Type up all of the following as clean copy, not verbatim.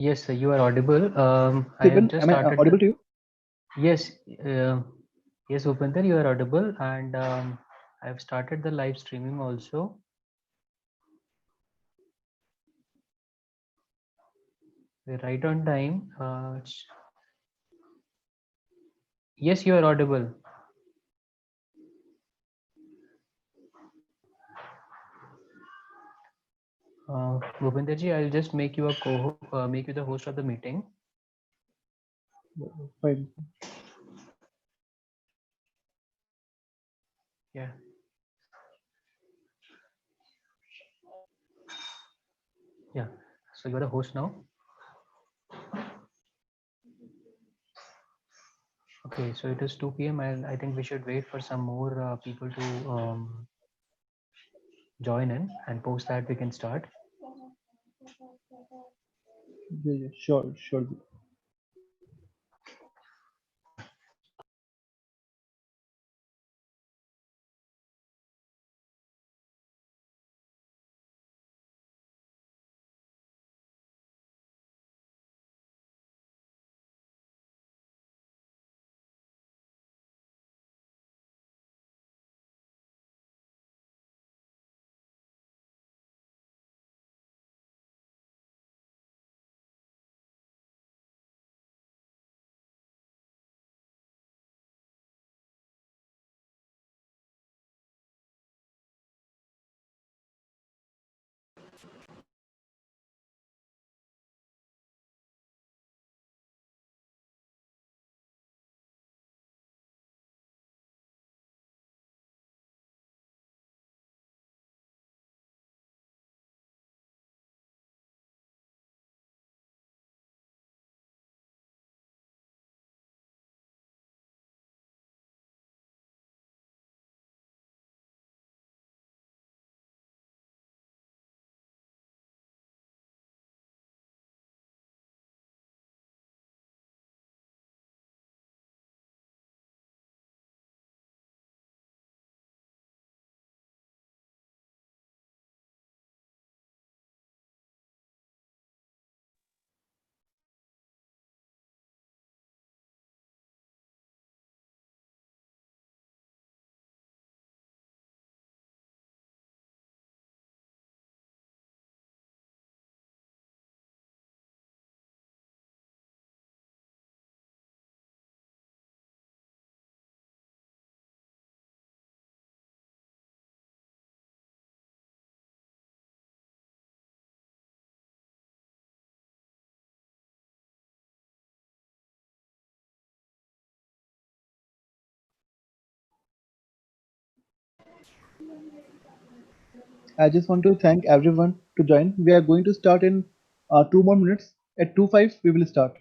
Yes, sir, you are audible. I have Stephen, just am I started the. audible to you? Yes, yes, Upinder, you are audible, and I have started the live streaming also. We're right on time. Yes, you are audible. Bhupinder ji, I'll just make you make you the host of the meeting. Fine. Yeah, yeah. So you are the host now. Okay, so it is 2 p.m. and I think we should wait for some more people to join in, and post that we can start. Yeah, yeah, sure, sure. I just want to thank everyone to join. We are going to start in 2 more minutes. At 2:05, we will start.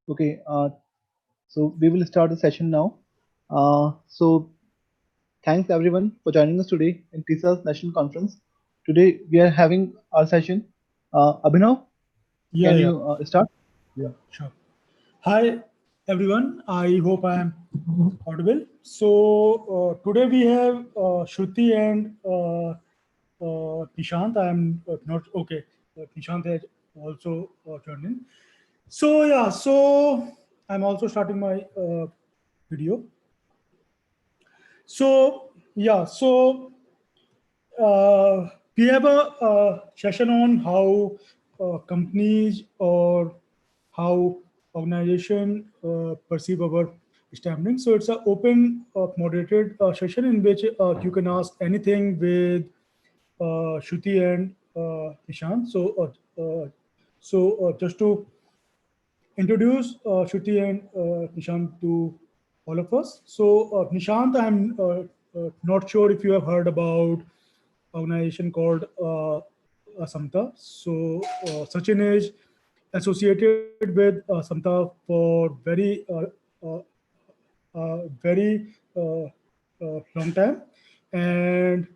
Okay, so we will start the session now. So thanks everyone for joining us today in TISA's National Conference. Today we are having our session. Abhinav, Yeah, can yeah, you start? yeah, sure. Hi, everyone. I hope I am audible. So today we have Shruti and Nishant. I am not okay. Nishant has also joined in. So yeah, so I'm also starting my video. So yeah, so we have a session on how companies or how organization perceive our stammering. So it's an open, moderated session in which you can ask anything with Shruti and Nishant. So just to introduce Shruti and Nishant to all of us. So Nishant, I'm not sure if you have heard about organization called Samta. So Sachin is associated with Samta for very long time, and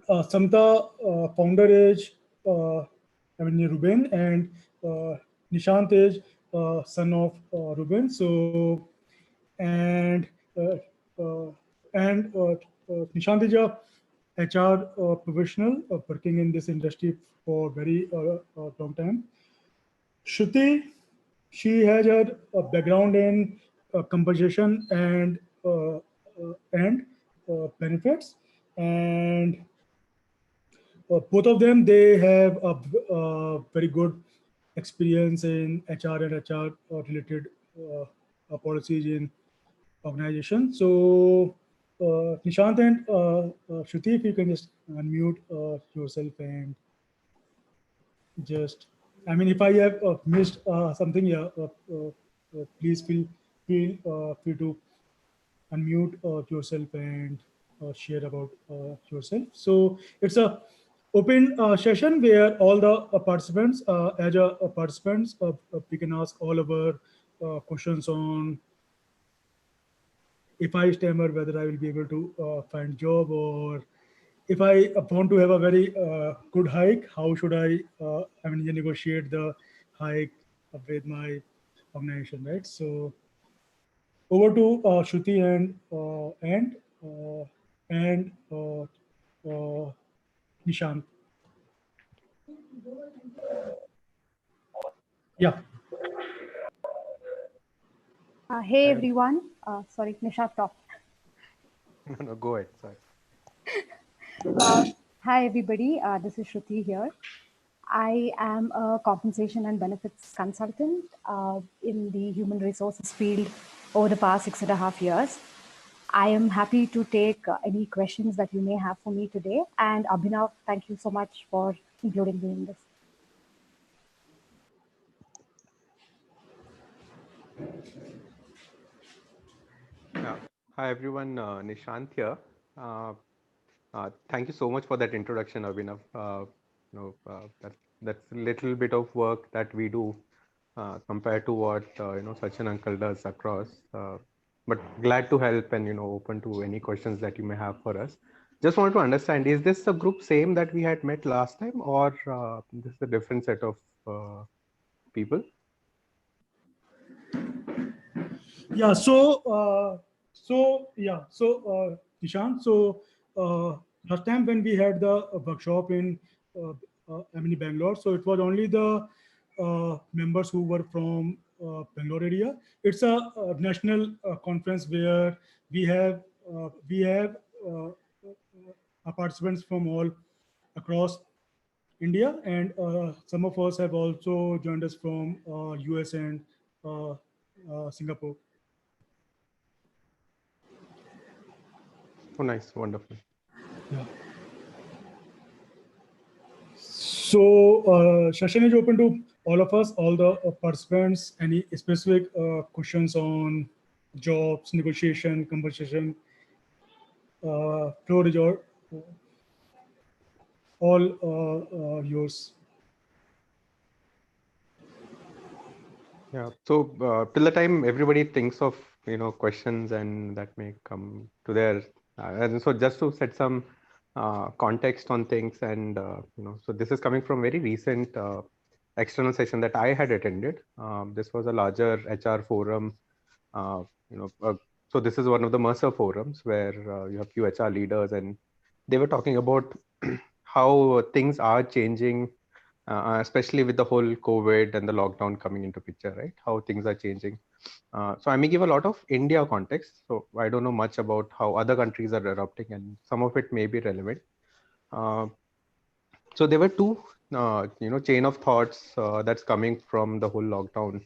Samta founder is Ruben, and uh, Nishant is son of Ruben. So and uh, uh, and Nishant is a HR professional working in this industry for very long time. Shruti, she has her background in compensation and benefits, and both of them they have very good experience in HR and HR related policies in organization. So Nishant and Shruti, if you can just unmute yourself and just, I mean, if I have missed something, yeah, please feel free to unmute yourself and share about yourself. So it's a open session where all the participants, as participants, we can ask all of our questions on if I stammer, whether I will be able to find job, or if I want to have a very good hike, how should I mean, negotiate the hike with my organization, right? So over to Shruti and Nishant. Yeah. Hey I will. everyone, sorry, Nisha talk. No, no, go ahead. Sorry. Hi everybody, this is Shruti here. I am a compensation and benefits consultant in the human resources field over the past 6.5 years. I am happy to take any questions that you may have for me today. And Abhinav, thank you so much for including me in this. Yeah. Hi, everyone. Nishant here. Uh, Thank you so much for that introduction, Abhinav. That's a little bit of work that we do compared to what Sachin uncle does across. But glad to help and open to any questions that you may have for us. Just want to understand: is this the group same that we had met last time, or this is a different set of people? Yeah. So Nishant. So last time when we had the workshop in Bangalore, so it was only the members who were from Bangalore area. It's a, national conference where we have uh, participants from all across India, and some of us have also joined us from US and Singapore. Oh, nice, wonderful. Yeah. So session is open to all of us, all the participants. Any specific questions on jobs, negotiation, compensation, floor is all yours. Yeah. So till the time everybody thinks of questions and that may come to their and so just to set some context on things and so this is coming from very recent external session that I had attended. This was a larger HR forum. Uh, you know, so this is one of the Mercer forums where you have few HR leaders and they were talking about how things are changing especially with the whole COVID and the lockdown coming into picture, right? How things are changing. So I may give a lot of India context. So I don't know much about how other countries are adopting, and some of it may be relevant. Uh, so there were two, chain of thoughts that's coming from the whole lockdown,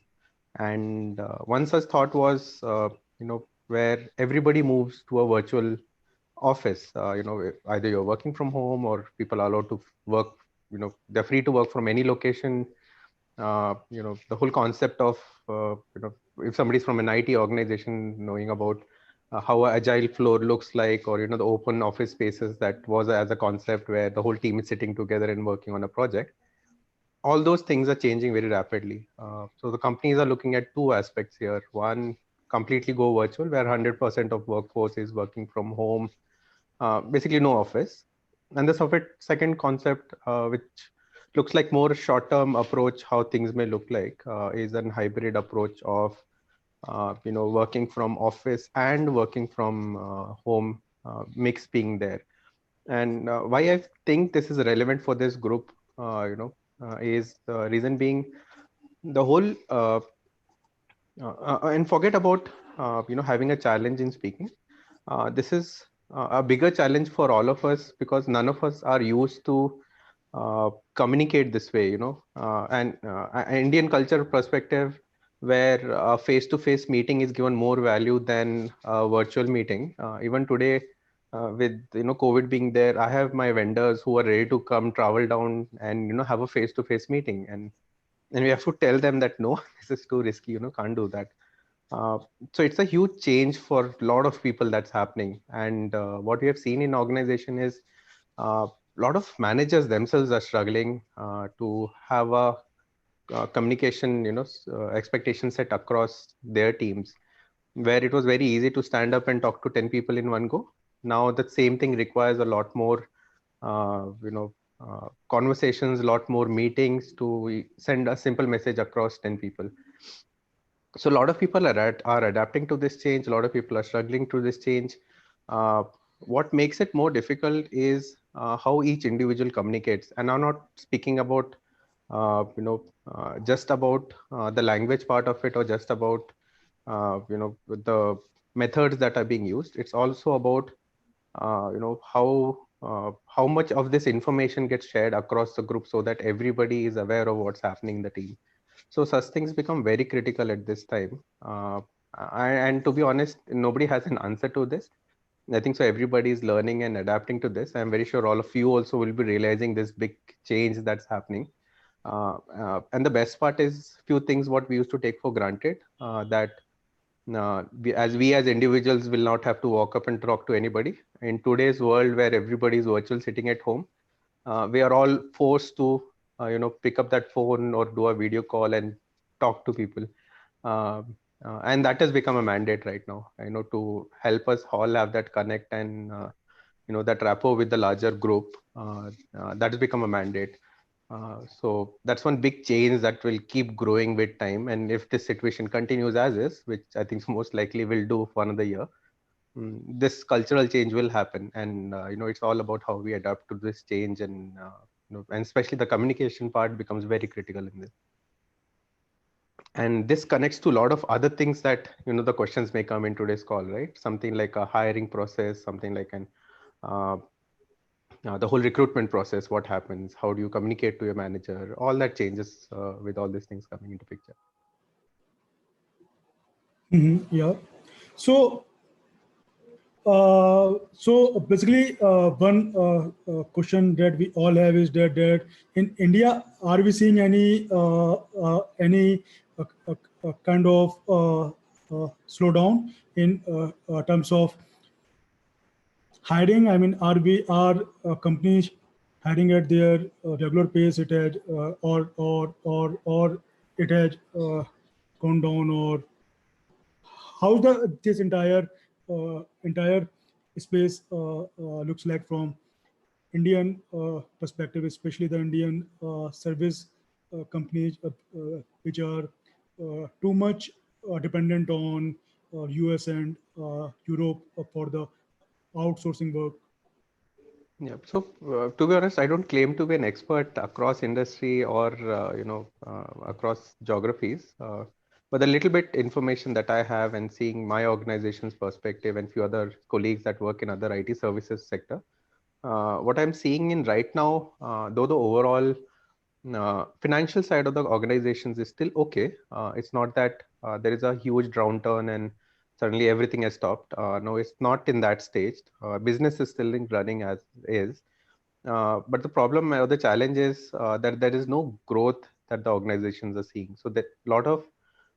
and one such thought was, where everybody moves to a virtual office. Either you're working from home or people are allowed to work. They're free to work from any location. The whole concept of if somebody's from an IT organization, knowing about how a agile floor looks like, or the open office spaces that was as a concept where the whole team is sitting together and working on a project. All those things are changing very rapidly. So the companies are looking at two aspects here. One, completely go virtual, where 100% of workforce is working from home, basically no office. And the second concept, which looks like more short-term approach, how things may look like, is an hybrid approach of, working from office and working from home, mix being there. And why I think this is relevant for this group, is the reason being the whole, and forget about, having a challenge in speaking. This is a bigger challenge for all of us because none of us are used to communicate this way, and an Indian culture perspective where a face-to-face meeting is given more value than a virtual meeting. Even today, with COVID being there, I have my vendors who are ready to come travel down and have a face-to-face meeting, and we have to tell them that no, this is too risky, can't do that. So it's a huge change for a lot of people that's happening. And what we have seen in organization is a lot of managers themselves are struggling to have a communication, expectation set across their teams, where it was very easy to stand up and talk to 10 people in one go. Now the same thing requires a lot more, conversations, a lot more meetings to send a simple message across 10 people. So a lot of people are adapting to this change. A lot of people are struggling to this change. What makes it more difficult is how each individual communicates. And I'm not speaking about, just about the language part of it, or just about, the methods that are being used. It's also about, how much of this information gets shared across the group so that everybody is aware of what's happening in the team. So such things become very critical at this time. And to be honest, nobody has an answer to this. I think so everybody is learning and adapting to this. I'm very sure all of you also will be realizing this big change that's happening. And the best part is few things what we used to take for granted, that we as individuals will not have to walk up and talk to anybody. In today's world where everybody is virtual sitting at home, we are all forced to pick up that phone or do a video call and talk to people, and that has become a mandate right now, to help us all have that connect and that rapport with the larger group. That has become a mandate. So that's one big change that will keep growing with time, and if this situation continues as is, which I think most likely will do for another year, this cultural change will happen. And it's all about how we adapt to this change, and and especially the communication part becomes very critical in this. And this connects to a lot of other things that the questions may come in today's call, right? Something like a hiring process, something like an the whole recruitment process, what happens, how do you communicate to your manager, all that changes with all these things coming into picture. Yeah. So, so basically, one question that we all have is that in India, are we seeing any kind of slowdown in terms of hiring? I mean, are companies hiring at their regular pace? It has or it has gone down, or how this entire space looks like from Indian perspective, especially the Indian service companies which are too much dependent on US and Europe for the outsourcing work. Yeah. So to be honest, I don't claim to be an expert across industry or across geographies. But the little bit information that I have and seeing my organization's perspective and few other colleagues that work in other IT services sector, what I'm seeing in right now, though the overall financial side of the organizations is still okay. It's not that there is a huge downturn and suddenly everything has stopped. No, it's not in that stage. Business is still running as is. But the problem or the challenge is that there is no growth that the organizations are seeing. So that a lot of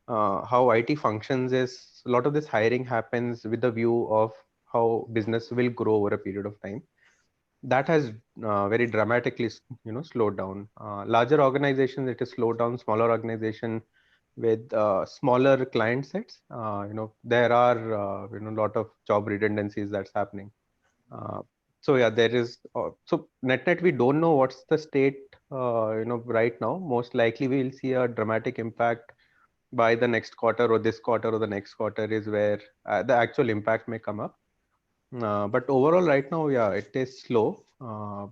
how IT functions is a lot of this hiring happens with the view of how business will grow over a period of time. That has very dramatically slowed down. Larger organizations it is slowed down. Smaller organization with smaller client sets, there are a lot of job redundancies that's happening. So yeah, there is so net we don't know what's the state right now. Most likely we'll see a dramatic impact by the next quarter, or this quarter or the next quarter is where the actual impact may come up. But overall, right now, yeah, it is slow.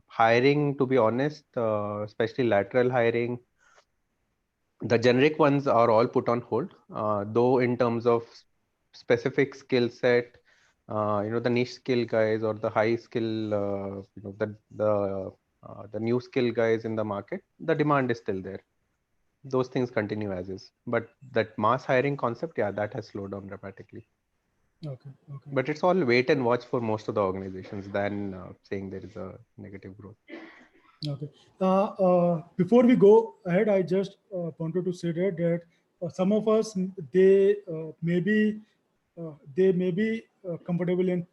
Hiring, to be honest, especially lateral hiring, the generic ones are all put on hold. Though in terms of specific skill set, the niche skill guys or the high skill, the new skill guys in the market, the demand is still there. Those things continue as is. But that mass hiring concept, yeah, that has slowed down dramatically. Okay. But it's all wait and watch for most of the organizations than saying there is a negative growth. Okay. Before we go ahead, I just wanted to say that some of us they may be comfortable in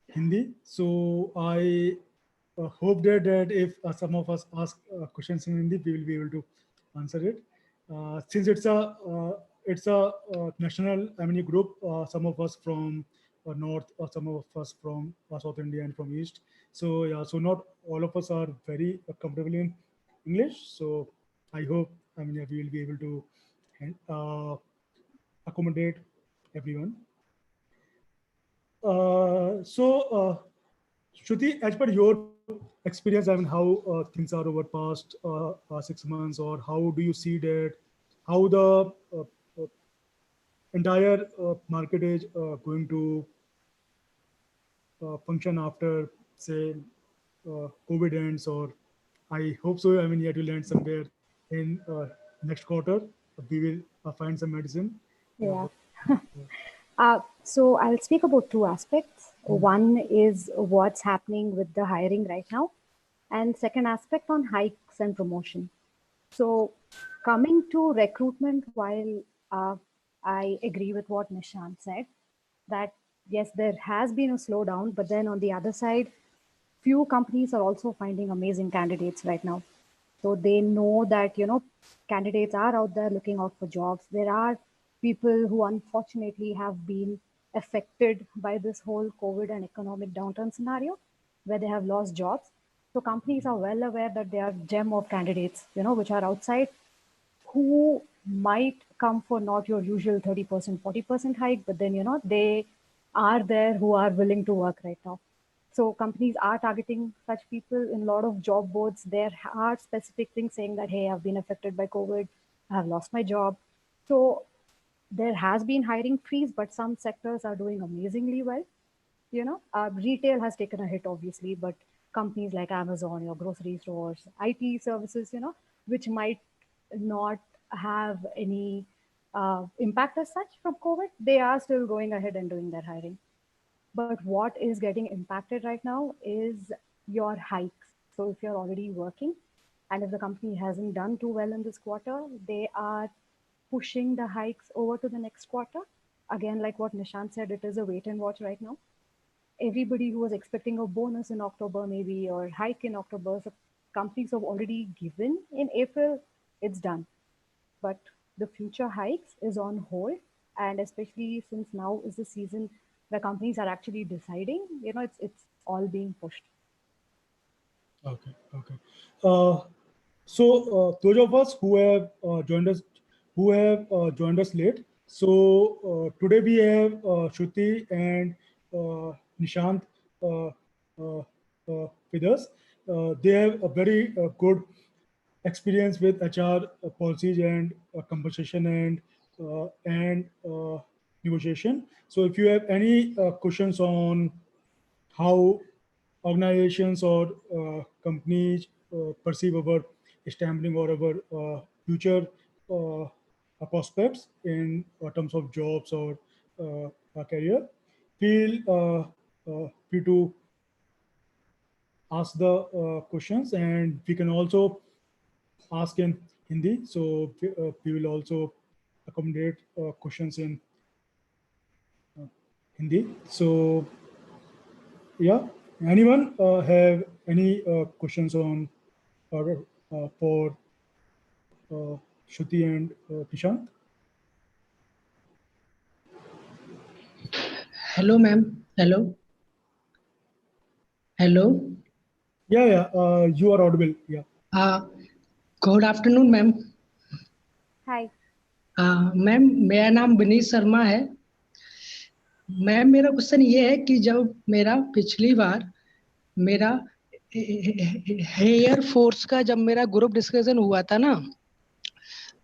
Hindi. So I hope that if some of us ask questions in Hindi, we will be able to answer it. Since it's a national, I mean, group. Some of us from north, or some of us from South India and from east. So yeah, so not all of us are very comfortable in English. So I hope, I mean, we will be able to accommodate everyone. Shruti, as per your experience, I mean, how things are over past 6 months, or how do you see that, how the uh, entire market is going to function after, say, COVID ends, or I hope so. I mean, yet will end somewhere in next quarter. We will find some medicine. Yeah. But, So I'll speak about two aspects. One is what's happening with the hiring right now, and second aspect on hikes and promotion. So coming to recruitment, while I agree with what Nishant said, that yes, there has been a slowdown, but then on the other side, few companies are also finding amazing candidates right now. So they know that, candidates are out there looking out for jobs. There are people who unfortunately have been affected by this whole COVID and economic downturn scenario where they have lost jobs. So companies are well aware that they are gem of candidates, which are outside, who might come for not your usual 30%, 40% hike, but then, they are there who are willing to work right now. So companies are targeting such people in a lot of job boards. There are specific things saying that, hey, I've been affected by COVID, I have lost my job. So there has been hiring freeze, but some sectors are doing amazingly well. Retail has taken a hit, obviously, but companies like Amazon, your grocery stores, IT services, which might not have any impact as such from COVID, they are still going ahead and doing their hiring. But what is getting impacted right now is your hikes. So if you're already working and if the company hasn't done too well in this quarter, they are pushing the hikes over to the next quarter. Again, like what Nishant said, it is a wait and watch right now. Everybody who was expecting a bonus in October, maybe, or hike in October, so companies have already given in April, it's done. But the future hikes is on hold, and especially since now is the season where companies are actually deciding, it's all being pushed. Okay. Okay. Those of us who have joined us late. So today we have Shruthi and Nishant uh, uh, with us. They have a very good experience with HR policies and compensation and negotiation. So if you have any questions on how organizations or companies perceive our stamping or our future prospects in terms of jobs or career, feel free to ask the questions, and we can also ask in Hindi. So we will also accommodate questions in Hindi. So yeah, anyone have any questions on or for Shruti and Nishant? Hello, ma'am. Hello. Hello. Yeah, yeah, you are audible. Yeah. Good afternoon, ma'am. Hi. Ma'am मेरा नाम विनीत शर्मा है। Ma'am मेरा question ये है कि जब मेरा पिछली बार मेरा एयर फोर्स का जब मेरा ग्रुप डिस्कशन हुआ था ना,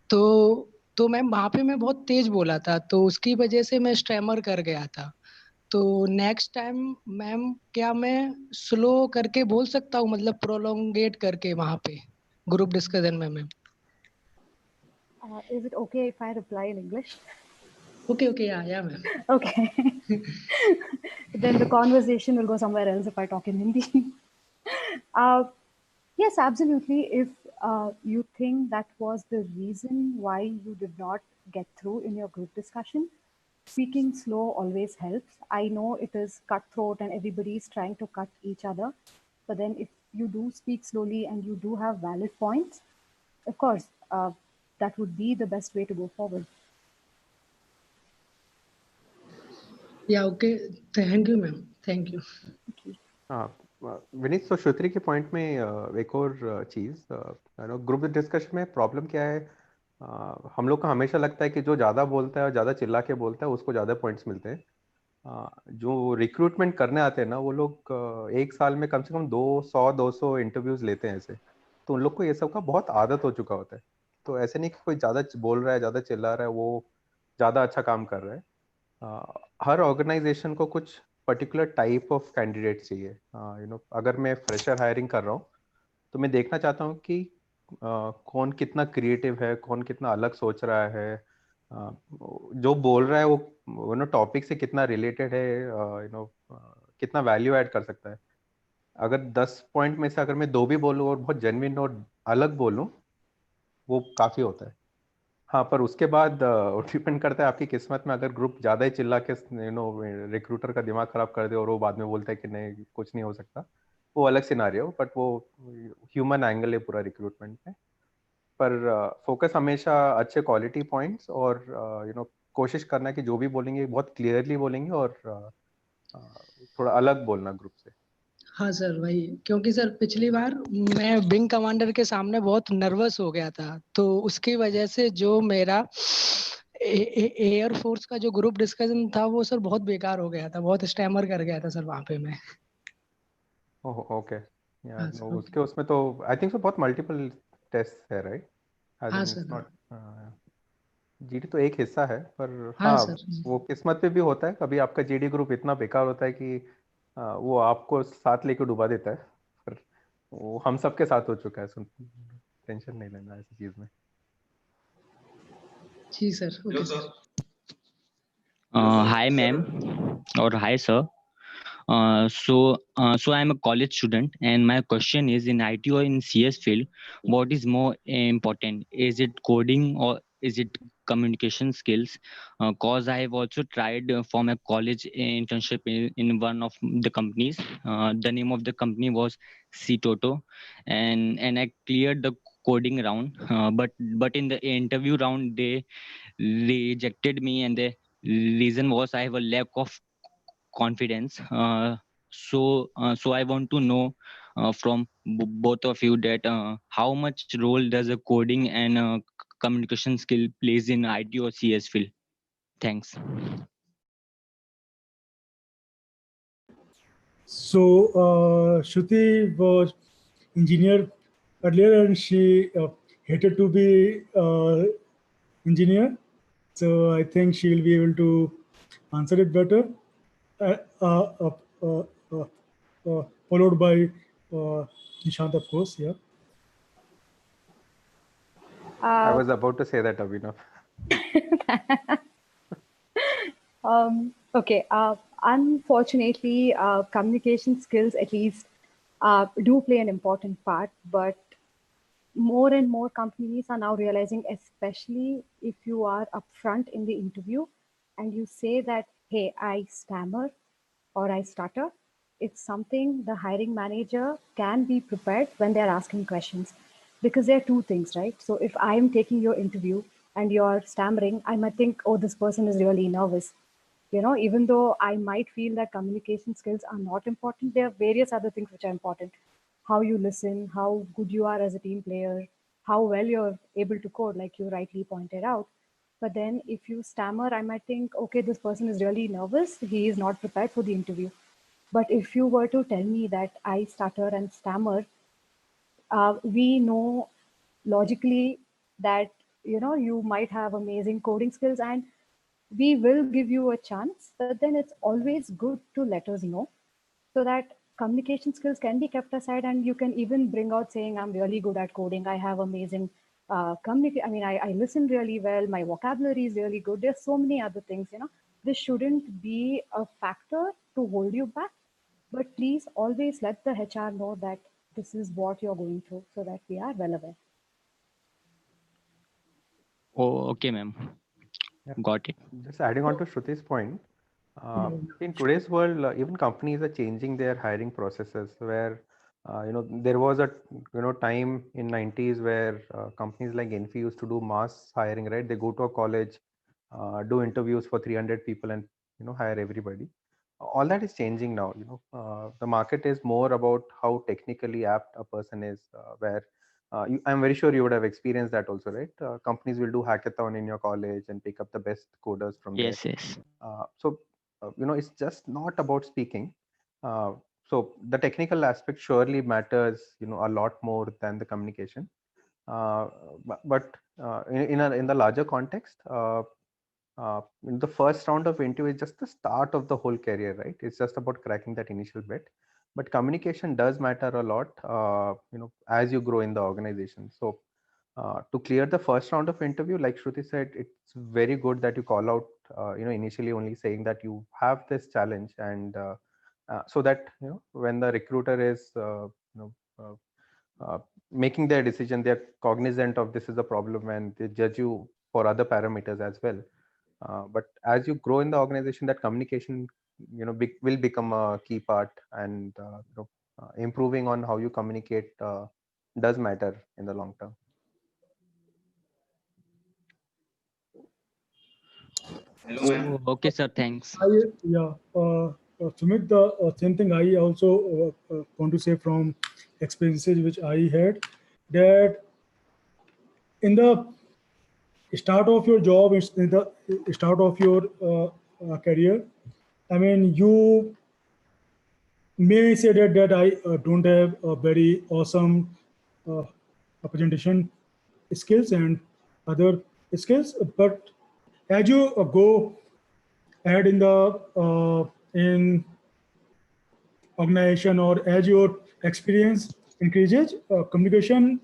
तो मैम वहाँ पे मैं बहुत तेज बोला था, तो उसकी वजह से मैं स्टैमर कर गया था। तो नेक्स्ट टाइम मैम क्या मैं स्लो करके बोल सकता हूँ, मतलब प्रोलोंगेट करके वहाँ पे ग्रुप डिस्कशन में ma'am? Is it okay if I reply in English? Okay, yeah, ma'am. Okay. Then the conversation will go somewhere else if I talk in Hindi. Yes, absolutely. If you think that was the reason why you did not get through in your group discussion, speaking slow always helps. I know it is cutthroat and everybody is trying to cut each other. But then if you do speak slowly and you do have valid points, of course, that would be the best way to go forward. Yeah, okay. Thank you, ma'am. Thank you. Vineet, तो श्रुति के point में एक और चीज, group discussion में problem क्या है, हम लोग को हमेशा लगता है कि जो ज़्यादा बोलता है और ज़्यादा चिल्ला के बोलता है उसको ज़्यादा पॉइंट्स मिलते हैं। जो रिक्रूटमेंट करने आते हैं ना, वो लोग एक साल में कम से कम 200 इंटरव्यूज लेते हैं ऐसे, तो उन लोग को ये सब का बहुत आदत हो चुका होता है। तो ऐसे नहीं कि कोई ज़्यादा बोल रहा है, ज़्यादा चिल्ला रहा है, वो ज़्यादा अच्छा काम कर रहा है। हर ऑर्गेनाइजेशन को कुछ पर्टिकुलर टाइप ऑफ कैंडिडेट चाहिए। अगर मैं फ्रेशर हायरिंग कर रहा हूँ तो मैं देखना चाहता हूँ कि कौन कितना क्रिएटिव है, कौन कितना अलग सोच रहा है, जो बोल रहा है वो टॉपिक से कितना रिलेटेड है, कितना वैल्यू ऐड कर सकता है। अगर 10 पॉइंट में से अगर मैं 2 भी बोलूँ और बहुत जेन्युइन और अलग बोलूँ, वो काफ़ी होता है। हाँ, पर उसके बाद डिपेंड करता है आपकी किस्मत में। अगर ग्रुप ज़्यादा ही चिल्ला के रिक्रूटर का दिमाग खराब कर दे और वो बाद में बोलता है कि नहीं कुछ नहीं हो सकता, वो अलग सिनारियो, बट वो ह्यूमन एंगल है पूरा रिक्रूटमेंट में। पर फोकस हमेशा अच्छे क्वालिटी पॉइंट्स और कोशिश करना है कि जो भी बोलेंगे बहुत क्लियरली बोलेंगे और थोड़ा अलग बोलना ग्रुप से। हाँ सर, वही, क्योंकि सर पिछली बार मैं विंग कमांडर के सामने बहुत नर्वस हो गया था, तो उसकी वजह से जो मेरा एयर फोर्स का जो ग्रुप डिस्कशन था वो सर बहुत बेकार हो गया था, बहुत स्टैमर कर गया था सर वहाँ पे मैं। ओके यार, हाँ सर, उसके उसमें तो आई थिंक सो बहुत मल्टीपल टेस्ट है, राइट? हाँ सर, नॉट जीडी तो एक हिस्सा है, पर हाँ हाँ सर, वो किस्मत पे भी होता है। कभी आपका जीडी ग्रुप इतना बेकार होता है कि वो आपको साथ लेके डुबा देता है, पर वो हम सबके साथ हो चुका है, टेंशन नहीं लेना ऐसी चीज में। जी sir, okay sir. Hi ma'am or hi sir. So I'm a college student and my question is, in IT or in CS field, what is more important? Is it coding or is it communication skills? Cause I have also tried for my college internship in one of the companies. The name of the company was C Toto, and I cleared the coding round, but in the interview round they rejected me, and the reason was I have a lack of confidence. So I want to know from both of you that how much role does a coding and communication skill plays in IT or CS field? Thanks. So Shruti was engineer earlier, and she hated to be engineer. So I think she will be able to answer it better. Uh, uh, uh, uh, uh, Followed by Nishant, of course. Yeah. I Uh, was about to say that, Abhinav. okay. Unfortunately, communication skills at least do play an important part, but more and more companies are now realizing, especially if you are upfront in the interview and you say that, hey, I stammer or I stutter, it's something the hiring manager can be prepared when they're asking questions. Because there are two things, right? So if I'm taking your interview and you're stammering, I might think, oh, this person is really nervous. Even though I might feel that communication skills are not important, there are various other things which are important. How you listen, how good you are as a team player, how well you're able to code, like you rightly pointed out. But then if you stammer, I might think, okay, this person is really nervous. He is not prepared for the interview. But if you were to tell me that I stutter and stammer, we know logically that you might have amazing coding skills, and we will give you a chance, but then it's always good to let us know so that communication skills can be kept aside, and you can even bring out saying, I'm really good at coding, I have amazing I listen really well, my vocabulary is really good. There's so many other things. This shouldn't be a factor to hold you back, but please always let the HR know that this is what you're going through so that we are well aware. Oh, okay, ma'am. Yeah. Got it. Just adding on to Shruti's point, in today's world, even companies are changing their hiring processes. Where there was a time in 90s where companies like Enfi used to do mass hiring. Right, they go to a college, do interviews for 300 people, and hire everybody. All that is changing now. The market is more about how technically apt a person is. Where I'm very sure you would have experienced that also, right? Companies will do hackathon in your college and pick up the best coders from there. Yes. So it's just not about speaking. So the technical aspect surely matters, a lot more than the communication. But in the larger context, the first round of interview is just the start of the whole career, right? It's just about cracking that initial bit. But communication does matter a lot, as you grow in the organization. So to clear the first round of interview, like Shruti said, it's very good that you call out, initially only saying that you have this challenge, and so that when the recruiter is making their decision, they're cognizant of this is a problem, and they judge you for other parameters as well. But as you grow in the organization, that communication will become a key part, and improving on how you communicate does matter in the long term. Oh, okay, sir. Thanks. Sumit, the same thing I also want to say from experiences which I had, that in the start of your job, in the start of your career, I mean, you may say that I don't have a very awesome uh, presentation skills and other skills, but as you go ahead in the in organization, or as your experience increases, communication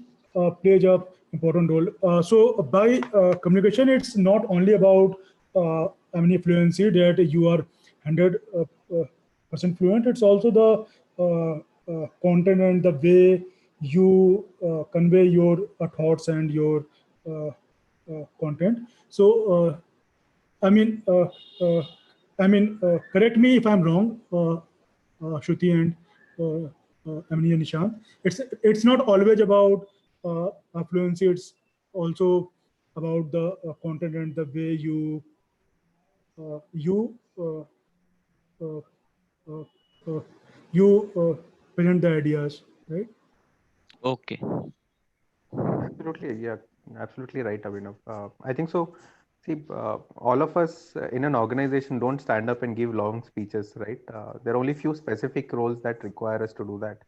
plays a important role. So by communication, it's not only about fluency, that you are 100% fluent. It's also the content and the way you convey your thoughts and your content. So I mean, correct me if I'm wrong, Shruti and Nishant. It's not always about fluency, it's also about the content and the way you uh, uh, uh, uh, present the ideas, right? Okay. Absolutely, yeah, absolutely right, Abhinav. I think so. See, all of us in an organization don't stand up and give long speeches, right? There are only few specific roles that require us to do that.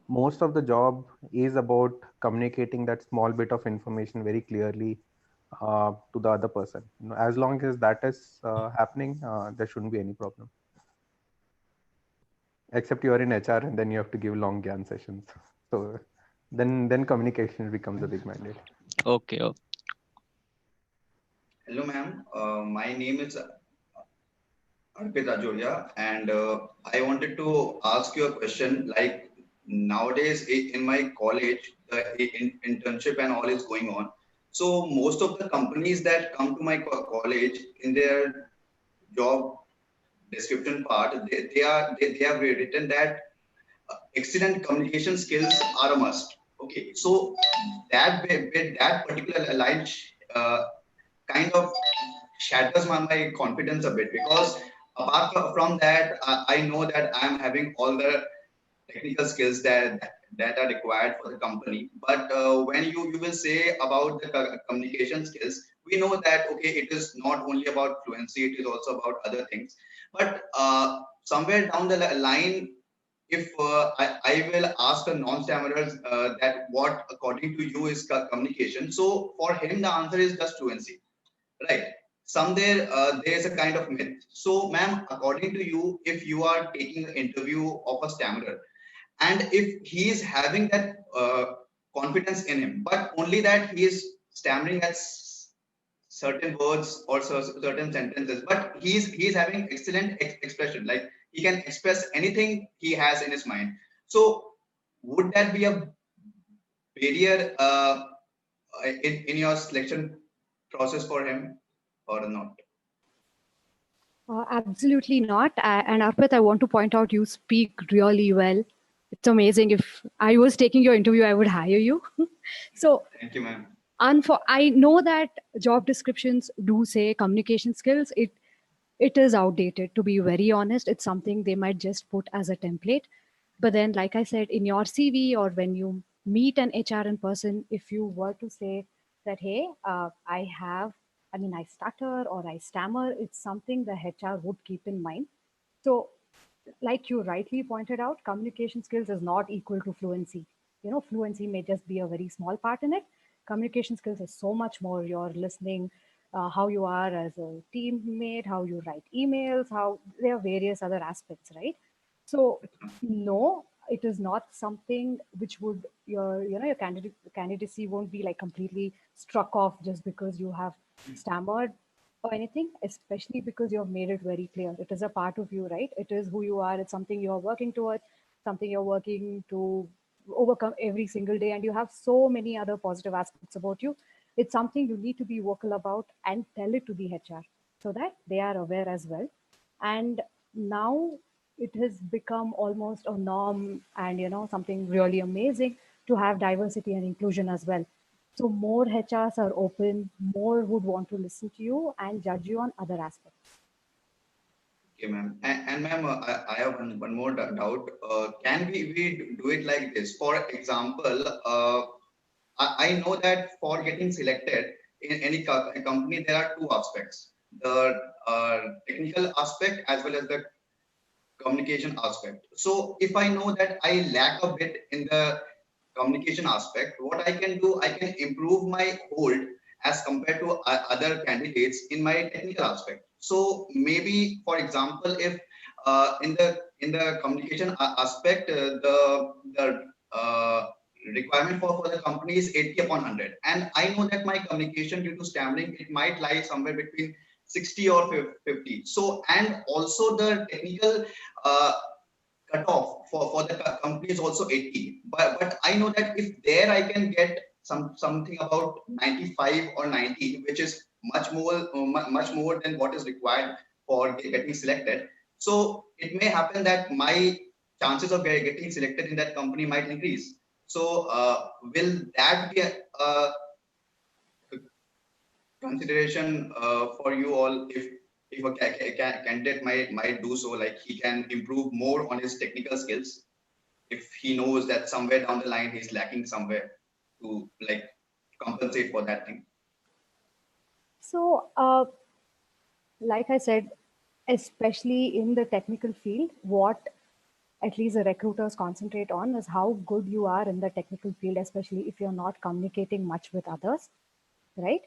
Most of the job is about communicating that small bit of information very clearly to the other person. As long as that is happening, there shouldn't be any problem. Except you are in HR and then you have to give long GAN sessions. So then communication becomes a big mandate. Okay. Hello, ma'am. My name is Arpita Joria, and I wanted to ask you a question. Like nowadays in my college, the internship and all is going on. So most of the companies that come to my college in their job description part, they have written that excellent communication skills are a must. Okay, so that particular line kind of shatters my confidence a bit, because apart from that, I know that I'm having all the technical skills that are required for the company. But when you will say about the communication skills, we know that okay, it is not only about fluency, it is also about other things. But somewhere down the line, if I will ask a non-stammerer that what according to you is communication, so for him the answer is just fluency, right? Somewhere there's a kind of myth. So ma'am, according to you, if you are taking an interview of a stammerer, and if he is having that confidence in him, but only that he is stammering at certain words or certain sentences, but he's having excellent expression, like he can express anything he has in his mind. So would that be a barrier in your selection process for him or not? Absolutely not. And Arpit, I want to point out you speak really well. It's amazing. If I was taking your interview, I would hire you. So, Thank you, ma'am. I know that job descriptions do say communication skills. It is outdated, to be very honest. It's something they might just put as a template. But then, like I said, in your CV or when you meet an HR in person, if you were to say that, hey, I stutter or I stammer, it's something the HR would keep in mind. So, like you rightly pointed out, communication skills is not equal to fluency. Fluency may just be a very small part in it. Communication skills is so much more. Your listening, how you are as a teammate, how you write emails, how there are various other aspects, right? So no, it is not something which would your candidacy won't be like completely struck off just because you have stammered or anything, especially because you've made it very clear. It is a part of you, right? It is who you are. It's something you're working towards, something you're working to overcome every single day. And you have so many other positive aspects about you. It's something you need to be vocal about and tell it to the HR so that they are aware as well. And now it has become almost a norm and something really amazing to have diversity and inclusion as well. So more HRs are open, more would want to listen to you and judge you on other aspects. Okay, ma'am. And ma'am, I have one more doubt. Can we do it like this? For example, I know that for getting selected in any company, there are two aspects: the technical aspect as well as the communication aspect. So if I know that I lack a bit in the communication aspect, what I can do, I can improve my hold as compared to other candidates in my technical aspect. So maybe, for example, if in the communication aspect, the requirement for the company is 80 upon 100, and I know that my communication due to stammering, it might lie somewhere between 60 or 50. So, and also the technical uh, cutoff for the company is also 80. But I know that if there I can get something about 95 or 90, which is much more than what is required for getting selected. So it may happen that my chances of getting selected in that company might increase. So will that be a consideration for you all if a candidate might do so, like he can improve more on his technical skills if he knows that somewhere down the line he's lacking somewhere to like compensate for that thing? So, like I said, especially in the technical field, what at least the recruiters concentrate on is how good you are in the technical field, especially if you're not communicating much with others, right?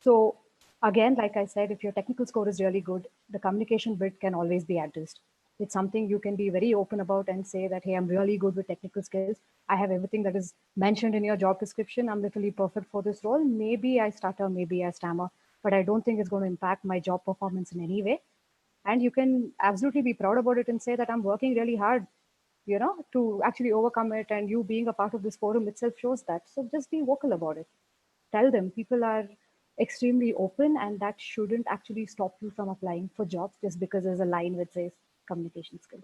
So again, like I said, if your technical score is really good, the communication bit can always be addressed. It's something you can be very open about and say that, hey, I'm really good with technical skills. I have everything that is mentioned in your job description. I'm literally perfect for this role. Maybe I stutter, maybe I stammer, but I don't think it's going to impact my job performance in any way. And you can absolutely be proud about it and say that I'm working really hard, to actually overcome it. And you being a part of this forum itself shows that. So just be vocal about it. Tell them people are extremely open, and that shouldn't actually stop you from applying for jobs just because there's a line which says communication skills.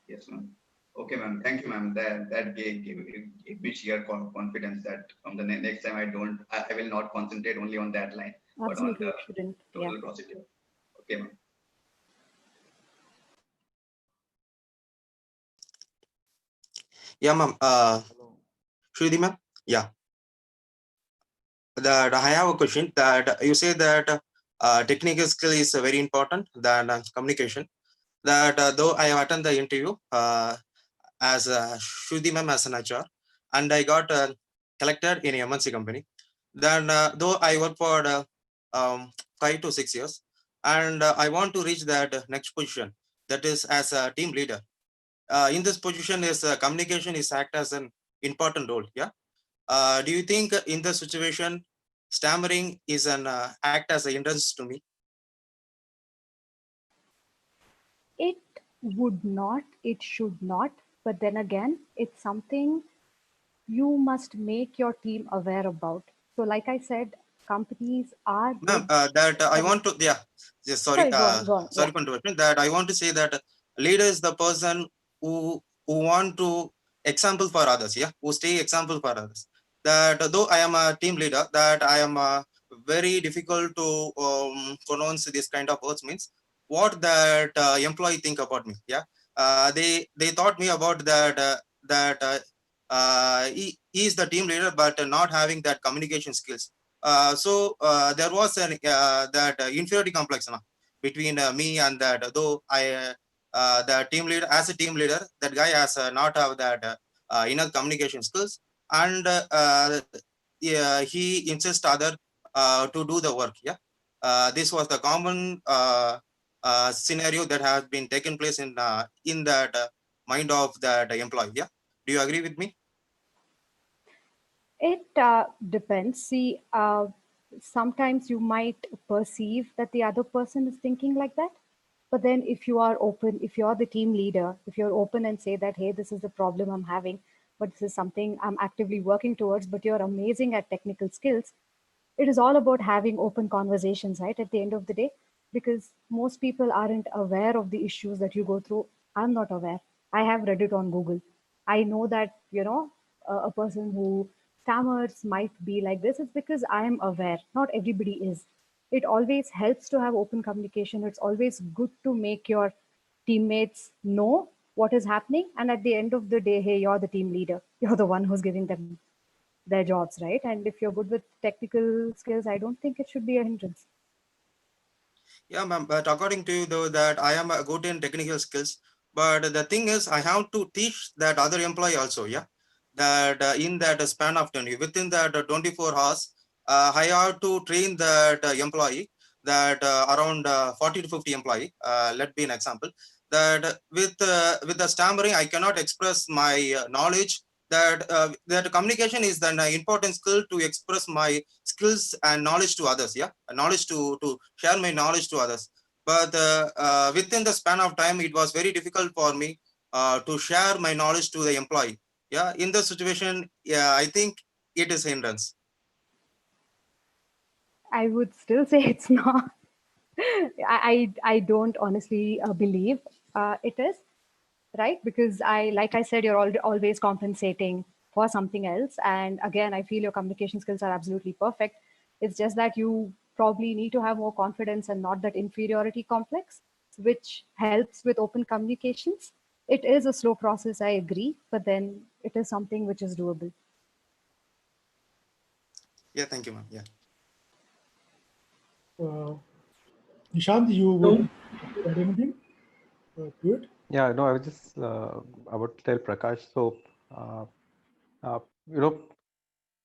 Yes, ma'am. Okay, ma'am. Thank you, ma'am. That gave me sheer confidence that from the next time I will not concentrate only on that line, but on Absolutely, the it shouldn't. Yeah. total procedure. Okay, ma'am. Yeah, ma'am. Shruthi, ma'am. Yeah. That I have a question. That you say that technical skill is very important than communication. That though I have attended the interview as Shruthi ma'am as an HR, and I got collected in a MNC company. Then though I work for 5 to 6 years, and I want to reach that next position, that is as a team leader. In this position, is communication is act as an important role. Yeah. Do you think in the situation, stammering is an act as a hindrance to me? It would not, it should not, but then again, it's something you must make your team aware about. So, like I said, companies are Ma'am, good. that I Sorry, want to, yeah, yes, sorry, sorry, go on, go on. sorry Yeah. for interruption. That I want to say that leader is the person who want to example for others, yeah, who stay example for others. That though I am a team leader, that I am very difficult to pronounce this kind of words means what that employee think about me, yeah. They thought me about that he is the team leader, but not having that communication skills. So there was an that inferiority complex between me and that. Though the team leader, as a team leader, that guy has not have that enough communication skills, and yeah, he insists other to do the work. Yeah, this was the common scenario that has been taken place in that mind of that employee. Yeah, do you agree with me? It depends. See, sometimes you might perceive that the other person is thinking like that. But then, if you are open, if you're the team leader, if you're open and say that, hey, this is the problem I'm having, but this is something I'm actively working towards, but you're amazing at technical skills, it is all about having open conversations, right? At the end of the day, because most people aren't aware of the issues that you go through. I'm not aware. I have read it on Google. I know that, a person who stammers might be like this. It's because I am aware. Not everybody is. It always helps to have open communication. It's always good to make your teammates know what is happening. And at the end of the day, hey, you're the team leader. You're the one who's giving them their jobs, right? And if you're good with technical skills, I don't think it should be a hindrance. Yeah, ma'am. But according to you, though, that I am good in technical skills, but the thing is, I have to teach that other employee also. Yeah, that in that span of 20, within that 24 hours, I have to train that employee that around 40 to 50 employee. Let be an example that with the stammering, I cannot express my knowledge. That communication is an important skill to express my skills and knowledge to others. Yeah, knowledge to share my knowledge to others. But within the span of time, it was very difficult for me to share my knowledge to the employee. Yeah, in the situation, yeah, I think it is hindrance. I would still say it's not. I don't honestly believe it is, right? Because like I said, you're always compensating. for something else. And again, I feel your communication skills are absolutely perfect. It's just that you probably need to have more confidence and not that inferiority complex, which helps with open communications. It is a slow process, I agree, but then it is something which is doable. Yeah, thank you, ma'am. Yeah. Nishant, you would add anything to it? Yeah, no, I was just about to tell Prakash. So, uh, uh, you know,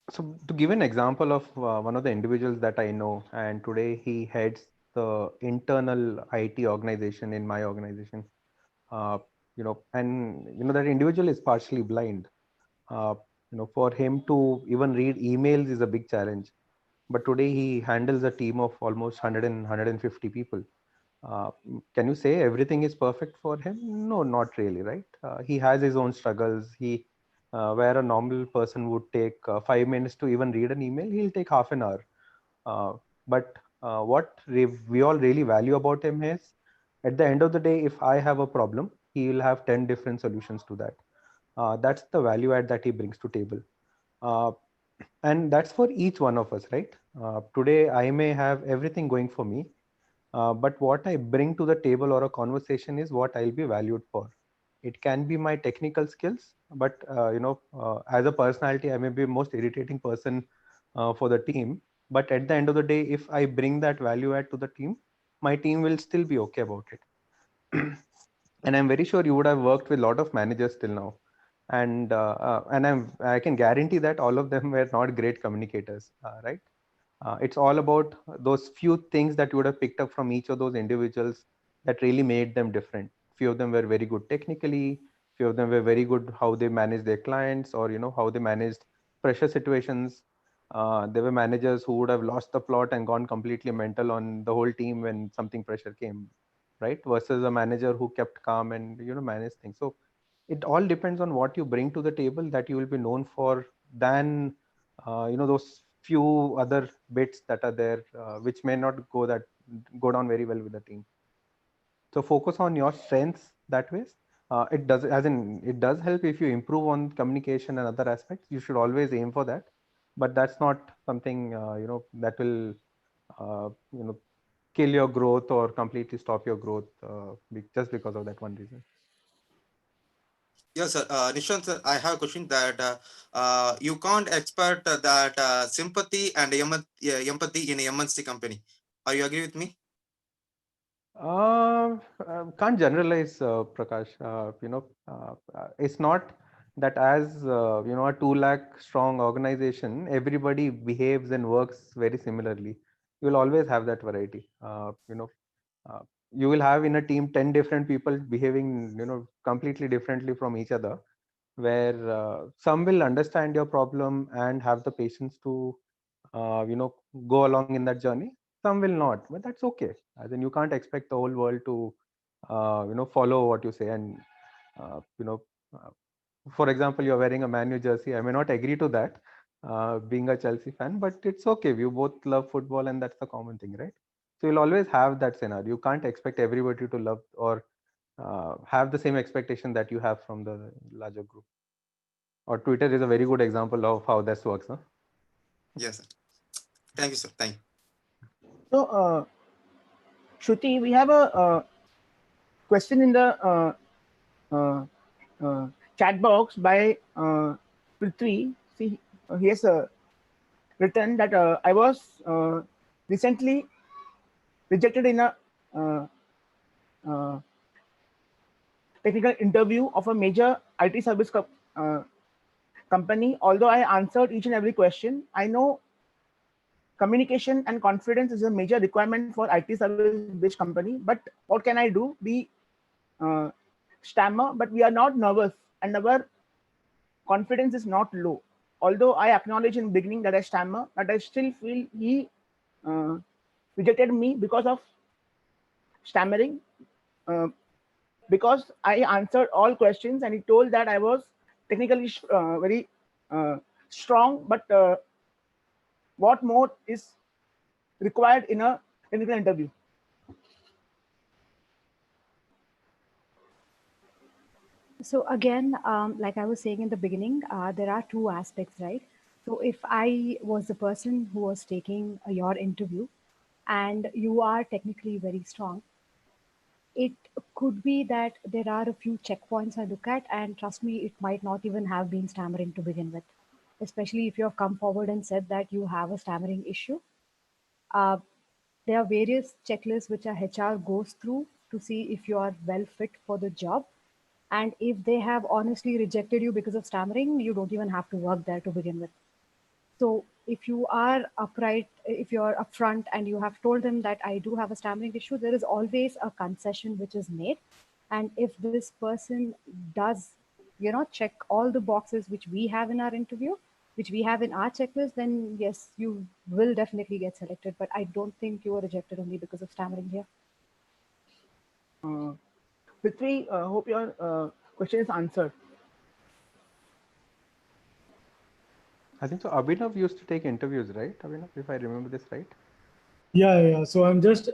so to give an example of one of the individuals that I know, and today he heads the internal IT organization in my organization. And that individual is partially blind. Uh, for him to even read emails is a big challenge. But today he handles a team of almost 150 people. Can you say everything is perfect for him? No, not really, right? He has his own struggles. Where a normal person would take 5 minutes to even read an email, he'll take half an hour. But what we all really value about him is, at the end of the day, if I have a problem, he will have 10 different solutions to that. That's the value add that he brings to table. Uh, and that's for each one of us, right? Today, I may have everything going for me, but what I bring to the table or a conversation is what I'll be valued for. It can be my technical skills, but as a personality, I may be the most irritating person for the team. But at the end of the day, if I bring that value add to the team, my team will still be okay about it. And I'm very sure you would have worked with a lot of managers till now, and I can guarantee that all of them were not great communicators, right? It's all about those few things that you would have picked up from each of those individuals that really made them different. Few of them were very good technically, few of them were very good how they managed their clients, or how they managed pressure situations. There were managers who would have lost the plot and gone completely mental on the whole team when something pressure came, right? Versus a manager who kept calm and managed things. So it all depends on what you bring to the table that you will be known for, than those few other bits that are there, which may not go down very well with the team. So focus on your strengths that way. It does help if you improve on communication and other aspects. You should always aim for that, but that's not something that will uh, you know kill your growth or completely stop your growth just because of that one reason. Yes, sir. Nishant, sir, I have a question that you can't expect that sympathy and empathy in a MNC company. Are you agree with me? Can't generalize, Prakash. It's not that as a 2 lakh strong organization, everybody behaves and works very similarly. You will always have that variety. Uh, you will have in a team 10 different people behaving, completely differently from each other, where some will understand your problem and have the patience to, uh, you know, go along in that journey. Some will not, but that's okay. As in, you can't expect the whole world to, follow what you say. And, uh, you know, uh, for example, you're wearing a Man U jersey. I may not agree to that, being a Chelsea fan, but it's okay. We both love football, and that's the common thing, right? So you'll always have that scenario. You can't expect everybody to love or have the same expectation that you have from the larger group. Or Twitter is a very good example of how this works. Huh? Yes, sir. Thank you, sir. Thank you. So, Shruti, we have a question in the chat box by Prithvi. See, he has written that I was recently rejected in a technical interview of a major IT service company. Although I answered each and every question, I know communication and confidence is a major requirement for IT service-based company. But what can I do? We stammer, but we are not nervous, and our confidence is not low. Although I acknowledge in beginning that I stammer, but I still feel he rejected me because of stammering. Because I answered all questions, and he told that I was technically very strong, but what more is required in a technical interview? So again, like I was saying in the beginning, there are two aspects, right? So if I was the person who was taking your interview and you are technically very strong, it could be that there are a few checkpoints I look at, and trust me, it might not even have been stammering to begin with, especially if you have come forward and said that you have a stammering issue. Uh, there are various checklists which a HR goes through to see if you are well fit for the job. And if they have honestly rejected you because of stammering, you don't even have to work there to begin with. So if you are upright, if you're upfront and you have told them that I do have a stammering issue, there is always a concession which is made. And if this person does, check all the boxes which we have in our interview, which we have in our checklist, then yes, you will definitely get selected. But I don't think you were rejected only because of stammering here. Prithvi, hope your question is answered. I think so. Abhinav used to take interviews, right? Abhinav, if I remember this right. Yeah. So I'm just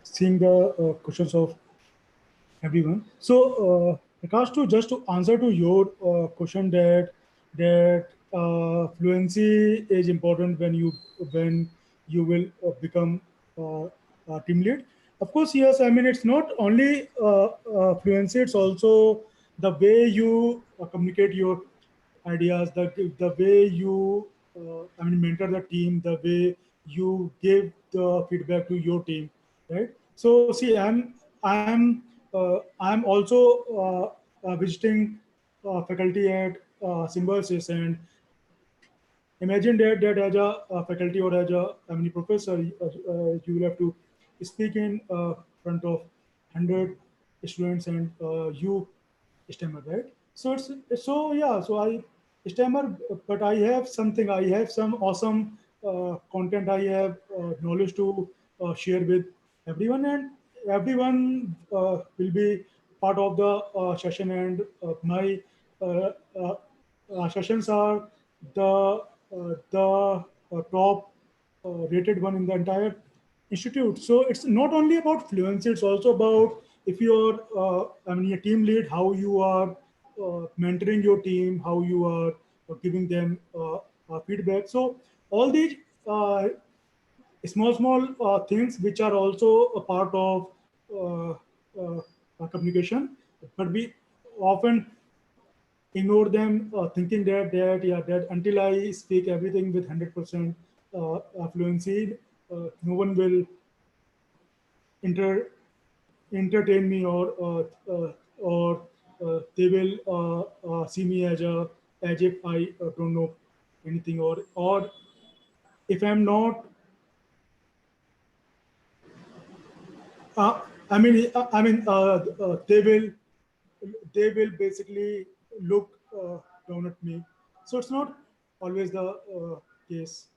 seeing the questions of everyone. So, Prakash, just to answer to your question that fluency is important when you will become a team lead. Of course, yes. I mean, it's not only fluency; it's also the way you communicate your ideas, the way you mentor the team, the way you give the feedback to your team, right? So see, I'm also visiting faculty at Symbiosis, and imagine that as a faculty or as a professor, you will have to speak in front of 100 students, and you stammer, right? So it's so yeah. So I stammer, but I have something. I have some awesome content. I have knowledge to share with everyone, and everyone will be part of the session. And my uh, uh, sessions are the top rated one in the entire institute. So it's not only about fluency; it's also about if you're a team lead, how you are mentoring your team, how you are giving them feedback. So all these small things which are also a part of uh, communication, but we often ignore them, thinking that until I speak everything with 100% fluency, no one will inter entertain me, or they will see me as if I don't know anything, or if I'm not. They will basically look down at me. So it's not always the case.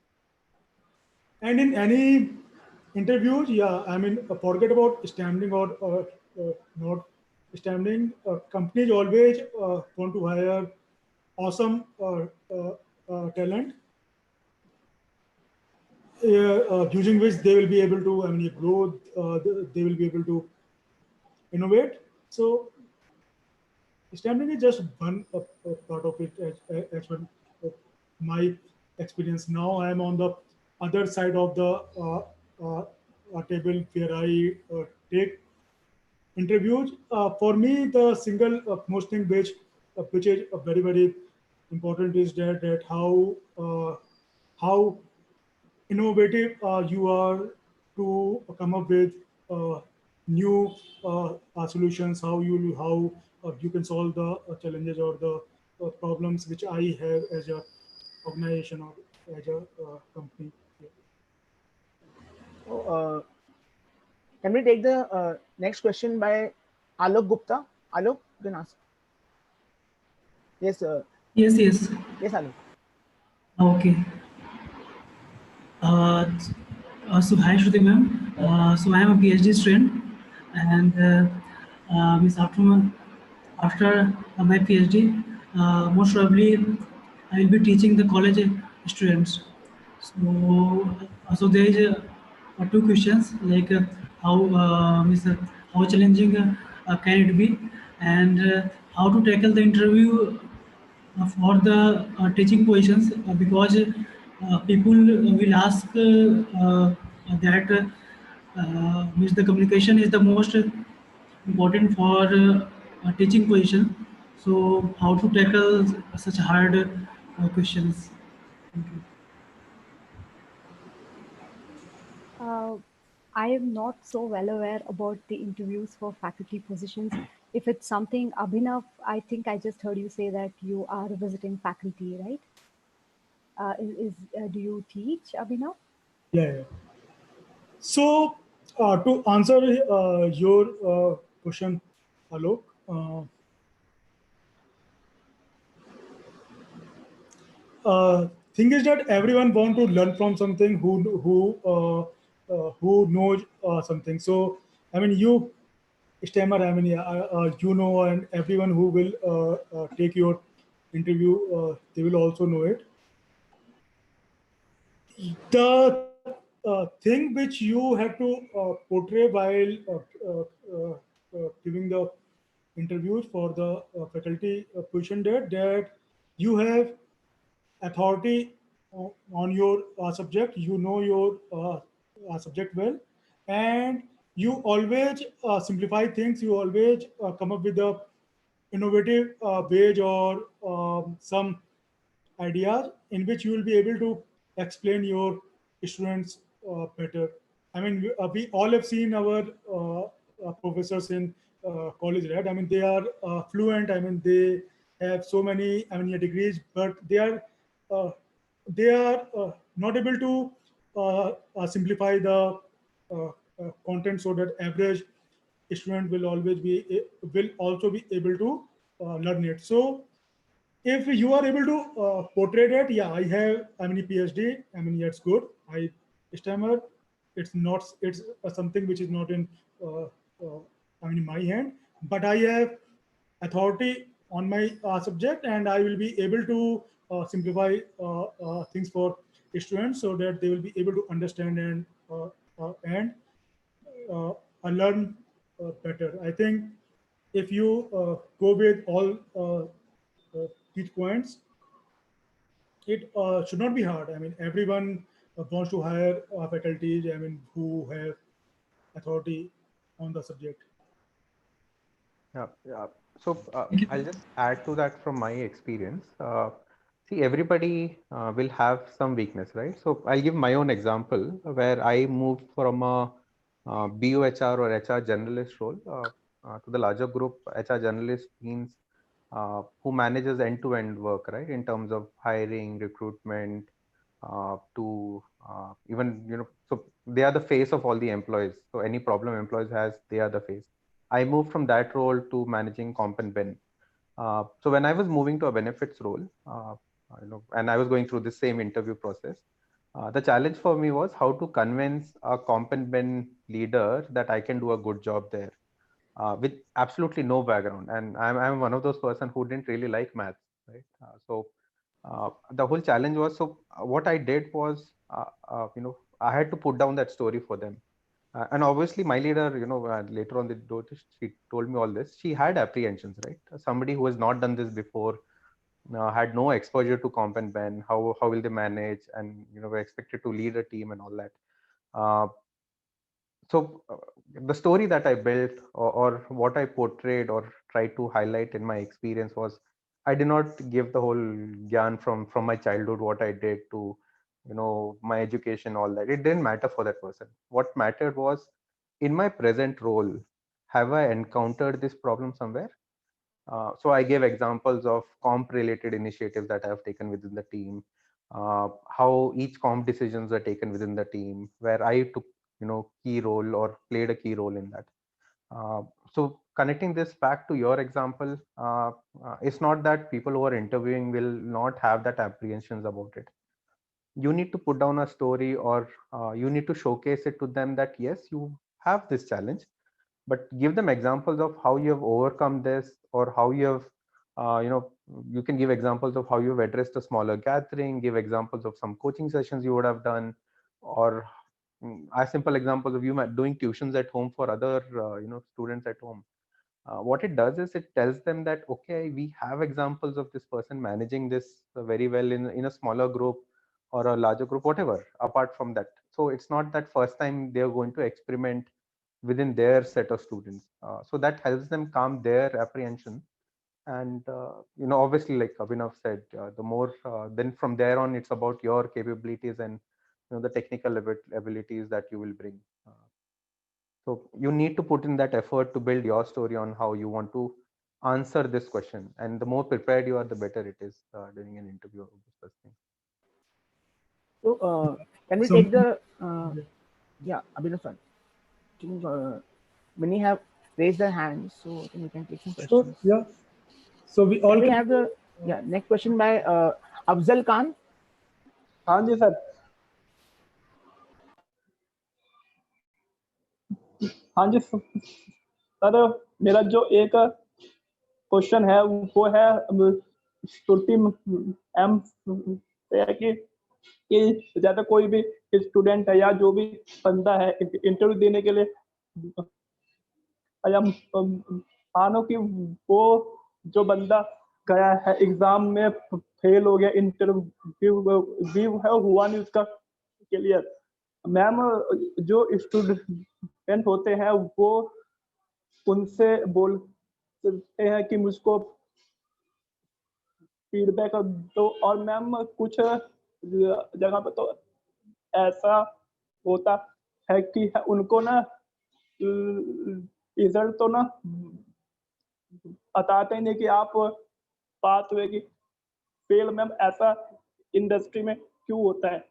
And in any interviews, yeah, forget about standing or not standing. Companies always want to hire awesome talent, using which they will be able to, grow. They will be able to innovate. So standing is just one part of it, as well. My experience. Now I am on the other side of the table where I take interviews. For me, the single most thing which is very important is that how innovative you are to come up with new solutions, how you can solve the challenges or the problems which I have as a organization or as a company. Yeah. So, can we take the next question by Alok Gupta? Alok, you can ask. Yes, Yes, yes. yes, Alok. Okay. So hi Shruthi ma'am. So I am a PhD student, and means after my PhD, most probably I will be teaching the college students. So there is two questions like how how challenging can it be, and how to tackle the interview for the teaching positions, because people will ask that means the communication is the most important for a teaching position. So how to tackle such hard questions? Thank you. Uh, I am not so well aware about the interviews for faculty positions. If it's something, Abhinav, I think I just heard you say that you are visiting faculty, right? Do you teach, Abhinav? Yeah, yeah. So, to answer your question, Alok, thing is that everyone want to learn from something who knows something. So, I mean, you stammer. I mean, yeah, you know, and everyone who will take your interview, they will also know it. The thing which you have to portray while giving the interviews for the faculty position, that you have authority on your subject, you know your subject well, and you always simplify things, you always come up with the innovative ways or some ideas in which you will be able to explain your students better. I mean, we all have seen our professors in college, right? I mean, they are fluent. I mean, they have so many, I mean, yeah, degrees, but uh, they are not able to simplify the content so that average student will always be will also be able to learn it. So if you are able to portray that, yeah, I have, I mean, PhD, I mean, yeah, it's good. I stammer. It's not, it's something which is not in, uh, I mean, in my hand, but I have authority on my subject, and I will be able to simplify things for students so that they will be able to understand and learn better. I think if you go with all these points, it should not be hard. I mean, everyone wants to hire faculties, I mean, who have authority on the subject. Yeah, yeah. So I'll just add to that from my experience. See, everybody will have some weakness, right? So I'll give my own example where I moved from a BOHR or HR generalist role to the larger group. HR generalist means who manages end-to-end work, right? In terms of hiring, recruitment, to even, so they are the face of all the employees. So any problem employees has, they are the face. I moved from that role to managing comp and ben. So when I was moving to a benefits role, and I was going through the same interview process, the challenge for me was how to convince a comp and ben leader that I can do a good job there with absolutely no background. And I'm one of those person who didn't really like maths, right? So the whole challenge was, so what I did was, I had to put down that story for them. And obviously my leader, later on she told me all this. She had apprehensions, right? Somebody who has not done this before, had no exposure to comp and ben. How will they manage? And we're expected to lead a team and all that. Uh, so the story that I built, or what I portrayed or tried to highlight in my experience was, I did not give the whole gyan from my childhood, what I did to my education, all that. It didn't matter for that person. What mattered was, in my present role, have I encountered this problem somewhere? So I gave examples of comp related initiatives that I have taken within the team, how each comp decisions are taken within the team, where I took key role or played a key role in that. So connecting this back to your example, it's not that people who are interviewing will not have that apprehensions about it. You need to put down a story, or you need to showcase it to them that yes, you have this challenge, but give them examples of how you have overcome this, or how you have you can give examples of how you've addressed a smaller gathering, give examples of some coaching sessions you would have done, or as simple examples of you doing tuitions at home for other students at home. What it does is it tells them that, okay, we have examples of this person managing this very well in a smaller group or a larger group, whatever, apart from that. So it's not that first time they're going to experiment within their set of students. So that helps them calm their apprehension. And, obviously, like Abhinav said, the more, then from there on, it's about your capabilities and, the technical abilities that you will bring. So you need to put in that effort to build your story on how you want to answer this question. And the more prepared you are, the better it is during an interview of this first thing. So can we So- take the yeah, Abhinav sir. I think, many have raised their hands, so I think we can take some So questions. yeah, so we all Can we can, have the next question by Afzal Khan? हाँ जी sir, हाँ जी sir, मेरा जो एक question है वो है श्रुति M से है कि ज्यादा कोई भी स्टूडेंट है या जो भी बंदा है इंटरव्यू देने के लिए, या मानो कि वो जो बंदा गया है एग्जाम में फेल हो गया, इंटरव्यू है हुआ नहीं उसका क्लियर, मैम जो स्टूडेंट होते हैं वो उनसे बोलते हैं कि मुझको फीडबैक दो, और मैम कुछ जगह पे तो ऐसा होता है कि उनको ना रिजल्ट तो ना बताते ही नहीं कि आप पास हुए कि फेल। मैम ऐसा इंडस्ट्री में क्यों होता है?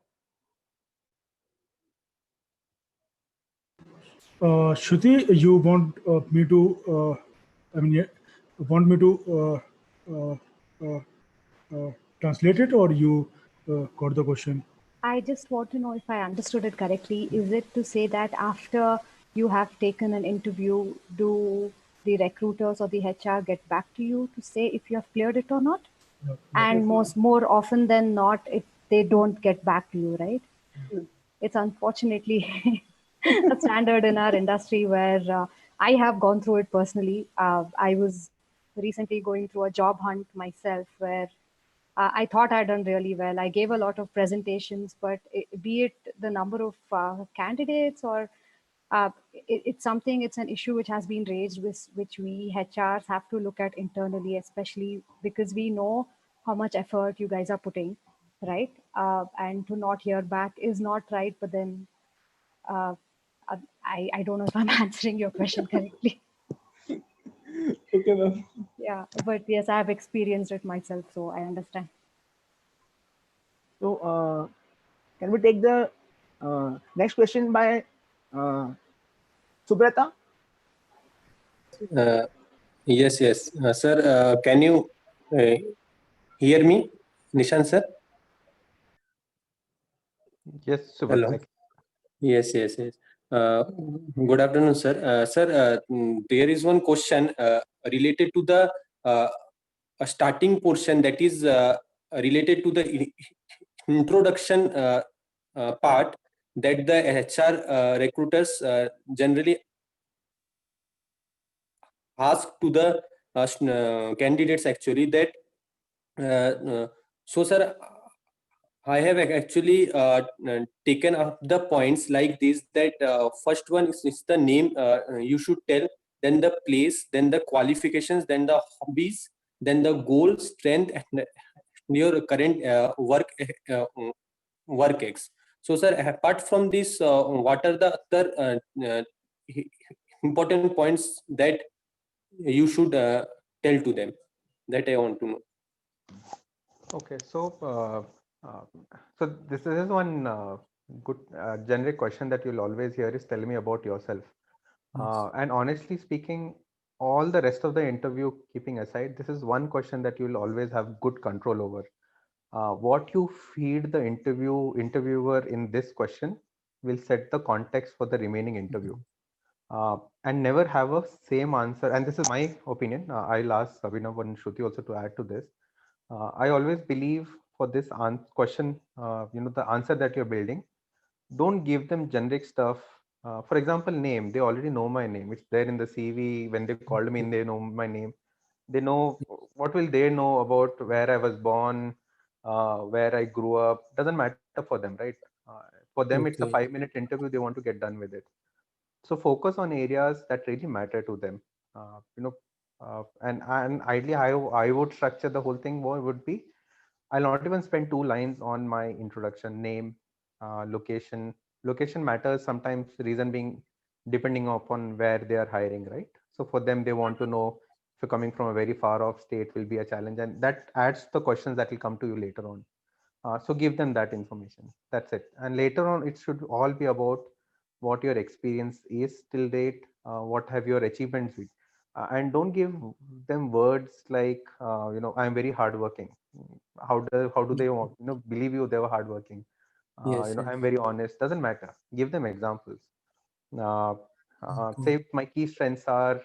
Shruti, you want me to, want me to translate it, or you got the question? I just want to know if I understood it correctly. Is it to say that after you have taken an interview, do the recruiters or the HR get back to you to say if you have cleared it or not? And more often than not, they don't get back to you, right? It's unfortunately a standard in our industry where I have gone through it personally. I was recently going through a job hunt myself where I thought I'd done really well. I gave a lot of presentations, but be it the number of candidates or it's something, it's an issue which has been raised, which we HRs have to look at internally, especially because we know how much effort you guys are putting, right? And to not hear back is not right, but then I don't know if I'm answering your question correctly. Okay, ma'am. Yeah, but yes, I have experienced it myself, so I understand. So can we take the next question by Subrata? Yes, sir. Can you hear me, Nishant sir? Yes, Subhash. Hello. Yes. Good afternoon, sir. Sir, there is one question related to the starting portion, that is related to the introduction part, that the HR recruiters generally ask to the candidates actually, that so sir, I have actually taken up the points like this, that first one is the name you should tell, then the place, then the qualifications, then the hobbies, then the goal, strength, and your current work ex. So sir, apart from this, what are the other important points that you should tell to them, that I want to know? Okay, so this is one good generic question that you'll always hear is, tell me about yourself. And honestly speaking, all the rest of the interview keeping aside, this is one question that you'll always have good control over. What you feed the interviewer in this question will set the context for the remaining interview. And never have a same answer. And this is my opinion. I'll ask Abhinav and Shruti also to add to this. I always believe for this question, the answer that you're building, don't give them generic stuff. For example, name. They already know my name. It's there in the CV. When they called me, they know my name. They know what will they know about where I was born, where I grew up. Doesn't matter for them, right? For them, it's a Okay. 5-minute interview. They want to get done with it. So focus on areas that really matter to them. And ideally, I would structure the whole thing. What would be? I'll not even spend 2 lines on my introduction: name, location. Location matters sometimes, reason being depending upon where they are hiring, right? So for them, they want to know if you're coming from a very far off state will be a challenge. And that adds the questions that will come to you later on. So give them that information. That's it. And later on, it should all be about what your experience is till date, what have your achievements been. And don't give them words like, I'm very hardworking. How do they want, believe you they were hardworking? Yes, yes. I'm very honest. Doesn't matter. Give them examples. Uh, Okay. say my key strengths are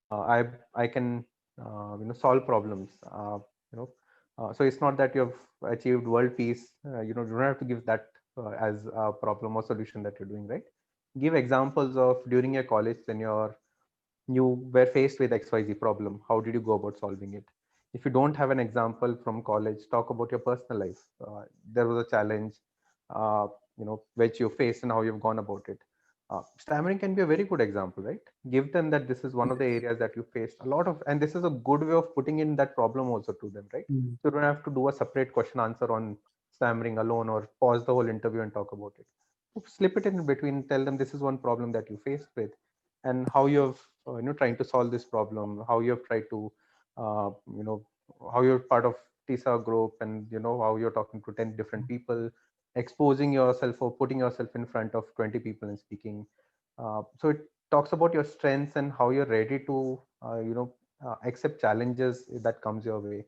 I can solve problems. So it's not that you've achieved world peace. You don't have to give that as a problem or solution that you're doing, right? Give examples of during your college tenure you were faced with XYZ problem. How did you go about solving it? If you don't have an example from college, talk about your personal life. There was a challenge, which you faced and how you've gone about it. Stammering can be a very good example, right? Give them that this is one of the areas that you faced a lot of, and this is a good way of putting in that problem also to them, right? Mm. So you don't have to do a separate question answer on stammering alone or pause the whole interview and talk about it. Slip it in between, tell them this is one problem that you faced with and how you've trying to solve this problem, how you've tried to uh, you know how you're part of TISA group, and how you're talking to 10 different people, exposing yourself or putting yourself in front of 20 people and speaking. So it talks about your strengths and how you're ready to accept challenges that comes your way.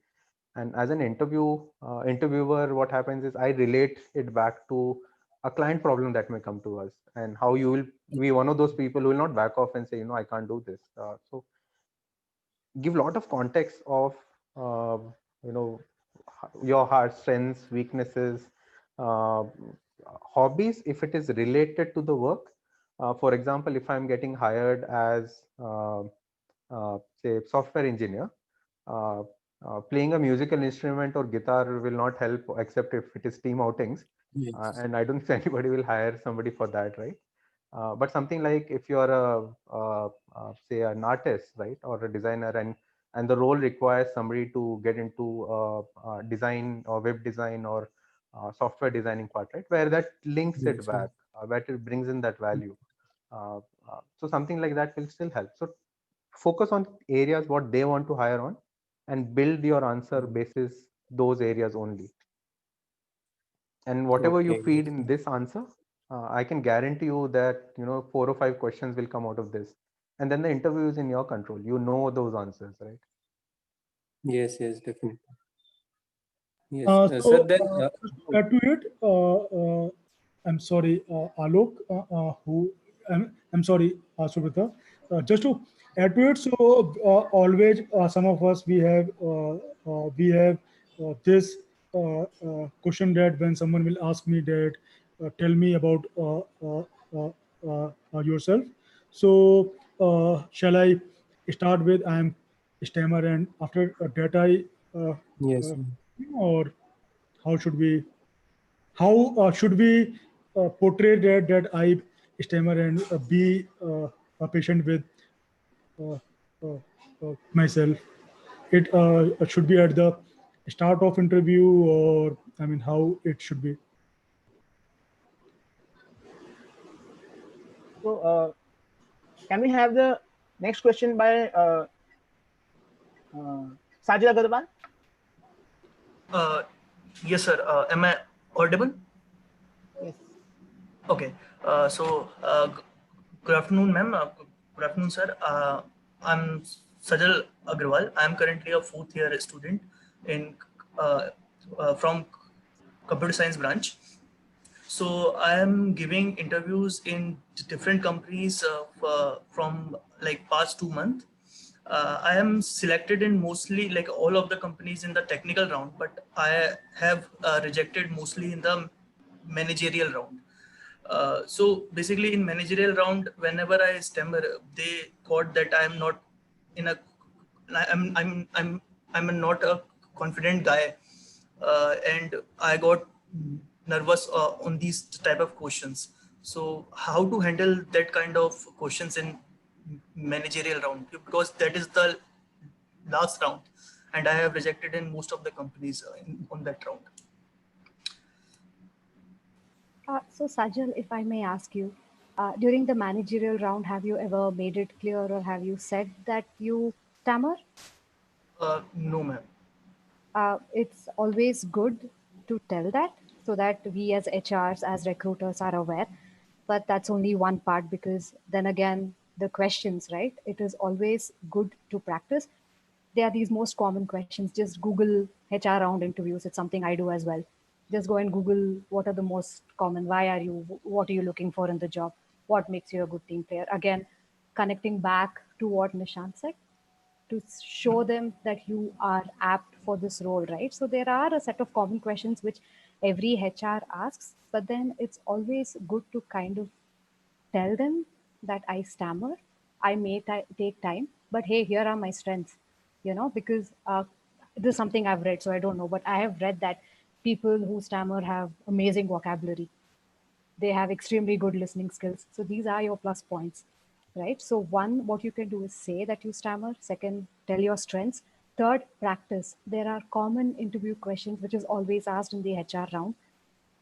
And as an interviewer, what happens is I relate it back to a client problem that may come to us, and how you will be one of those people who will not back off and say, I can't do this. So give a lot of context of uh, you know your heart strengths, weaknesses, uh, hobbies if it is related to the work. For example, if I'm getting hired as say software engineer, uh, playing a musical instrument or guitar will not help except if it is team outings. Yes. And I don't think anybody will hire somebody for that, right? But something like if you're say an artist, right, or a designer, and the role requires somebody to get into design or web design or software designing part, right, where that links it Yes, yes. back, where it brings in that value. So something like that will still help. So focus on areas what they want to hire on, and build your answer basis those areas only. And whatever you Okay. feed in this answer, I can guarantee you that 4 or 5 questions will come out of this, and then the interview is in your control. You know those answers, right? Yes, yes, definitely. Yes, sir. So, Then, just to add to it, I'm sorry, Alok, I'm sorry, Subhrata. Just to add to it, so always some of us we have this question that when someone will ask me that, tell me about yourself. So, shall I start with I'm stammer, and after that yes, uh, or how should we should we portray that I stammer and be patient with uh, uh, myself? It should be at the start of interview, or I mean how it should be. So, can we have the next question by Sajid Agarwal? Uh, yes, sir. Am I audible? Yes. Okay. Good afternoon, ma'am. Good afternoon, sir. I'm Sajal Agrawal. I'm currently a fourth year student in from computer science branch. So I am giving interviews in different companies from like past 2 months. I am selected in mostly like all of the companies in the technical round, but I have rejected mostly in the managerial round. So basically, in managerial round, whenever I stammer, they thought that I'm not in a, I'm not a confident guy, and I got nervous on these type of questions. So how to handle that kind of questions in managerial round, because that is the last round, and I have rejected in most of the companies on that round. So Sajal, if I may ask you, during the managerial round, have you ever made it clear or have you said that you stammer? No, ma'am. It's always good to tell that so that we as HRs, as recruiters are aware. But that's only one part, because then again, the questions, right? It is always good to practice. There are these most common questions. Just Google HR round interviews. It's something I do as well. Just go and Google what are the most common. Why are you? What are you looking for in the job? What makes you a good team player? Again, connecting back to what Nishant said, to show them that you are apt for this role, right? So there are a set of common questions which every HR asks, but then it's always good to kind of tell them that I stammer, I may take time, but hey, here are my strengths, because this is something I've read, so I don't know, but I have read that people who stammer have amazing vocabulary. They have extremely good listening skills. So these are your plus points, right? So one, what you can do is say that you stammer. Second, tell your strengths. Third, practice. There are common interview questions which is always asked in the HR round.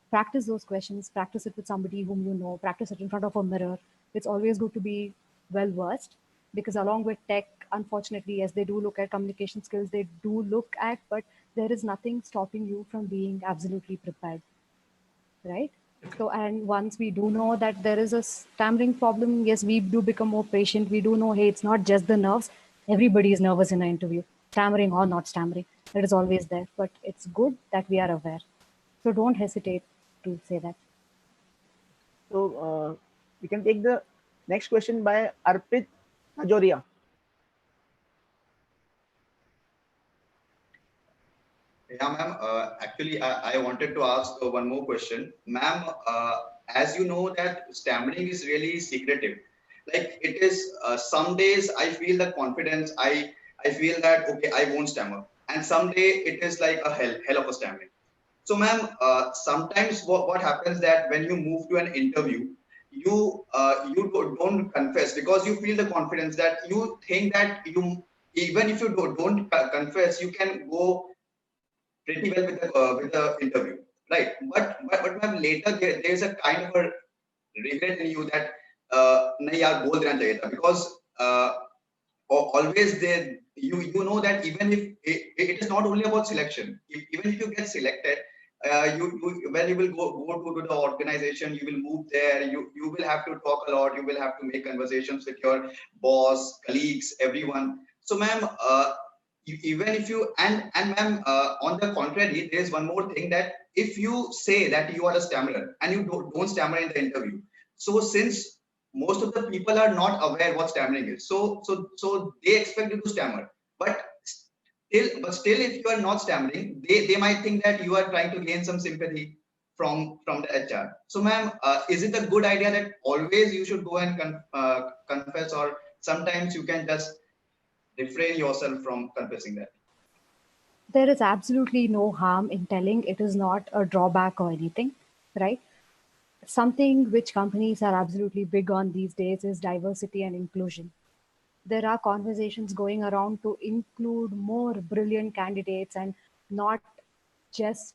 Practice those questions. Practice it with somebody whom you know. Practice it in front of a mirror. It's always good to be well versed, because along with tech, unfortunately, yes, they do look at communication skills. They do look at, but there is nothing stopping you from being absolutely prepared, right? So, and once we do know that there is a stammering problem, yes, we do become more patient. We do know, hey, it's not just the nerves. Everybody is nervous in an interview, stammering or not stammering. It is always there, but it's good that we are aware. So don't hesitate to say that. So we can take the next question by Arpit Majoria. Yeah, ma'am. Actually, I wanted to ask one more question. Ma'am, as you know that stammering is really secretive. Like it is, some days I feel the confidence, I feel that, okay, I won't stammer. And some day it is like a hell of a stammering. So ma'am, sometimes what happens that when you move to an interview, you don't confess because you feel the confidence that you think that you, even if you don't confess, you can go pretty well with the interview, right? But ma'am, later there's a kind of a regret in you that नहीं यार बोल देना चाहिए था, because always there you know that even if it is not only about selection, even if you get selected, you when you will go to the organization, you will move there, you will have to talk a lot, you will have to make conversations with your boss, colleagues, everyone. So ma'am, even if you and ma'am, on the contrary, there is one more thing, that if you say that you are a stammerer and you don't stammer in the interview, so since most of the people are not aware what stammering is, so they expect you to stammer, but still if you are not stammering, they might think that you are trying to gain some sympathy from the HR. So ma'am, is it a good idea that always you should go and confess, or sometimes you can just refrain yourself from confessing that? There is absolutely no harm in telling. It is not a drawback or anything, right? Something which companies are absolutely big on these days is diversity and inclusion. There are conversations going around to include more brilliant candidates and not just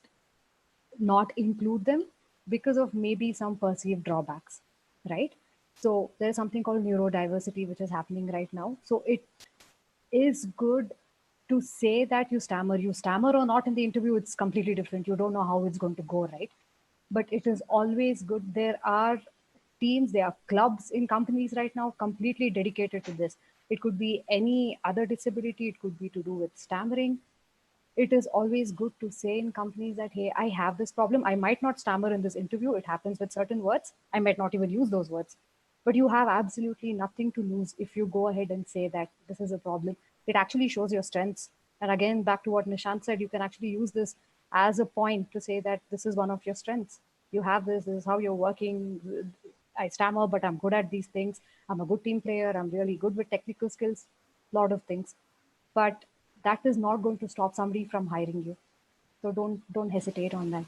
not include them because of maybe some perceived drawbacks, right? So there's something called neurodiversity which is happening right now. So it is good to say that you stammer. You stammer or not in the interview, it's completely different. You don't know how it's going to go, right? But it is always good. There are teams, there are clubs in companies right now completely dedicated to this. It could be any other disability, it could be to do with stammering. It is always good to say in companies that, hey, I have this problem. I might not stammer in this interview. It happens with certain words. I might not even use those words. But you have absolutely nothing to lose if you go ahead and say that this is a problem. It actually shows your strengths. And again, back to what Nishant said, you can actually use this as a point to say that this is one of your strengths. you have this is how you're working. I stammer, but I'm good at these things. I'm a good team player. I'm really good with technical skills, lot of things. But that is not going to stop somebody from hiring you. So don't hesitate on that.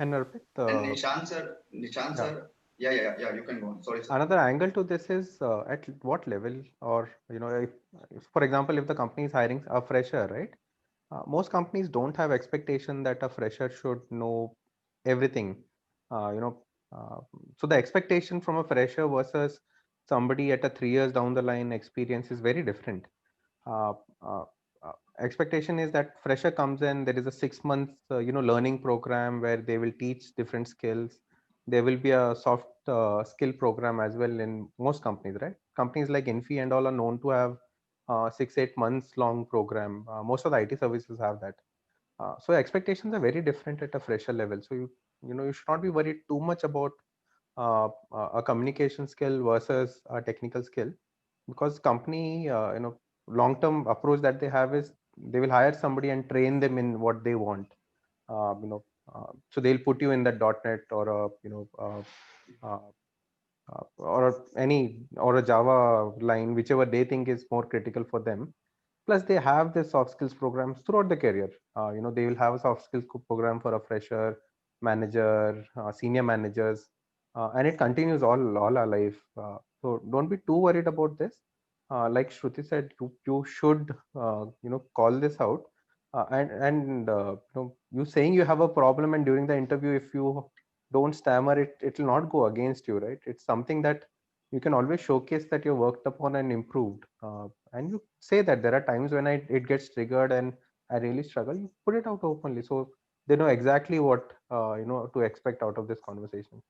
And Arpit, And Nishant yeah. sir, yeah, you can go on. Sorry, sir. Another angle to this is at what level, or if, for example, if the company is hiring a fresher, right? Most companies don't have expectation that a fresher should know everything. Uh, you know, so the expectation from a fresher versus somebody at a 3 years down the line experience is very different. Uh, uh, Expectation is that fresher comes in, there is a 6 months learning program where they will teach different skills. There will be a soft skill program as well in most companies, right? Companies like Infi and all are known to have 6-8 months long program. Most of the IT services have that. So expectations are very different at a fresher level. So you should not be worried too much about a communication skill versus a technical skill, because company long term approach that they have is they will hire somebody and train them in what they want. So they'll put you in that .NET or a uh, or a Java line, whichever they think is more critical for them. Plus, they have the soft skills programs throughout the career. They will have a soft skills program for a fresher, manager, senior managers, and it continues all our life. So don't be too worried about this. Like Shruti said, you should call this out. You saying you have a problem, and during the interview, if you don't stammer, it will not go against you, right? It's something that you can always showcase that you worked upon and improved. And you say that there are times when it gets triggered and I really struggle. You put it out openly, so they know exactly what to expect out of this conversation.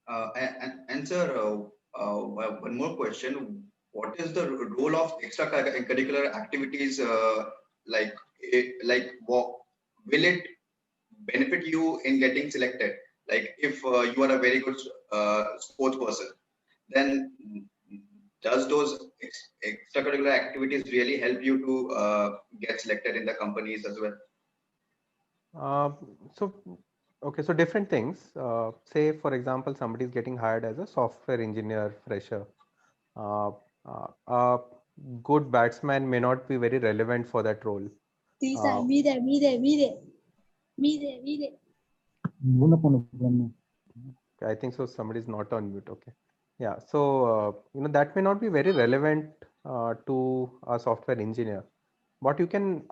And sir, one more question. What is the role of extracurricular activities? What will it benefit you in getting selected? Like if you are a very good sports person, then does those extracurricular activities really help you to get selected in the companies as well? So okay, so different things. Say for example, somebody is getting hired as a software engineer fresher. Uh, a good batsman may not be very relevant for that role. TISA, mire. I think so. Somebody's not on mute. Okay. Yeah. So that may not be very relevant to a software engineer, but you can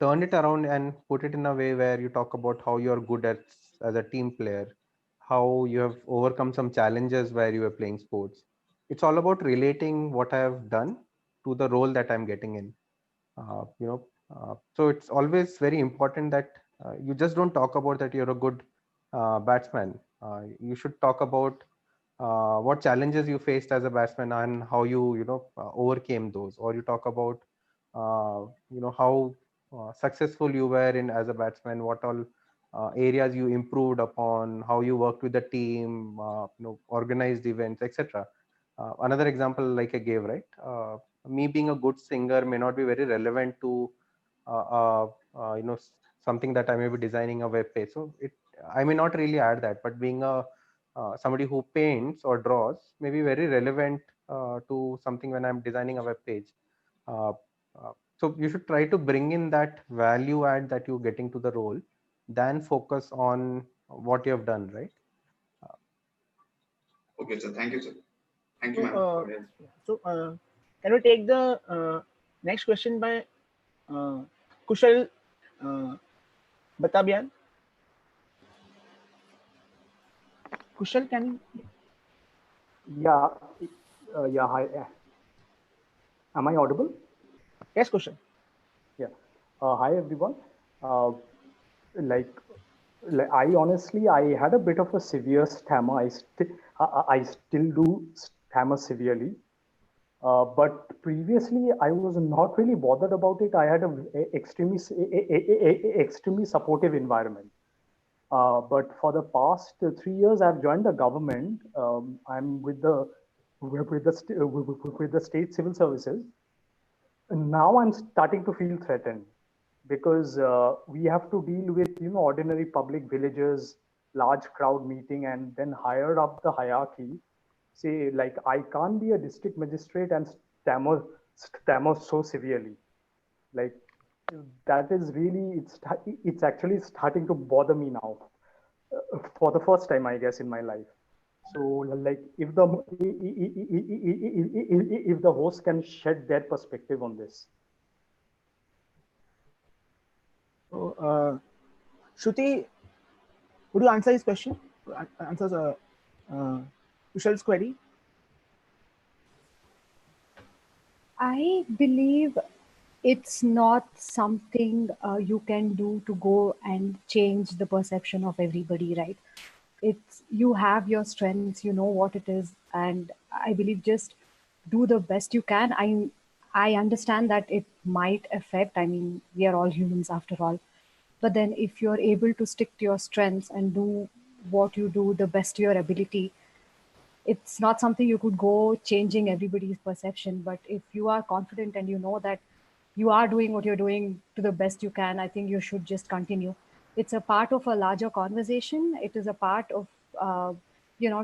turn it around and put it in a way where you talk about how you are good at as a team player, how you have overcome some challenges where you were playing sports. It's all about relating what I have done to the role that I'm getting in. So it's always very important that you just don't talk about that you're a good batsman. You should talk about what challenges you faced as a batsman and how you overcame those, or you talk about how successful you were in as a batsman, what all areas you improved upon, how you worked with the team, organized events, etc. Another example like I gave, right? Me being a good singer may not be very relevant to uh, uh, something that I may be designing a web page. So I may not really add that, but being a somebody who paints or draws may be very relevant to something when I'm designing a web page. Uh, so you should try to bring in that value add that you're getting to the role, than focus on what you have done, right? Okay, sir. Thank you, sir. Thank you, So, ma'am. can we take the next question by Kushal Batabyal? Kushal, can you? Yeah, hi. Am I audible? Yes, Kushal. Yeah. Hi, everyone. Like I honestly, I had a bit of a severe stammer. I still do stammer severely. But previously, I was not really bothered about it. I had extremely supportive environment. But for the past 3 years, I've joined the government. I'm with the state civil services. And now I'm starting to feel threatened. because we have to deal with, ordinary public villagers, large crowd meeting, and then higher up the hierarchy. Say, like, I can't be a district magistrate and stammer so severely. Like, that is really, it's actually starting to bother me now, for the first time, I guess, in my life. So, like, if the host can shed their perspective on this. So, Shruti, would you answer his question? Answer Kushal's query? I believe it's not something you can do to go and change the perception of everybody, right? It's you have your strengths, you know what it is, and I believe just do the best you can. I understand that it might affect. I mean, we are all humans after all. But then if you're able to stick to your strengths and do what you do the best to your ability, it's not something you could go changing everybody's perception. But if you are confident and you know that you are doing what you're doing to the best you can, I think you should just continue. It's a part of a larger conversation. It is a part of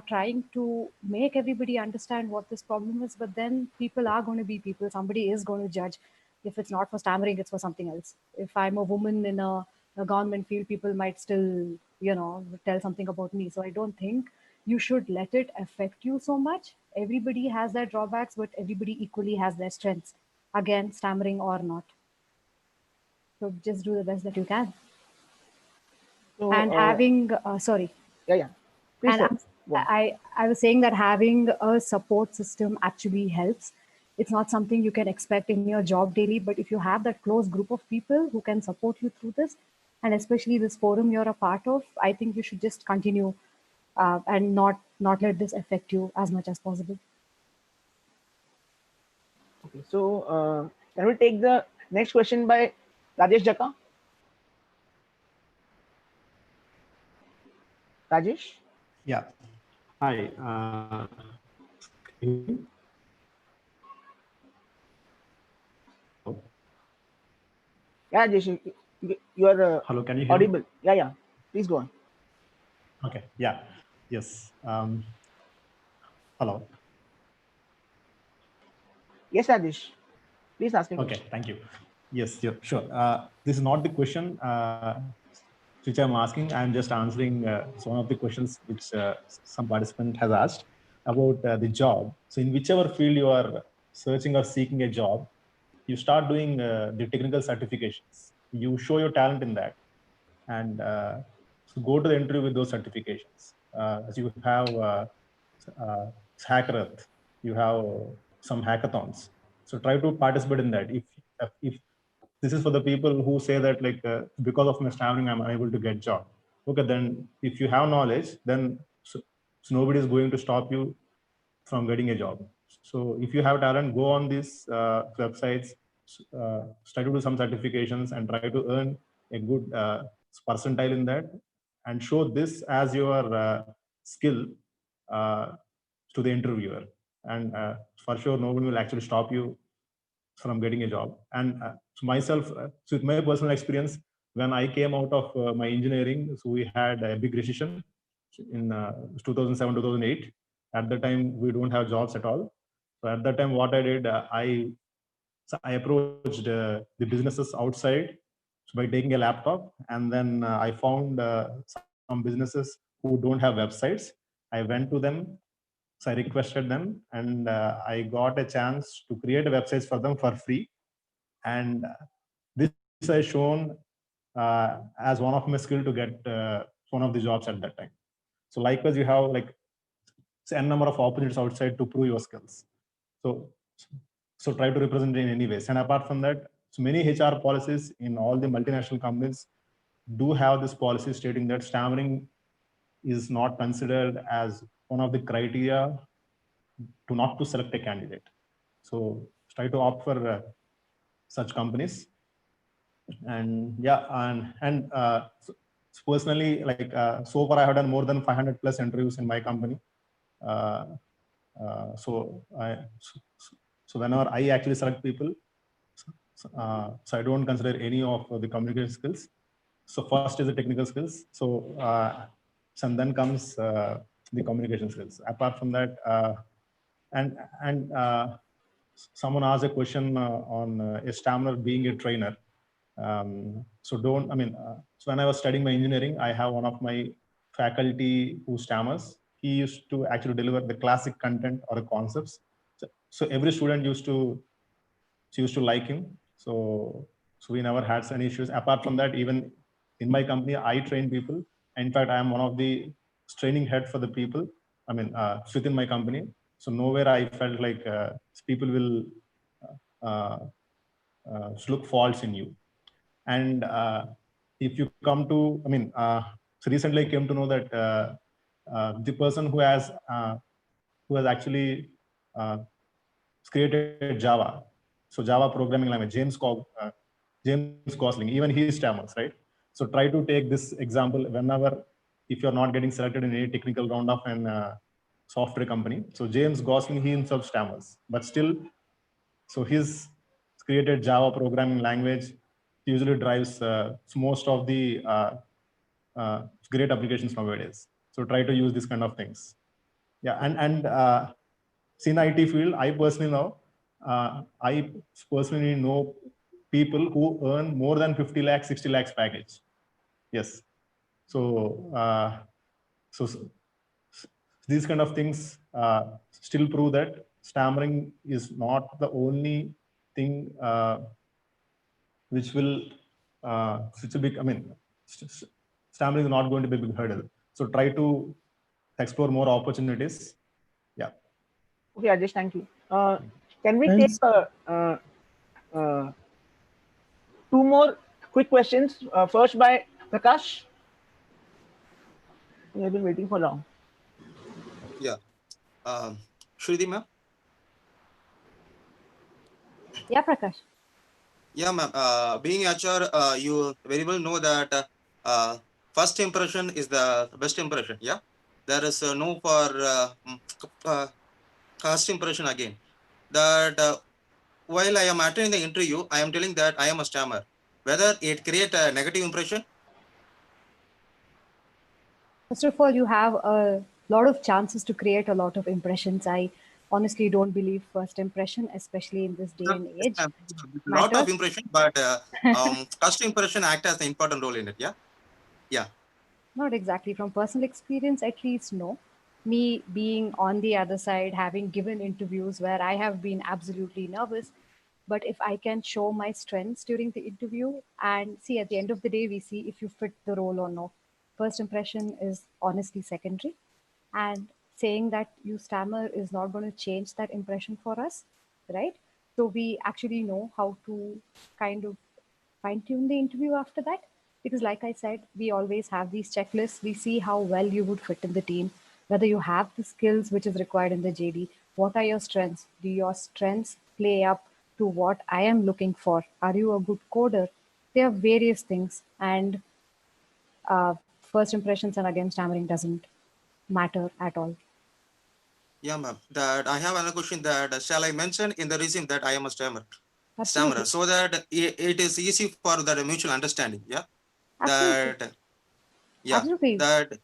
trying to make everybody understand what this problem is. But then people are going to be people. Somebody is going to judge. If it's not for stammering, it's for something else. If I'm a woman in a government field, people might still tell something about me. So I don't think you should let it affect you so much. Everybody has their drawbacks, but everybody equally has their strengths, again, stammering or not. So just do the best that you can. So, And having sorry yeah, please. and I was saying that having a support system actually helps. It's not something you can expect in your job daily, but if you have that close group of people who can support you through this, and especially this forum you're a part of, I think you should just continue and not let this affect you as much as possible. Okay, so can we take the next question by Rajesh Jaka? Rajesh? Yeah. Hi. Yeah, Rajesh, you are Hello, can you hear me? audible. Yeah. Please go on. Okay. Yeah. Yes. Hello. Yes, Rajesh. Please ask me. Okay. Thank you. Yes. Sure. This is not the question which I'm asking. I'm just answering one of the questions which some participant has asked about the job. So in whichever field you are searching or seeking a job, you start doing the technical certifications. You show your talent in that, and so go to the interview with those certifications. As you have Hackerath, you have some hackathons. So try to participate in that. If this is for the people who say that because of my stammering I'm unable to get job. Okay, then if you have knowledge, then so nobody is going to stop you from getting a job. So if you have talent, go on these websites, try to do some certifications and try to earn a good percentile in that, and show this as your skill to the interviewer. And for sure, no one will actually stop you from getting a job. And so myself, so with my personal experience, when I came out of my engineering, so we had a big recession in 2007, 2008. At the time, we don't have jobs at all. So at that time, what I did, I approached the businesses outside by taking a laptop, and then I found some businesses who don't have websites. I went to them, so I requested them, and I got a chance to create websites for them for free. And this I shown as one of my skill to get one of the jobs at that time. So likewise, you have n number of opportunities outside to prove your skills. So try to represent in any ways. And apart from that, so many HR policies in all the multinational companies do have this policy stating that stammering is not considered as one of the criteria to not to select a candidate. So try to opt for such companies. And yeah, and so personally, so far I have done more than 500 plus interviews in my company. So whenever I actually select people, So I don't consider any of the communication skills. So first is the technical skills. So and then comes the communication skills. Apart from that, and someone asked a question on a stammerer being a trainer. So so when I was studying my engineering, I have one of my faculty who stammers. He used to actually deliver the classic content or the concepts. So every student used to like him. So we never had any issues. Apart from that, even in my company, I train people. In fact, I am one of the training head for the people. Within my company. So nowhere I felt like people will look faults in you. And if you come to, so recently I came to know that the person who has actually created Java, so Java programming language, James Gosling, even he stammers, right? So try to take this example whenever, if you're not getting selected in any technical round of an software company. So James Gosling, he himself stammers, but still, so his created Java programming language usually drives most of the great applications nowadays. So try to use this kind of things. Yeah, and in IT field, I personally know people who earn more than 50 lakhs, 60 lakhs package. Yes. So, these kind of things still prove that stammering is not the only thing which will be, stammering is not going to be a big hurdle. So try to explore more opportunities. Yeah. Okay, Rajesh, thank you. Can we Thanks. take two more quick questions? First by Prakash. We have been waiting for long. Yeah. Shruthi ma'am. Yeah, Prakash. Yeah, ma'am. Being HR, you very well know that first impression is the best impression. Yeah, there is no for first impression again. That while I am attending the interview, I am telling that I am a stammer. Whether it create a negative impression. First of all, you have a lot of chances to create a lot of impressions. I honestly don't believe first impression, especially in this day and age. A lot of impression, but first impression act as an important role in it. Yeah. Yeah. Not exactly. From personal experience, at least, no. Me being on the other side, having given interviews where I have been absolutely nervous, but if I can show my strengths during the interview and see at the end of the day, we see if you fit the role or no. First impression is honestly secondary. And saying that you stammer is not going to change that impression for us, right? So we actually know how to kind of fine tune the interview after that. Because, like I said, we always have these checklists. We see how well you would fit in the team, whether you have the skills which is required in the JD. What are your strengths? Do your strengths play up to what I am looking for? Are you a good coder? There are various things. And first impressions and again, stammering doesn't matter at all. Yeah, ma'am. That I have another question. That shall I mention in the resume that I am a stammerer, so that it is easy for the mutual understanding. Yeah. Absolutely. That. Yeah. Absolutely. That.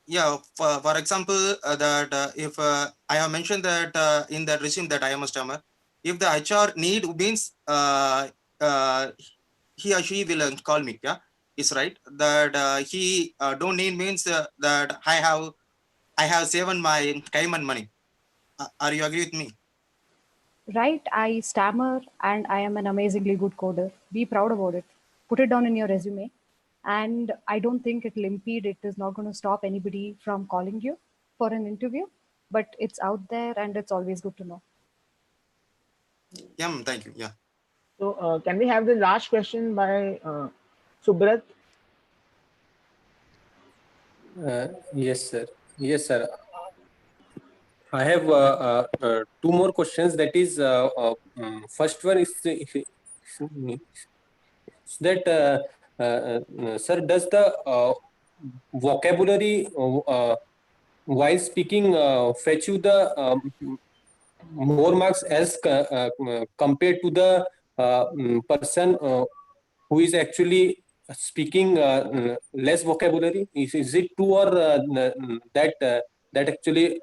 Yeah. For example, that if I have mentioned that in the resume that I am a stammerer, if the HR need means he or she will call me. Yeah. Is right. That he don't need means that I have saved my time and money. Are you agree with me? Right, I stammer and I am an amazingly good coder. Be proud about it. Put it down in your resume. And I don't think it'll impede, it is not going to stop anybody from calling you for an interview, but it's out there and it's always good to know. Yeah, thank you. Yeah. So can we have the last question by Subrat? Yes, sir. Yes, sir. I have two more questions. That is, first one is that, sir, does the vocabulary while speaking fetch you the more marks as compared to the person who is actually speaking less vocabulary? Is it true, or that actually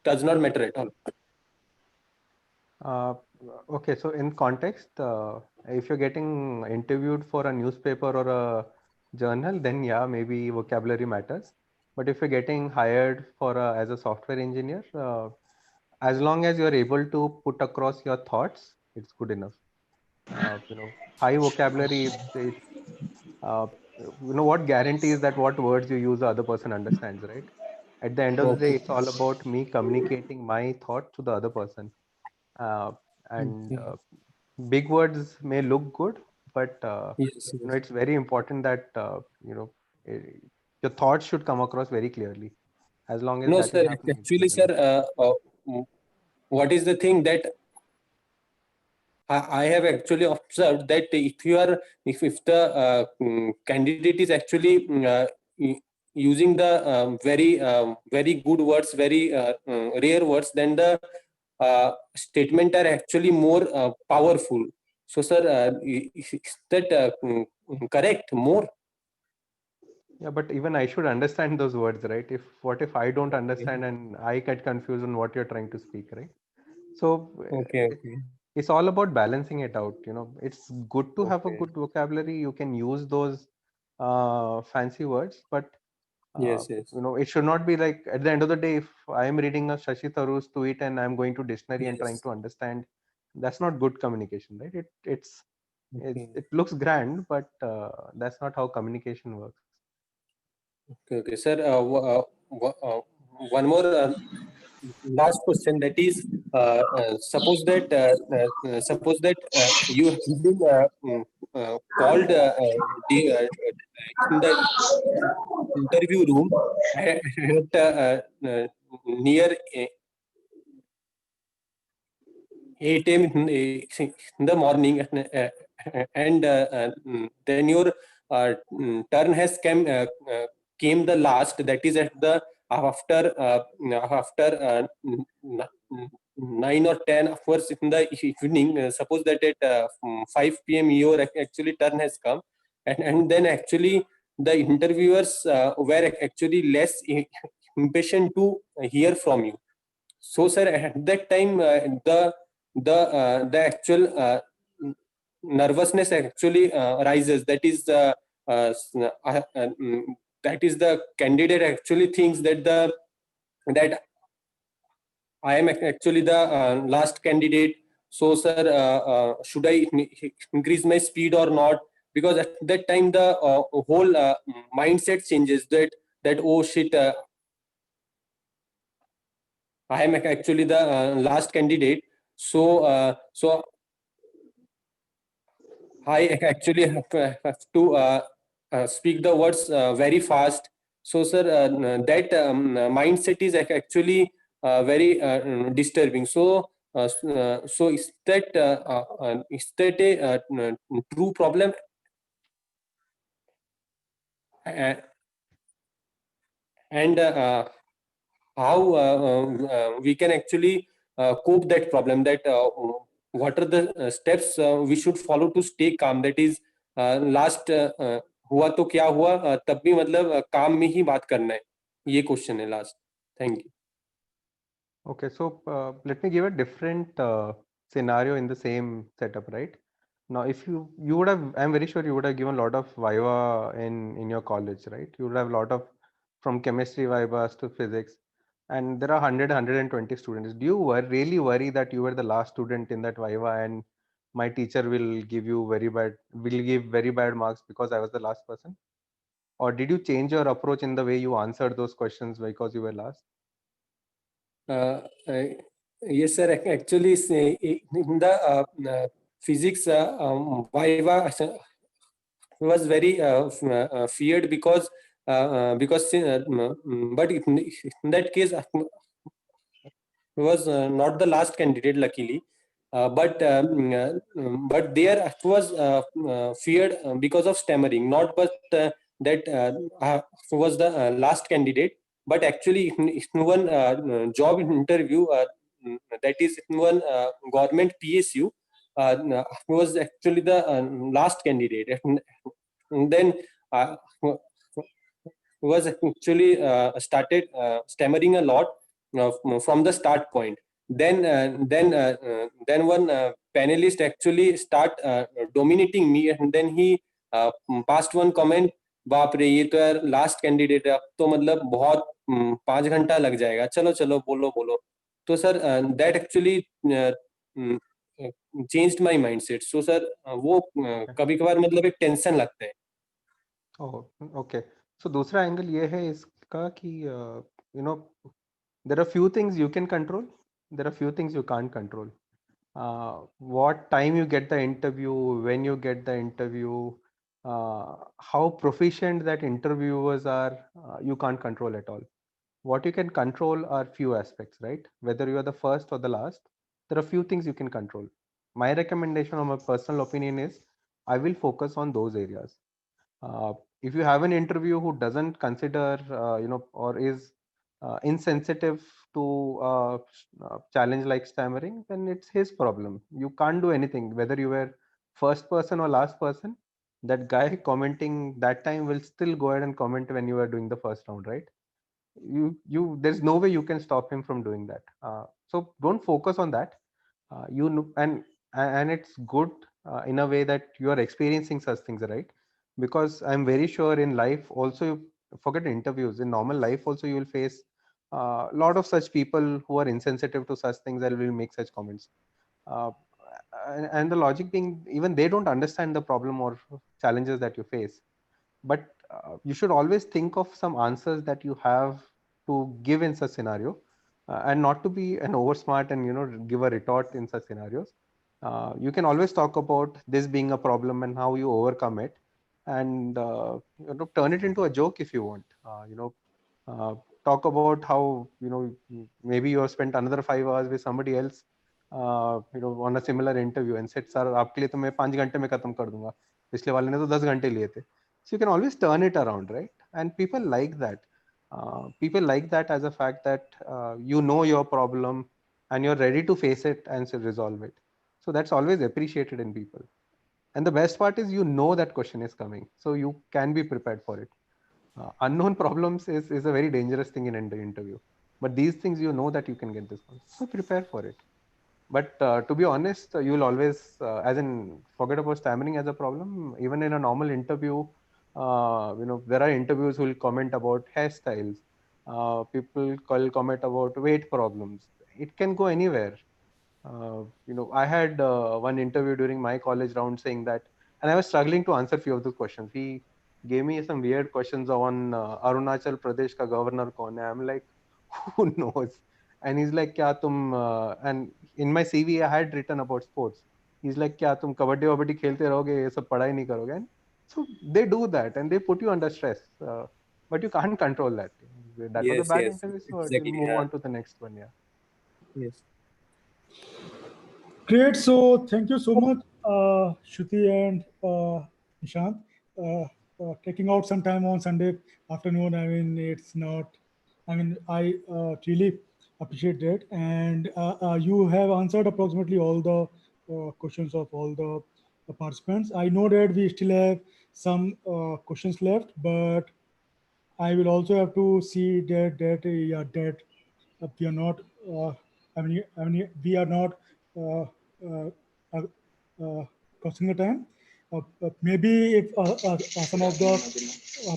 does not matter at all? Okay, so in context, if you're getting interviewed for a newspaper or a journal, then yeah, maybe vocabulary matters. But if you're getting hired for as a software engineer, as long as you're able to put across your thoughts, it's good enough. High vocabulary, it's what guarantees that what words you use the other person understands, right? At the end of the day, it's all about me communicating my thought to the other person. And big words may look good, but Yes. it's very important that eh, your thoughts should come across very clearly. As long as No, that is sir. happening, it's Actually, good sir, what is the thing that I have actually observed, that if the candidate is actually using the very good words, very rare words, then the statement are actually more powerful. So, sir, is that correct? More? Yeah, but even I should understand those words, right? What if I don't understand and I get confused on what you're trying to speak, right? So Okay. it's all about balancing it out. It's good to have a good vocabulary. You can use those fancy words, but Yes. it should not be like, at the end of the day, if I am reading a Shashi Tharoor's tweet and I'm going to dictionary and trying to understand, that's not good communication, right? It looks grand, but that's not how communication works. Okay, sir. One more last question. That is, suppose that you have been called in the interview room at near 8 a.m. in the morning, and then your turn has came the last. That is at the after 9 or 10 hours in the evening. Suppose that at 5 p.m. your actually turn has come, and then actually the interviewers were actually less impatient to hear from you. So, sir, at that time, the actual nervousness actually rises. That is the candidate actually thinks that I am actually the last candidate. So, sir, should I increase my speed or not? Because at that time the whole mindset changes. That oh shit, I am actually the last candidate. So I actually have to speak the words very fast. So, sir, that mindset is actually very disturbing. So is that a true problem? And how we can actually cope that problem? That what are the steps we should follow to stay calm? That is, last हुआ तो क्या हुआ, तब भी मतलब काम में ही बात करना है, ये क्वेश्चन है last. Thank you. Okay, so let me give a different scenario in the same setup, right? Now, if you would have, I'm very sure you would have given a lot of viva in your college, right? You would have a lot of, from chemistry vivas to physics, and there are 120 students. Do you really worry that you were the last student in that viva and my teacher will give very bad marks because I was the last person? Or did you change your approach in the way you answered those questions because you were last? Yes, sir. Actually, in the physics viva was very feared because but in that case he was not the last candidate, luckily. But there it was feared because of stammering, not but that was the last candidate, but actually in one job interview, that is in one government PSU, was actually the last candidate, and then was actually started stammering a lot from the start point. Then one panelist actually start dominating me, and then he passed one comment, बाप रे ये तो यार last candidate है, अब तो मतलब बहुत 5 घंटा लग जाएगा, चलो चलो बोलो बोलो. तो sir that actually changed my mindset. So sir वो कभी कभार मतलब एक टेंशन लगता है. ओके, सो दूसरा एंगल ये है इसका कि you know there are few things you can control, there are few things you can't control. What time you get the interview, when you get the interview, how proficient that interviewers are, you can't control at all. What you can control are few aspects, right? Whether you are the first or the last, there are few things you can control. My recommendation or my personal opinion is I will focus on those areas. If you have an interview who doesn't consider or is insensitive to challenge like stammering, then it's his problem. You can't do anything. Whether you were first person or last person, that guy commenting that time will still go ahead and comment when you are doing the first round, right? There's no way you can stop him from doing that. So don't focus on that. You know, and it's good in a way that you are experiencing such things, right? Because I'm very sure in life also, you forget interviews, in normal life also you will face a lot of such people who are insensitive to such things and will make such comments. And the logic being, even they don't understand the problem or challenges that you face. But you should always think of some answers that you have to give in such scenario, and not to be an over smart and give a retort in such scenarios. You can always talk about this being a problem and how you overcome it, and turn it into a joke if you want. Talk about how maybe you have spent another 5 hours with somebody else on a similar interview and said, sir, आपके लिए तो मैं 5 घंटे में खत्म कर दूंगा, पिछले वाले ने तो 10 घंटे लिए थे. So you can always turn it around, right? And people like that. People like that as a fact that you know your problem and you're ready to face it and resolve it. So that's always appreciated in people. And the best part is that question is coming, so you can be prepared for it. Unknown problems is a very dangerous thing in an interview. But these things that you can get this one, so prepare for it. But to be honest, you will always, as in, forget about stammering as a problem. Even in a normal interview, there are interviews who will comment about hairstyles. People comment about weight problems. It can go anywhere. I had one interview during my college round saying that, and I was struggling to answer few of those questions. He gave me some weird questions on Arunachal Pradesh ka governor kaun hai. I'm like, who knows? And he's like, kya tum, and in my CV, I had written about sports. He's like, kya tum kabaddi wabaddi khelte rahoge, ye sab padhai nahi karoge. And so they do that and they put you under stress. But you can't control that. That was a bad interview, so Exactly. move on to the next one. Yeah. Yes. Great. So thank you so much, Shruthi and Nishant, taking out some time on Sunday afternoon. I mean, it's not, I mean, I really appreciate that. And you have answered approximately all the questions of all the participants. I know that we still have some questions left, but I will also have to see that we are not. We are not uh, uh, uh, crossing the time. Maybe if some of the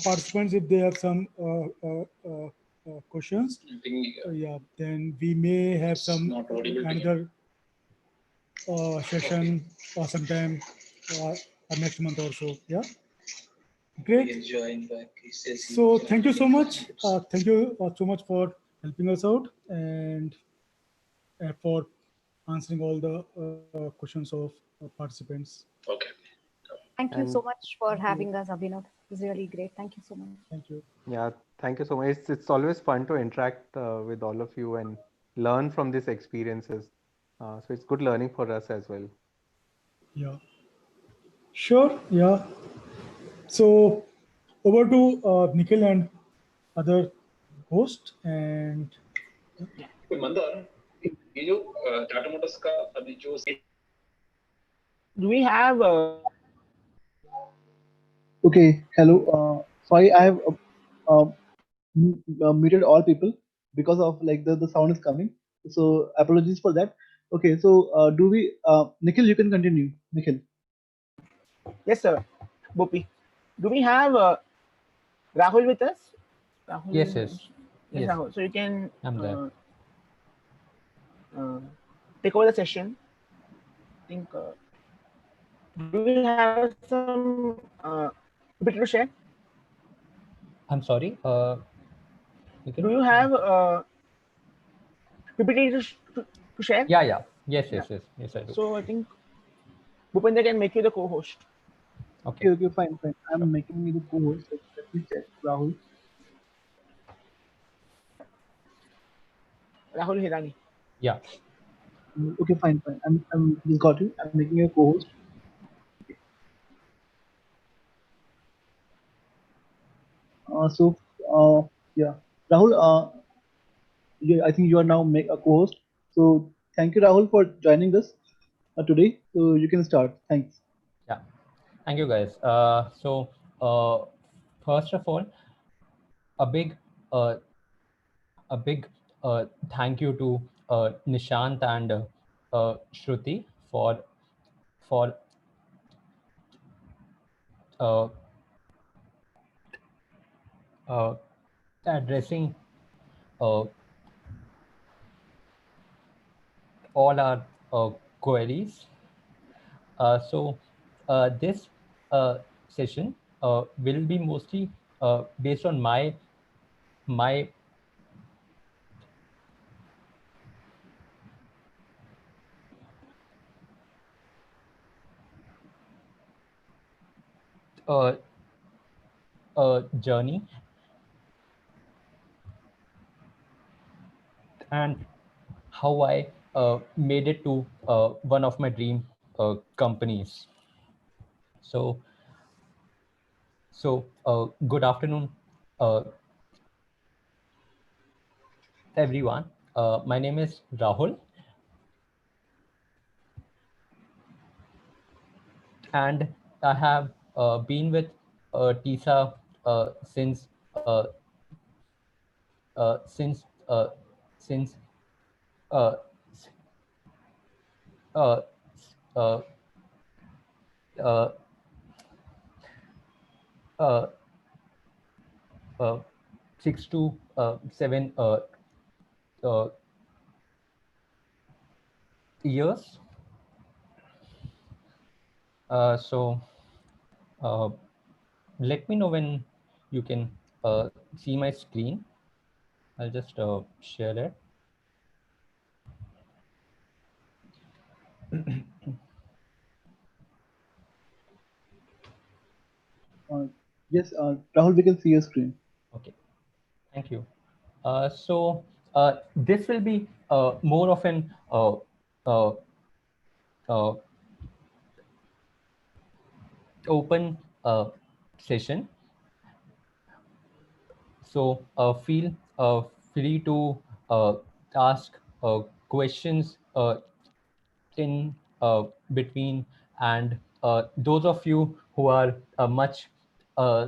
participants, if they have some questions, yeah, then we may have some another session sometime next month or so. Yeah. Great. So thank you so much. Thank you so much for helping us out and for answering all the questions of participants. Okay. Thank you so much for having us, Abhinav. It was really great. Thank you so much. Thank you. Yeah, thank you so much. It's always fun to interact with all of you and learn from these experiences. So it's good learning for us as well. Yeah. Sure. Yeah. So over to Nikhil and other host and. Mandar ये जो Tata Motors का अभी जो Do we have Okay, hello. Sorry, I have muted all people because of like the sound is coming. So apologies for that. Okay, so do we, Nikhil, you can continue. Nikhil. yes, sir, Bopi? Do we have Rahul with us? Rahul, Yes, yes, yes, yes. Rahul. So you can I'm there. take over the session. I think. Do we have some PPT to share? I'm sorry. Do you have PPT to share? Yeah, yeah. Yes, Yeah. yes, yes, yes. I do. So I think Bhupender can make you the co-host. Okay. Okay, fine, fine. I'm making you the co-host. Let me check, Rahul. Rahul Hirani. Yeah. Okay, fine, fine. I'm just got you. I'm making you a co-host. So, yeah, Rahul. I think you are now make a co-host. So thank you, Rahul, for joining us today. So you can start. Thanks. Yeah. Thank you, guys. First of all, a big, uh, a big thank you to Nishant and Shruti for uh, uh, addressing uh, all our queries. This session will be mostly based on my uh, journey and how I made it to one of my dream companies. So, good afternoon, uh, everyone. My name is Rahul, and I have been with TISA since uh, since uh, since uh, uh, uh, uh, uh, uh, 6 to 7 uh, years. So let me know when you can see my screen. I'll just share it. Yes, Rahul, we can see your screen. Okay, thank you. This will be more of an uh, uh, open session. So feel free to ask questions in between, and those of you who are much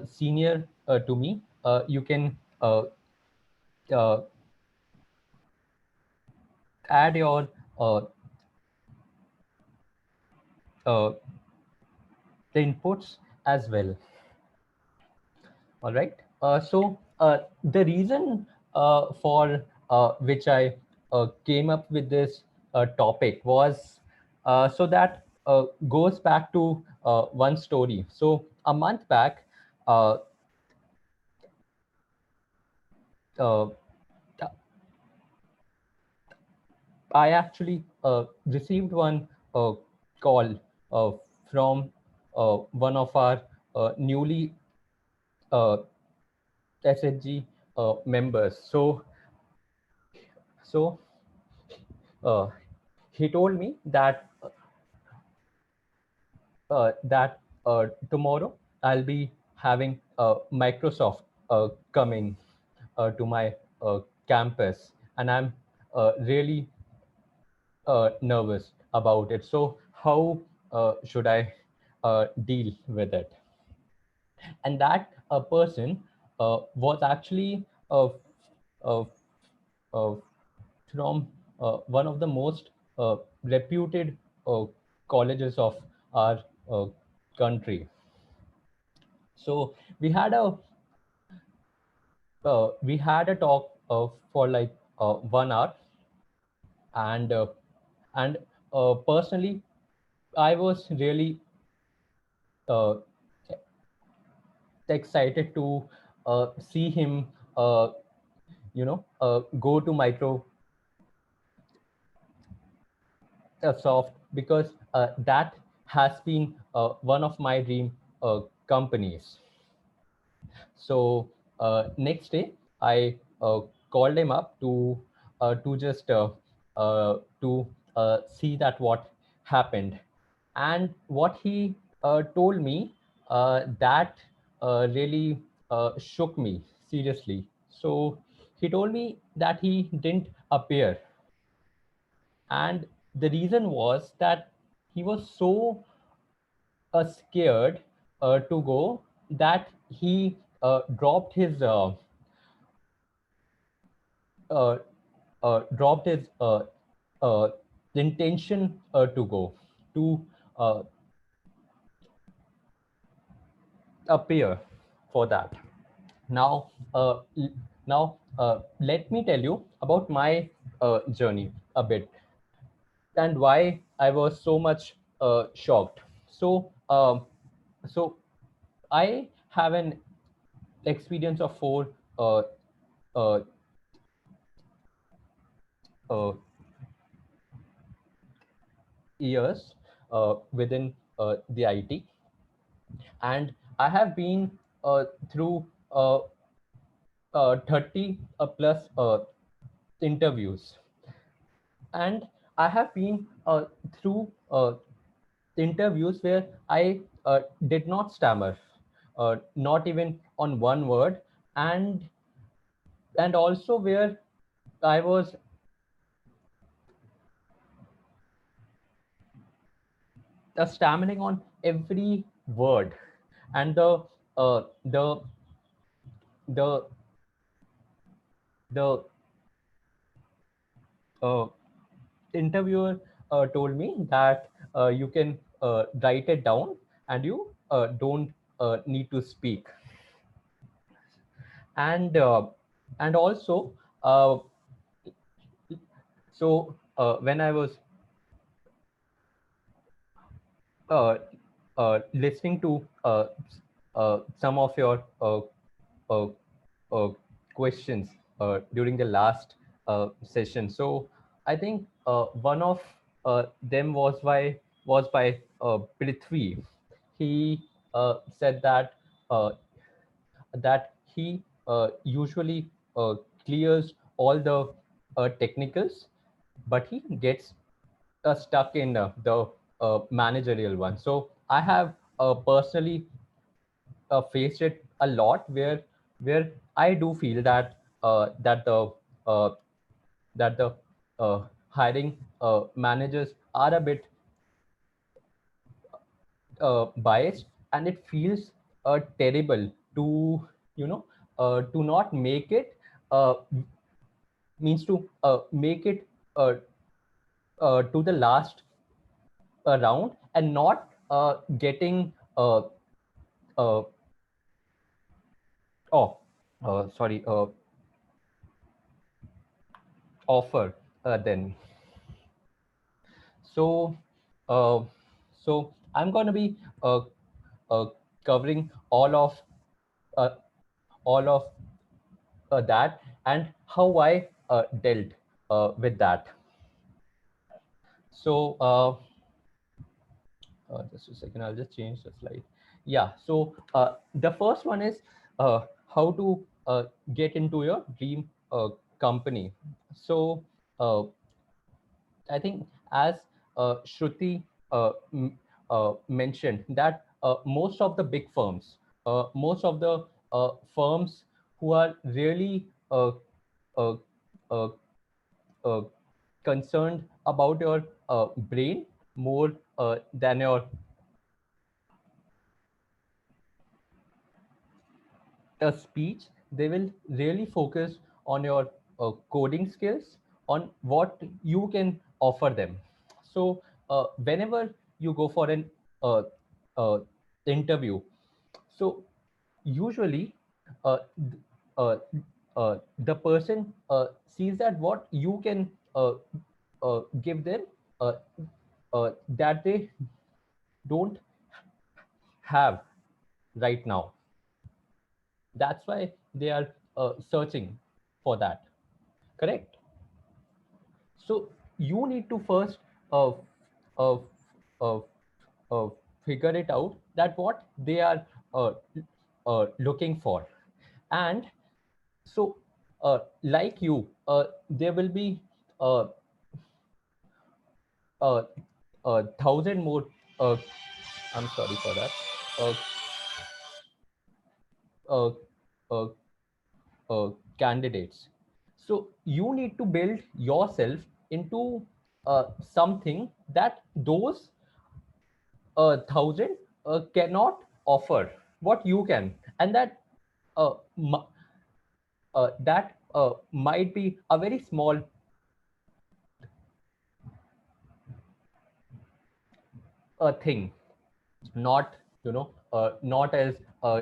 senior to me, you can uh, add your uh, uh, the inputs as well. All right. The reason for which I came up with this topic was so that goes back to one story. So a month back, uh, uh, I actually received one call from one of our newly SHG members. So uh, he told me that tomorrow I'll be having Microsoft coming to my campus, and I'm really nervous about it. So how should I deal with it? And that person was actually uh, uh, from one of the most reputed colleges of our uh, country. So we had a talk for like 1 hour, and personally, I was really uh, excited to see him, go to Microsoft, because that has been one of my dream companies. So next day, I called him up to just to see that what happened, and what he told me that really shook me seriously. So he told me that he didn't appear, and the reason was that he was so scared to go that he uh, dropped his uh, intention to go to uh, appear for that. Now, let me tell you about my journey a bit, and why I was so much shocked. So I have an experience of 4 uh, uh, uh, years within the IT, and I have been through 30 plus interviews, and I have been through interviews where I did not stammer, not even on one word, and also where I was stammering on every word, and uh, the the the uh, interviewer told me that you can write it down, and you don't need to speak. And also, uh, so when I was uh, listening to some of your uh, uh, questions during the last session, so I think one of them was by Prithvi. He said that he usually clears all the technicals, but he gets stuck in the managerial one. So I have personally faced it a lot, where I do feel that uh, that the hiring managers are a bit biased, and it feels terrible to to not make it, uh, means to make it uh, to the last round, and not getting uh, oh sorry offer then. So uh, I'm going to be uh, covering uh, all of that, and how I dealt with that. So just a second, I'll just change the slide. Yeah, so the first one is how to get into your dream company. So I think, as Shruti mentioned, that most of the big firms, most of the firms who are really uh, uh, uh, concerned about your brain more than your speech. They will really focus on your coding skills, on what you can offer them. So whenever you go for an uh, uh, interview, so usually uh, th- uh, the person sees that what you can give them that they don't have right now. That's why they are searching for that. Correct? So you need to first uh, uh, uh, uh, figure it out that what they are looking for. And so like you, there will be uh, 1,000 more uh, I'm sorry for that, uh, uh, uh, candidates. So you need to build yourself into something that those 1,000 cannot offer what you can, and that might be a very small thing, not not as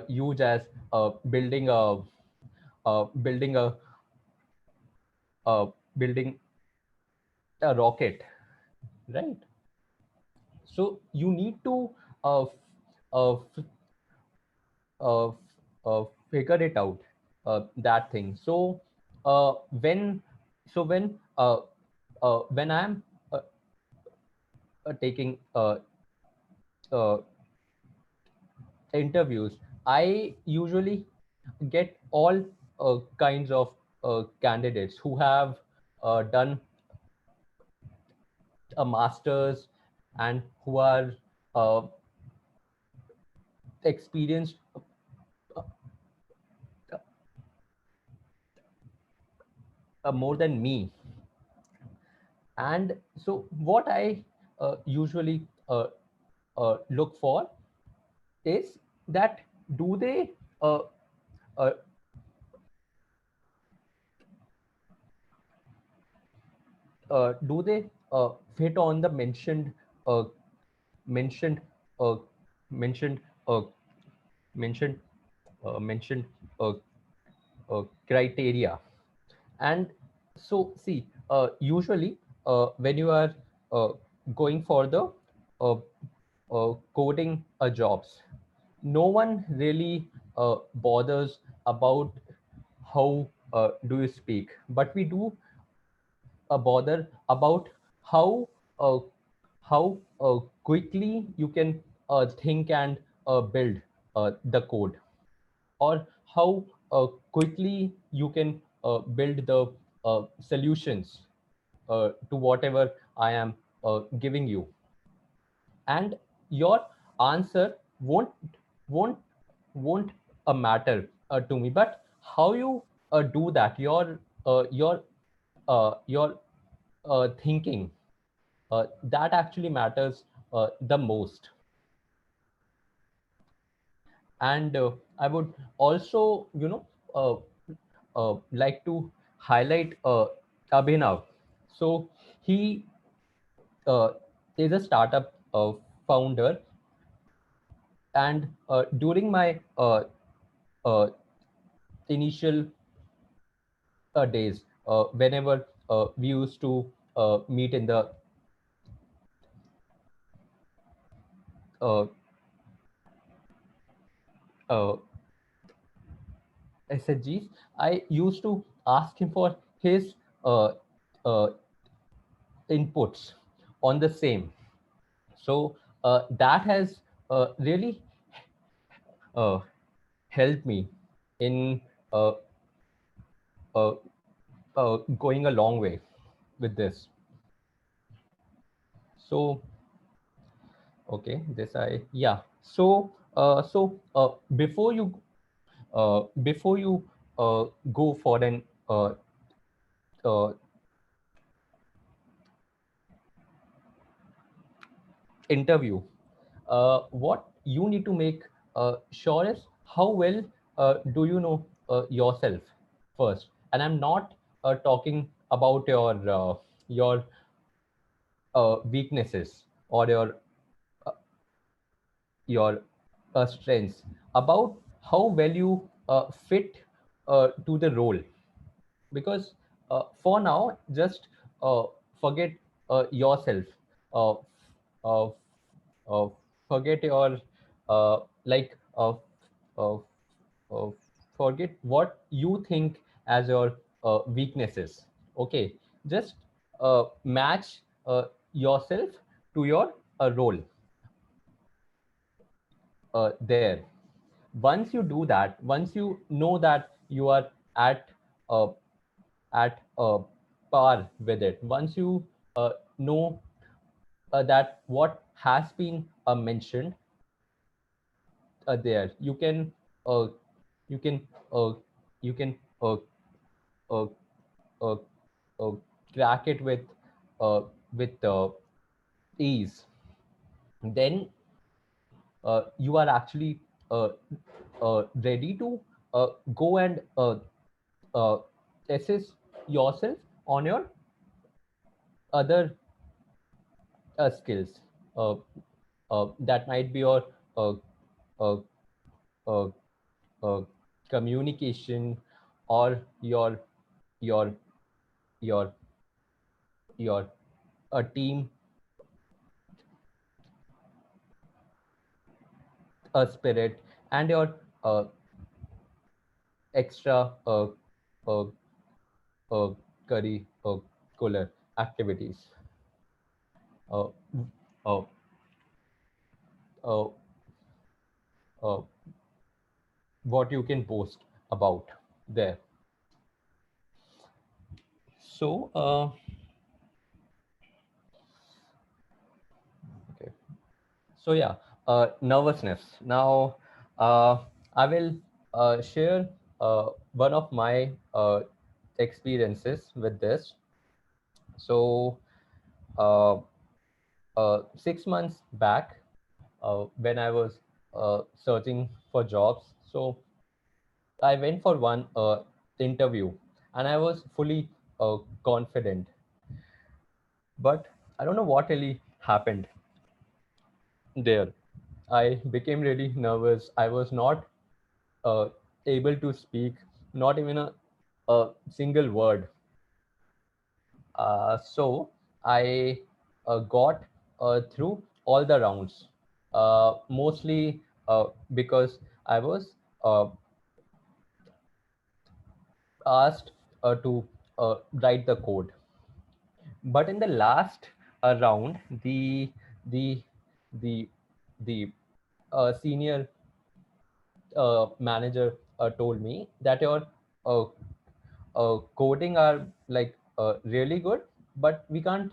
huge as building a building a building a rocket, right? So you need to uh, f- f- uh, figure it out, that thing. So when when when I'm taking uh, interviews, I usually get all kinds of candidates who have done a master's and who are uh, experienced more than me. And so what I usually look for is that do they uh, uh, fit on the uh, mentioned uh, mentioned uh, mentioned mentioned uh, criteria. And so see, usually when you are uh, going for the uh, coding jobs, no one really bothers about how do you speak, but we do bother about how uh, quickly you can think and build the code, or how quickly you can build the solutions to whatever I am giving you. And your answer won't won't matter to me, but how you do that, your thinking, that actually matters the most. And I would also like to highlight Abhinav. So he is a startup founder, and during my uh, initial days, whenever we used to meet in the uh, uh, SHGs, I used to ask him for his uh, uh, inputs on the same. So that has really uh, helped me in uh, uh, going a long way with this. So okay, this I yeah. So before you go for an uh, interview, what you need to make sure is how well do you know yourself first. And I'm not talking about your weaknesses or your strengths, about how well you fit to the role. Because for now, just forget yourself, uh, uh, uh, forget your like uh, uh, forget what you think as your weaknesses. Okay, just match yourself to your role there. Once you do that, once you know that you are at uh, par with it, once you know that what has been mentioned there, uh, you can uh, you can uh, uh, uh, uh, crack it with ease. Then you are actually ready to go and uh, assess yourself on your other skills. Uh, that might be your uh, uh, uh, uh, communication, or your your your a team spirit, and your extra uh, curricular activities. Uh, uh, uh, uh, what you can boast about there. So, okay. So yeah, nervousness. Now, I will share one of my experiences with this. So, uh, 6 months back, when I was searching for jobs, so I went for one interview, and I was fully confident. But I don't know what really happened there. I became really nervous. I was not uh, able to speak, not even a single word. So I got through all the rounds, mostly because I was asked to write the code. But in the last round, the the the senior manager told me that your uh, coding are like really good, but we can't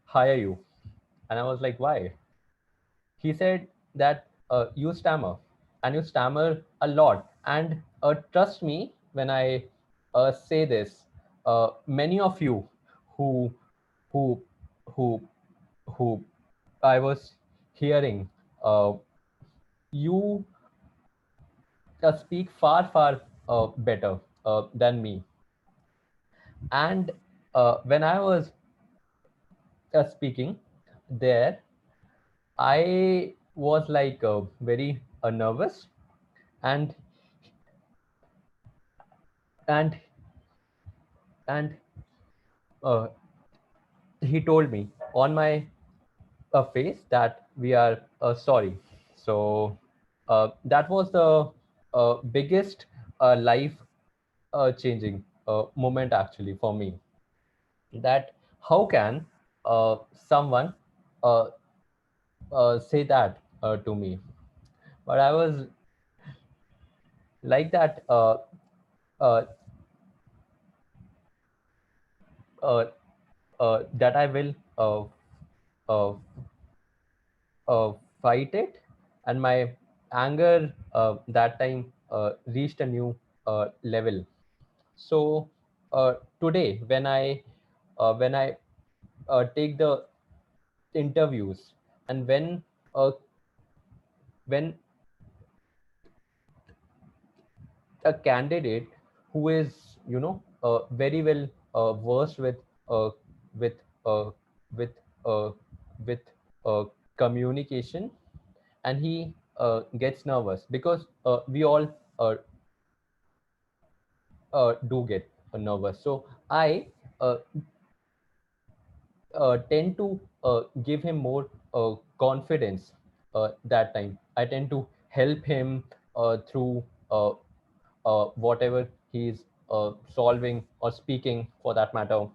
hire you. And I was like, why? He said that you stammer, and you stammer a lot. And trust me when I say this, many of you who who who who I was hearing, uh, you speak far better than me. And when I was speaking there, I was like very nervous. And and and uh, he told me on my face that we are sorry. So that was the biggest life changing moment actually for me. That how can someone uh, say that to me? But I was like that uh, uh, that I will uh, uh, fight it. And my anger that time reached a new level. So today when I take the interviews, And when a candidate who is very well versed uh, with uh, with uh, with communication, and he gets nervous, because we all do get nervous. So I uh, tend to give him more confidence. That time I tend to help him through whatever he's solving or speaking, for that matter.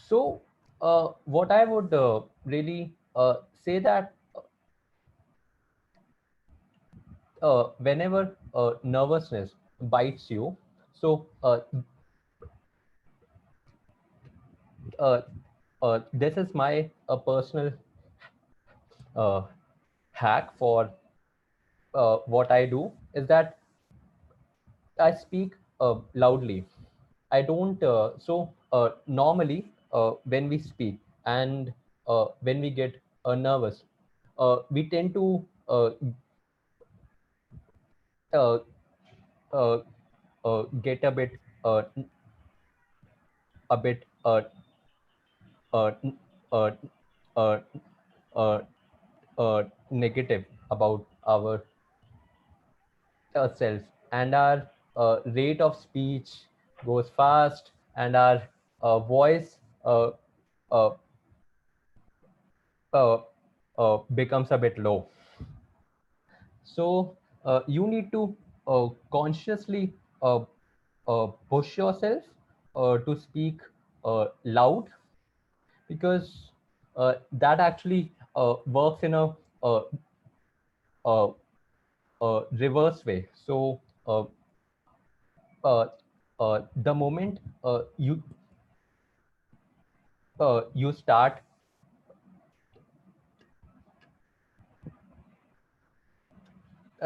So what I would really say that whenever nervousness bites you, so uh, this is my personal uh, hack for what I do, is that I speak loudly. I don't. Normally, when we speak and when we get nervous, we tend to uh, uh, get uh, a bit uh, uh, uh, uh, negative about our selves, and our rate of speech goes fast, and our voice uh, uh, becomes a bit low. So you need to consciously push yourself to speak loud, because that actually works in a uh, uh, reverse way. So uh, the moment you start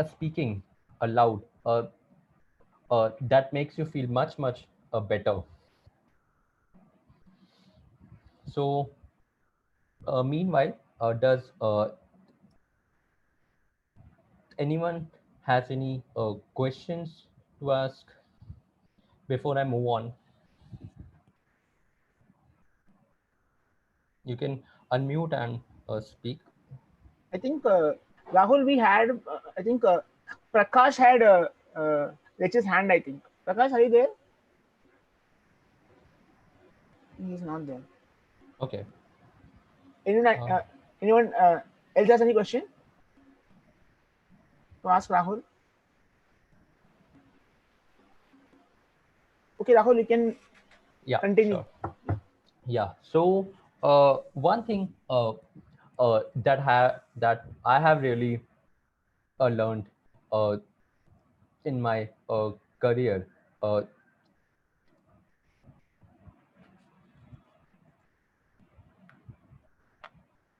speaking aloud, that makes you feel much better. So meanwhile, does anyone has any questions to ask before I move on? You can unmute and speak. I think Rahul, we had. I think Prakash had raised his hand. I think Prakash, are you there? He's not there. Okay. Anyone else has any question to ask Rahul? Okay, Rahul, you can continue. Sure. Yeah. So one thing that I have really learned in my career uh,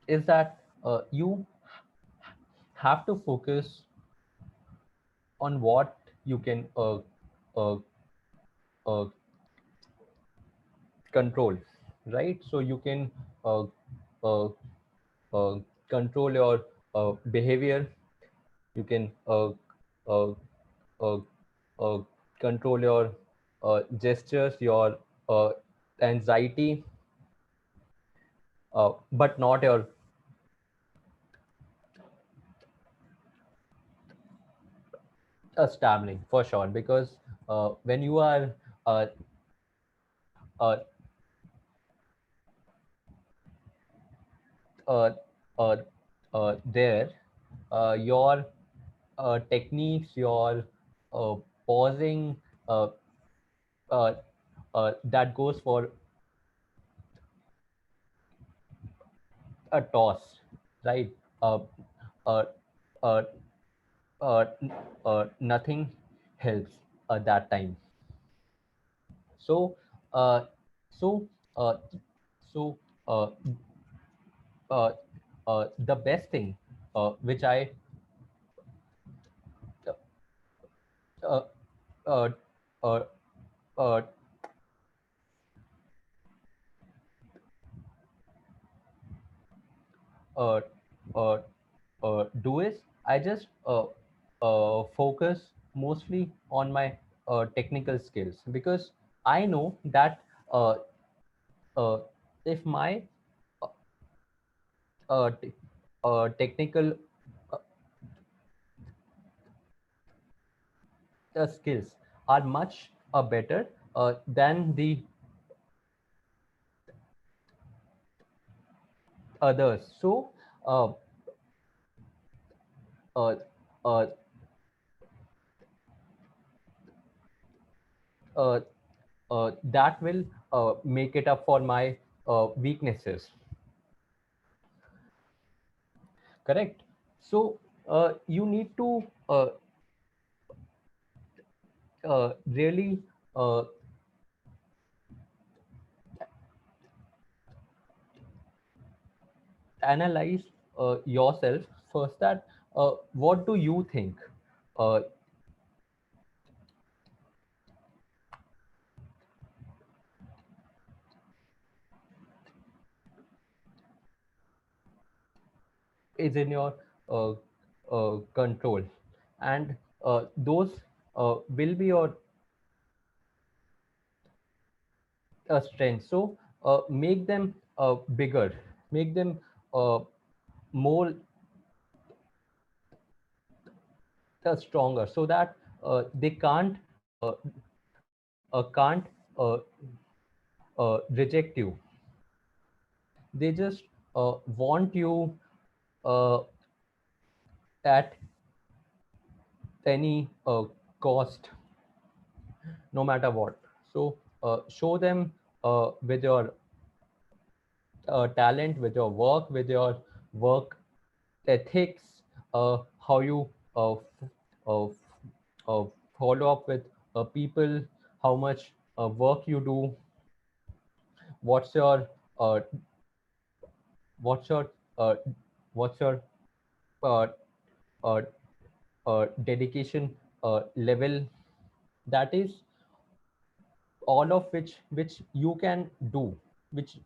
is that you have to focus on what you can uh, uh, control, right? So you can uh, uh, control your behavior. You can uh, uh, uh, control your gestures, your anxiety, but not your stammering, for sure. Because when you are uh, uh, uh, uh, there, your techniques, your pausing, uh, uh, that goes for a toss, right? Uh, uh, uh, Nothing helps at that time. So, uh, so, uh, so, uh, the best thing which I uh, uh, uh, uh, uh, uh, do is I just focus mostly on my technical skills, because I know that uh, uh, if my t- technical uh, skills are much better than the others. So uh, uh, uh, uh, that will make it up for my weaknesses. Correct. So you need to really uh, analyze yourself first, that what do you think uh, is in your uh, control, and those will be your strengths. So make them bigger, make them more stronger, so that they can't uh, reject you. They just want you uh, at any cost, no matter what. So show them with your talent, with your work, with your work ethics, how you uh, uh, follow up with people, how much work you do, what's your uh, what's your uh, what's your uh, uh, dedication level. That is all of which you can do, which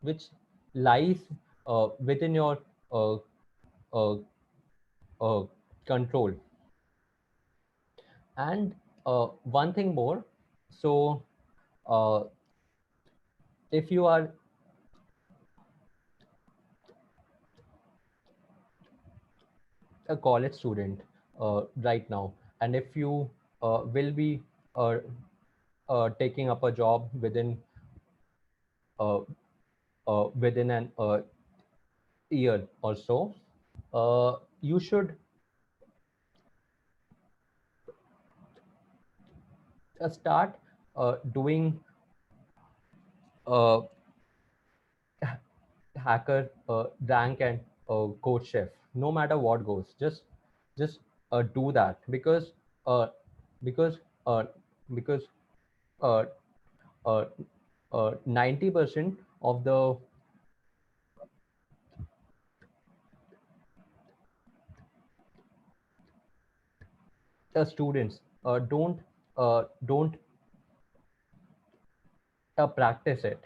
which lies within your uh, uh, uh, control. And one thing more. So uh, if you are a college student right now, and if you will be uh, taking up a job uh, within an year or so, you should start doing uh, hacker rank and coach chef. No matter what goes, just do that, uh, because uh, because uh, uh, 90% of the students don't practice it.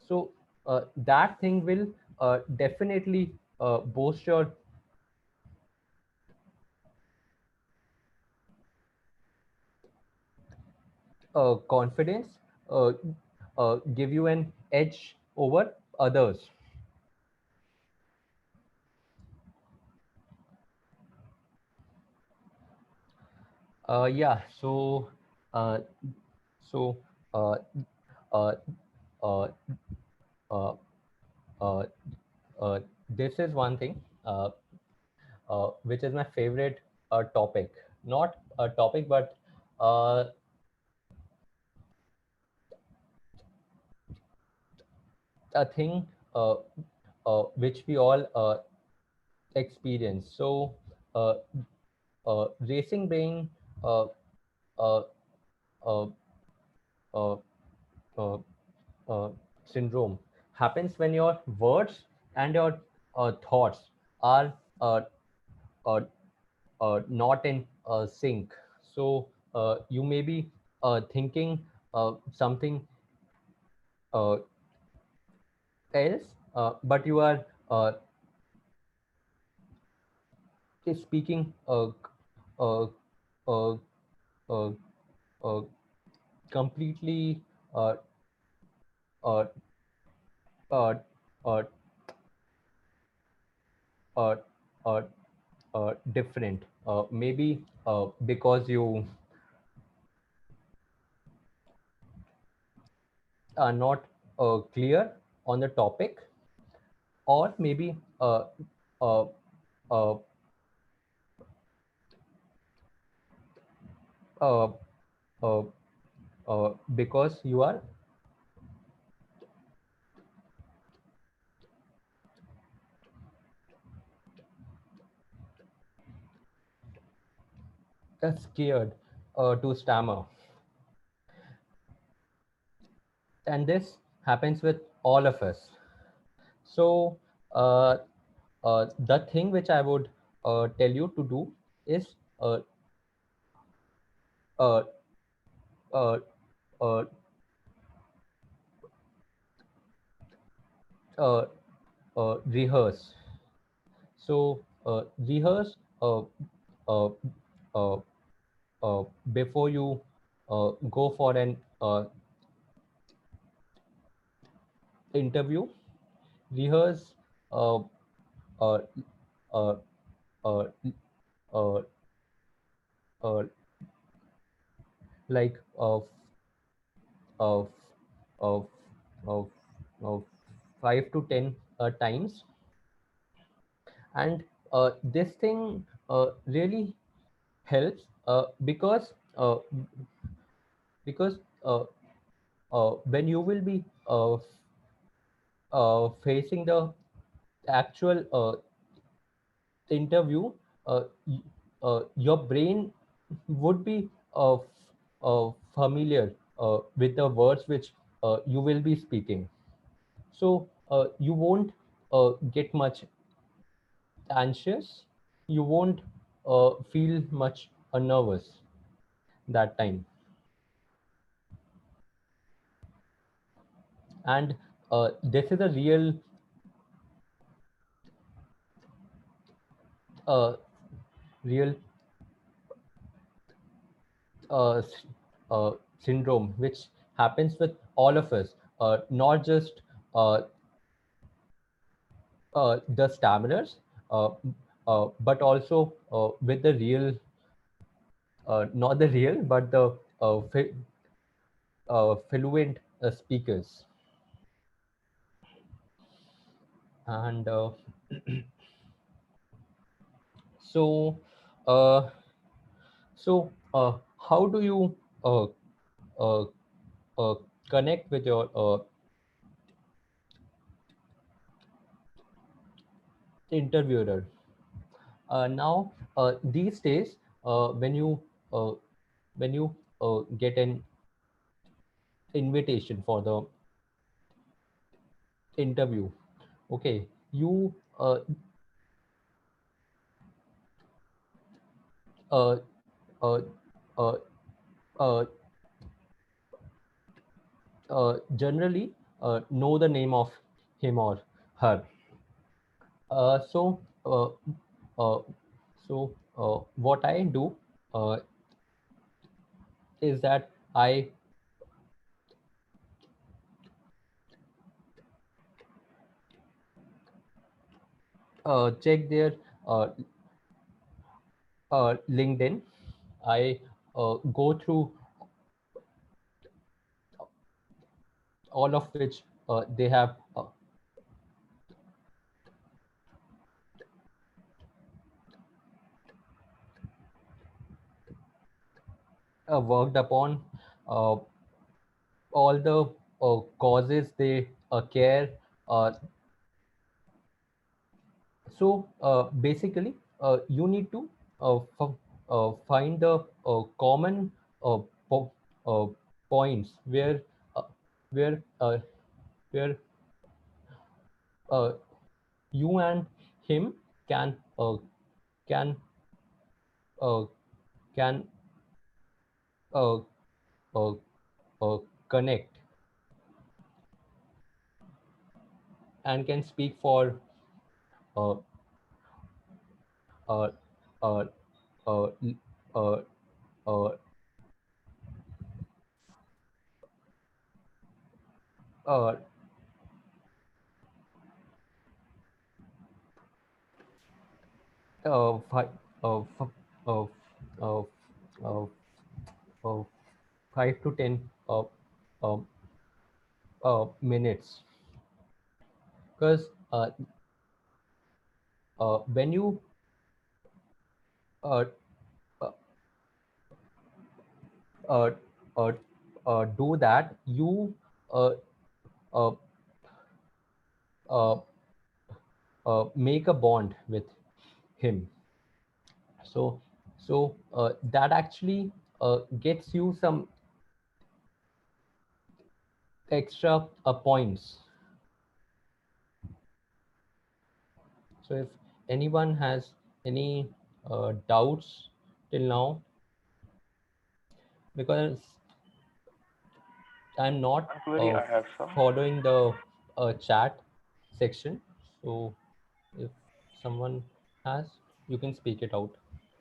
So that thing will definitely boost your confidence, uh, give you an edge over others. Yeah. Uh, so uh, uh, uh, uh, uh, uh, this is one thing which is my favorite topic. Not a topic, but uh, a thing which we all experience. So, racing brain uh, uh, uh, uh, uh, uh, syndrome happens when your words and your thoughts are uh, uh, not in sync. So, you may be thinking something uh, else, but you are is speaking uh, uh, uh, uh, completely uh, uh, uh, uh, uh, uh, different. Maybe because you are not clear on the topic, or maybe uh, uh, uh, uh, because you are scared to stammer. And this happens with all of us. So uh, the thing which I would tell you to do is uh, uh, uh, uh, rehearse. So rehearse uh, uh, before you go for an interview. Rehearse uh, uh, uh, uh, uh, uh, like uh, uh, uh, uh, 5 to 10 times, and this thing really helps because when you will be facing the actual interview, your brain would be familiar with the words which you will be speaking. So you won't get much anxious. You won't feel much nervous that time. And this is a uh, real uh, s- syndrome which happens with all of us, not just uh, the stammerers, uh, but also with the real, not the real, but the fluent speakers. And so, uh, how do you uh, uh, uh, connect with your interviewer? Now, these days, uh, when you get an invitation for the interview, okay, you uh, uh, uh, uh, generally know the name of him or her. Uh, so, uh, uh, what I do uh, is that I check their uh, LinkedIn. I go through all of which they have worked upon, uh, all the causes they care. Uh, so basically, you need to find the common uh, po points uh, where uh, where uh, you and him can can uh, can uh, uh, connect and can speak for uh, uh, uh, uh, uh, uh, five, uh, uh, uh, uh, 5 to 10 uh, minutes, because when you uh, uh, uh, uh, do that, you uh, uh, uh, make a bond with him. So that actually gets you some extra points. So if anyone has any doubts till now, because I'm not Query I have, sir. following the chat section, so if someone has, you can speak it out.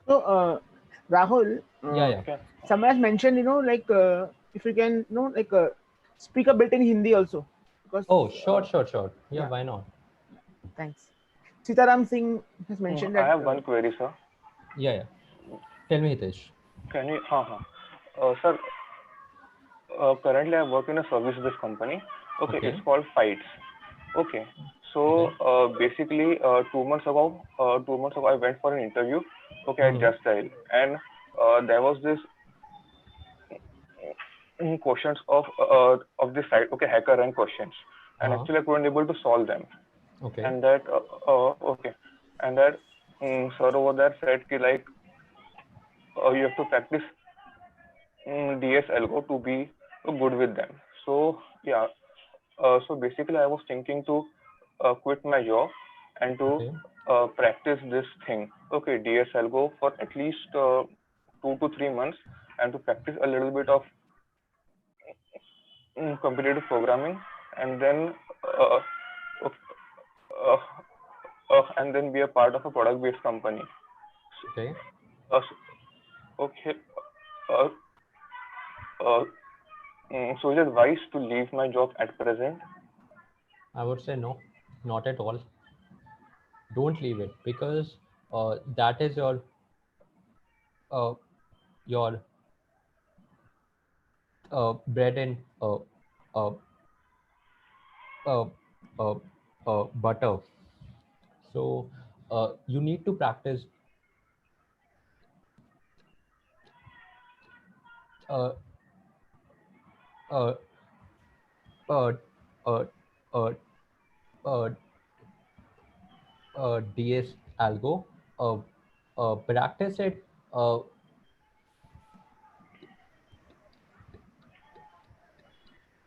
So, Rahul, Yeah. someone has mentioned, like if you can, like speak a bit in Hindi also, because. Oh, sure. Yeah, yeah. why not? Thanks. Sitaram Singh has mentioned I that. have one query, sir. Yeah. Tell me, Hitesh. Can you, sir, currently I work in a service-based company. Okay, Okay. it's called Fights. Okay, so basically, 2 months ago, I went for an interview. Okay, at Just Dial, and there was this questions of this site. Okay, hacker rank questions, and actually I couldn't able to solve them. Okay. And that and that sir over there said ki like you have to practice DS algo to be good with them. So yeah, so basically I was thinking to quit my job and to practice this thing. Okay, DS algo for at least 2 to 3 months, and to practice a little bit of competitive programming, and then be a part of a product-based company. Okay. Okay. So is it wise to leave my job at present? I would say no, not at all. Don't leave it, because that is your bread and uh, uh, butter. So you need to practice uh, uh, uh, uh, uh, uh, DS algo. Practice it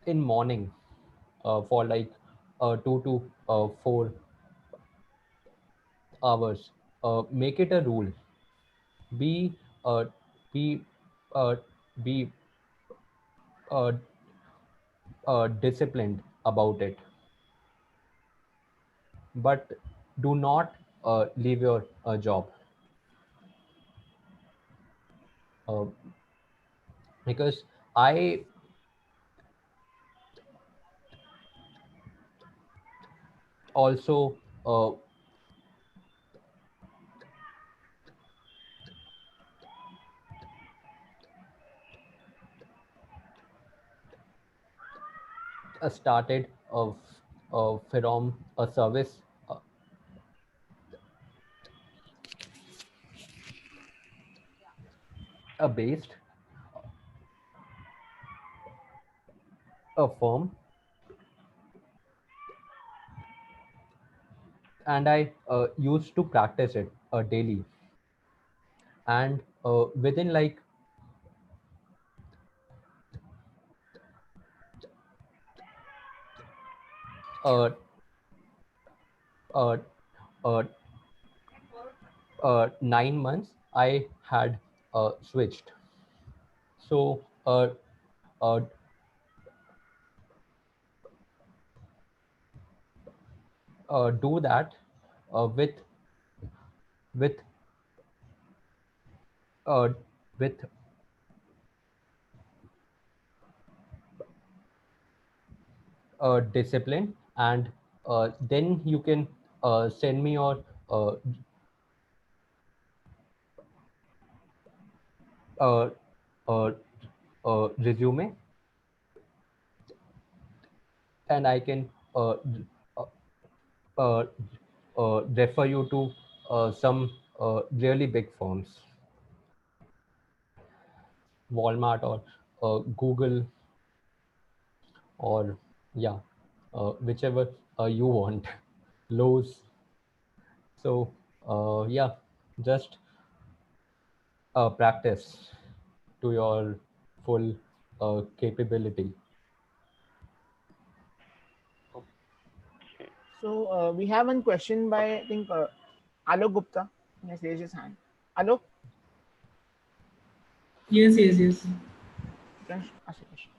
in morning for like 2 to 4 hours. Make it a rule. Be uh, be uh, be uh, disciplined about it, but do not leave your job, uh, because I also started from a service based a firm, and I used to practice it daily, and within like uh, uh, uh, 9 months, I had switched. So uh, do that with with discipline, and then you can send me your uh, uh, uh, resume, and I can uh, uh, refer you to some really big firms, Walmart or Google, or yeah, whichever you want, Lowe's. So yeah, just practice to your full capability. So we have one question by, I think, Alok Gupta. He has raised his hand. Alok, Yes, yes, yes. you can ask a question.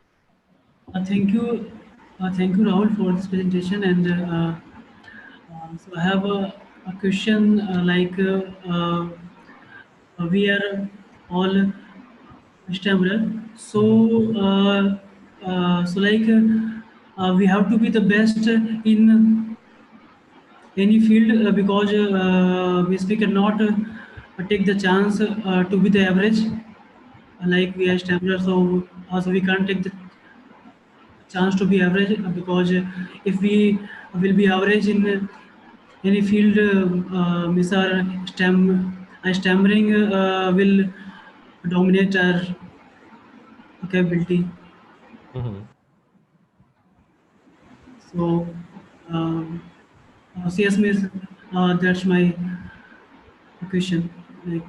Thank you, Rahul, for this presentation. And so I have a question we are all stammerer. So, we have to be the best in any field because we cannot take the chance to be the average. Like we are stammerer, so also we can't take the chance to be average because if we will be average in any field, miss our stammering will dominate our capability. Mm-hmm. So, CS miss, that's my question. Like,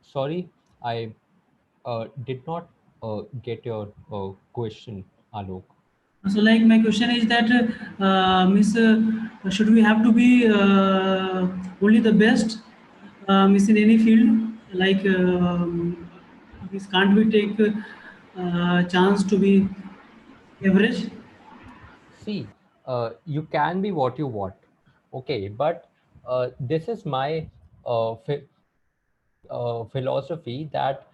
Sorry, I did not get your question, Alok. so like my question is that, miss, should we have to be only the best, miss in any field? Like, miss, can't we take chance to be average? See, you can be what you want, okay, but this is my philosophy that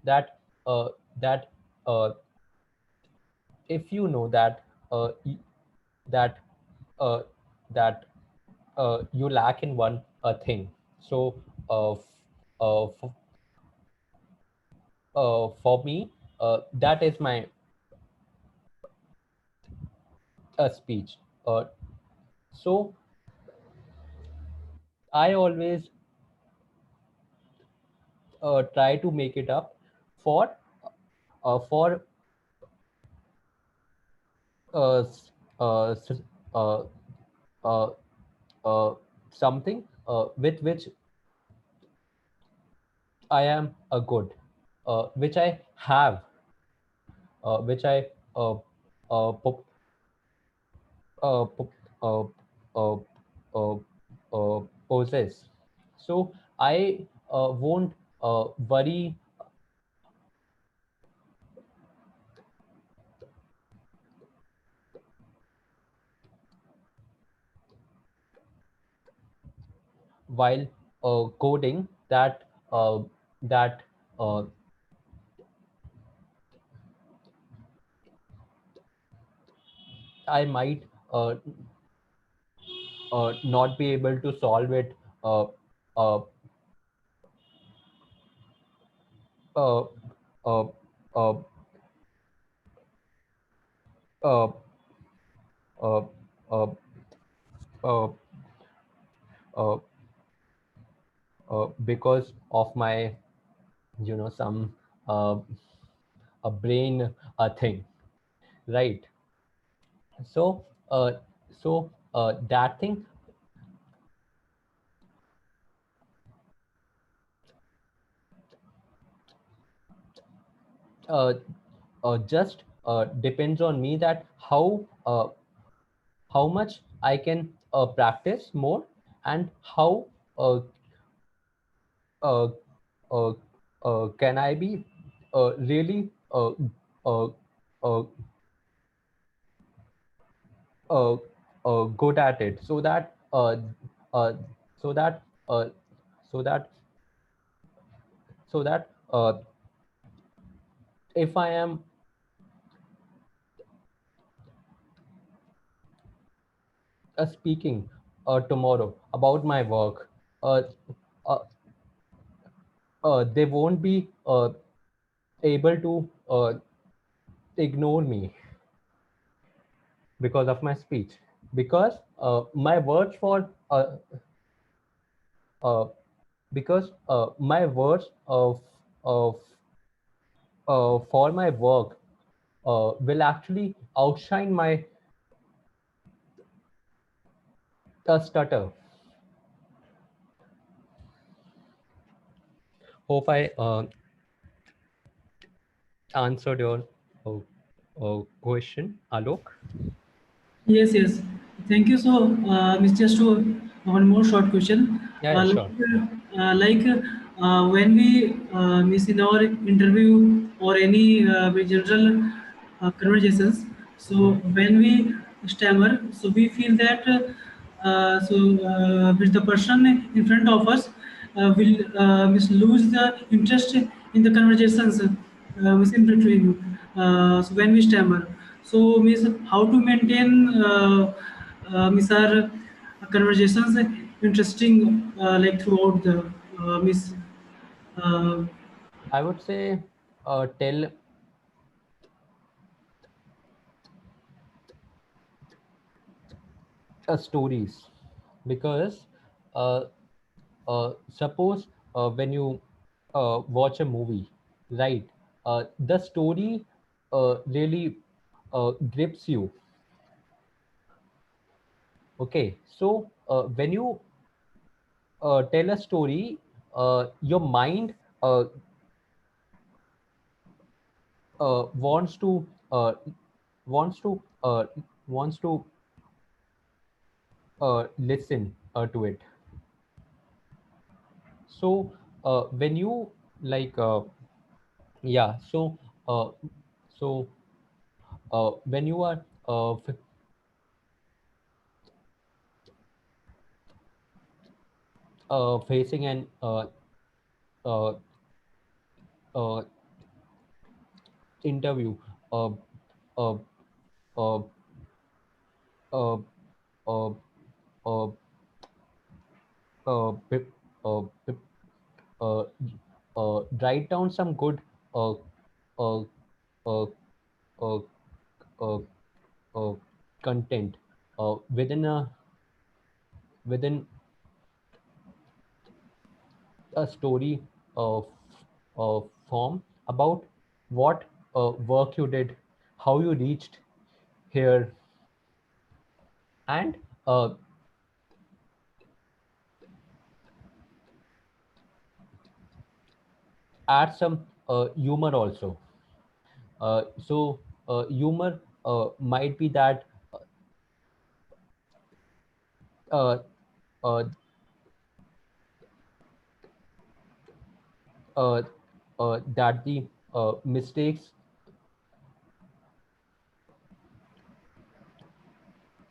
that uh, if you know that that uh, that you lack in one thing, so f for me, that is my speech. So I always try to make it up for for uh, s- s- uh, uh, something with which I am a good, which I have, which I uh, po- po- uh, uh, possess. So I won't worry while coding that uh, I might not be able to solve it uh, uh, uh, uh, uh, uh, uh, uh, uh, uh, because of my, some a brain thing, right? So that thing uh, just depends on me, that how much I can practice more, and how uh, uh, uh, can I be really uh, uh, good at it, so that uh, so that so that if I am speaking tomorrow about my work, uh, uh, they won't be able to ignore me because of my speech, because my words for uh, because my words of for my work will actually outshine my stutter. Hope I answered your question, Alok. Yes, yes. Thank you. So, Mr. Stu, one more short question. Yeah, sure. When we miss in our interview or any general conversations, so when we stammer, so we feel that with the person in front of us will lose the interest in the conversations within between. So when we stammer, so means how to maintain our conversations interesting throughout the miss. Uh, I would say tell stories, because uh, suppose when you watch a movie, right? The story really grips you. Okay, so when you tell a story, your mind uh, wants to wants to wants to listen to it. So when you like yeah so uh, so when you are facing an uh, uh, interview, uh, uh, uh, uh, uh, uh, pip- pip- uh, write down some good uh, uh, uh, uh, uh, uh, content within a story of form about what work you did, how you reached here, and uh, add some humor also. Humor might be that uh, uh, uh, that the mistakes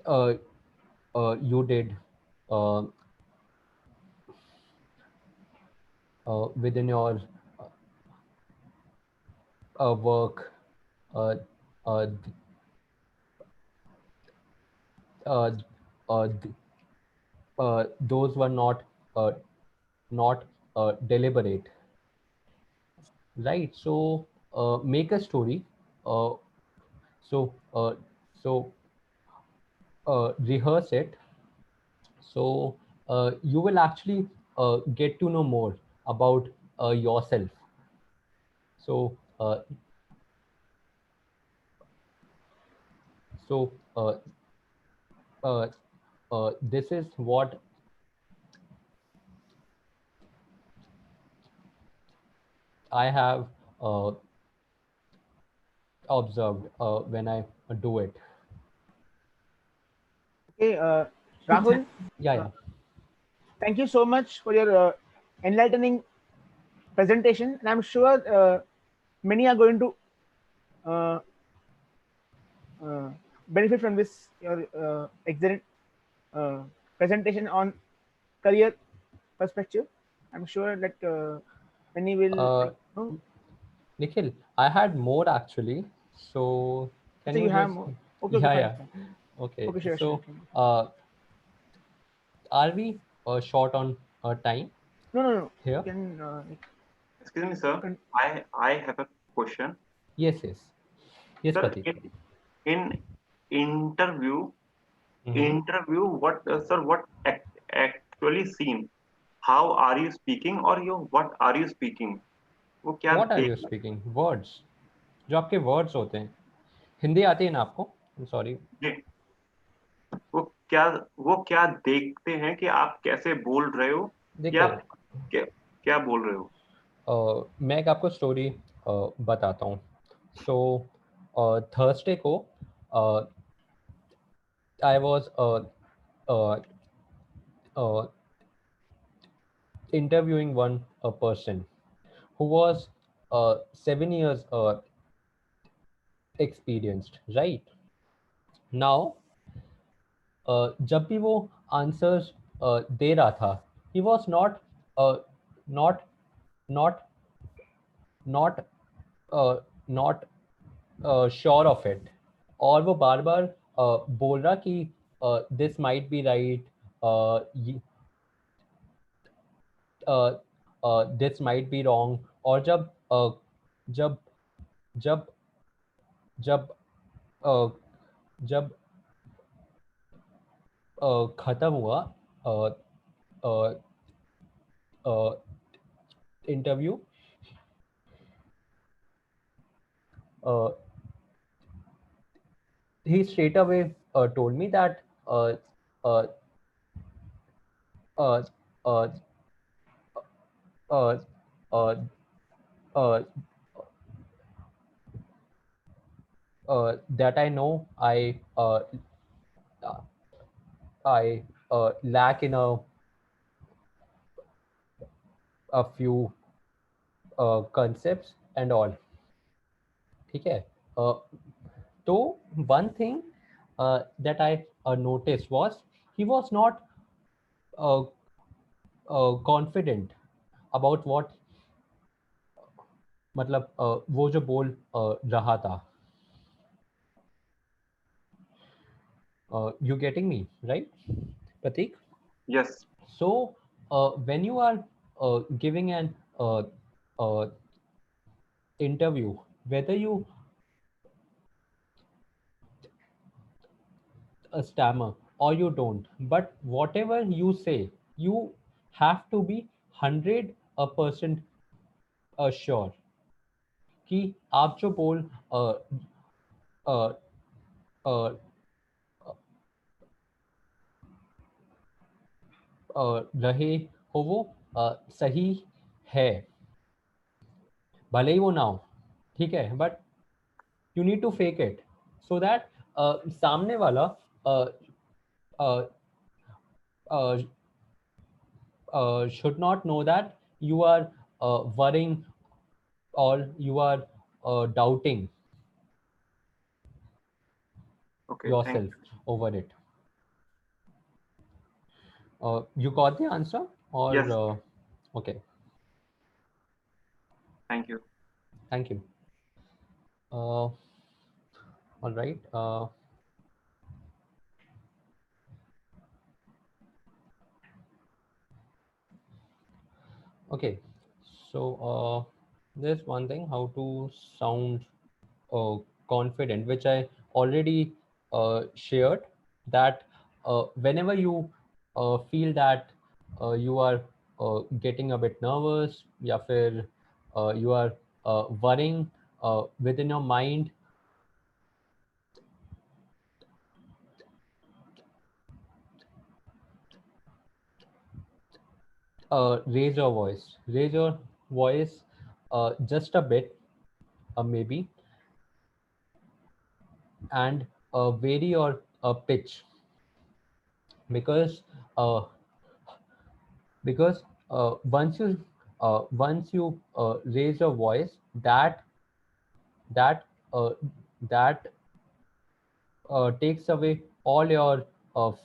uh, you did uh, within your work, uh, uh, th- uh, th- those were not deliberate, right? So make a story. Uh, so uh, so rehearse it. So you will actually get to know more about yourself. So so uh, this is what I have uh, observed when I do it. Okay, Rahul, Yeah, uh, yeah. thank you so much for your enlightening presentation, and I'm sure many are going to uh, uh, benefit from this your excellent presentation on career perspective. I'm sure that when he will Nikhil, I had more actually. So can so you you have just more. Okay, okay, yeah, fine, yeah. fine. Okay. Okay, sure, sure. So are we short on time No, no, no. You here? can Excuse me, sir. I have a question. Yes, yes. Yes, Sir, Pratik. in interview, Mhm. what sir, what actually seen? How are you speaking or you what are you speaking? वो क्या What are you देखना? speaking? Words. जो आपके words होते हैं. हिंदी आती है ना आपको? I'm sorry. जी, वो क्या वो क्या देखते हैं कि आप कैसे बोल रहे हो या देखो क्या, क्या बोल रहे हो? मैं एक आपको स्टोरी बताता हूँ. सो थर्सडे को I was interviewing one person who was 7 years experienced, right? Now जब भी वो आंसर्स दे रहा था, he was not not not not sure of it, और वो बार बार बोल रहा कि this might be right, this might be wrong. और जब जब जब जब खत्म हुआ interview, he straight away told me that uh, uh, uh, uh, uh, uh, that I know I lack in a few concepts and all. ठीक है. तो one thing that I noticed was he was not uh, confident about what, मतलब वो जो बोल रहा था. You getting me right, Pratik? Yes. So when you are giving an uh, interview, whether you stammer or you don't, but whatever you say, you have to be 100% sure कि आप जो बोल अ, अ, रहे हो वो सही है, भले ही वो ना हो. ठीक है, but you need to fake it so that सामने वाला should not know that you are worrying or you are doubting Okay, thank yourself over it. You got the answer or Yes. Okay, Thank you. thank you. All right. Okay, so there's one thing, how to sound confident, which I already shared, that whenever you feel that you are getting a bit nervous, या फिर you are worrying within your mind, raise your voice just a bit, maybe, and vary your pitch, because uh, once you raise your voice, that uh, that takes away all your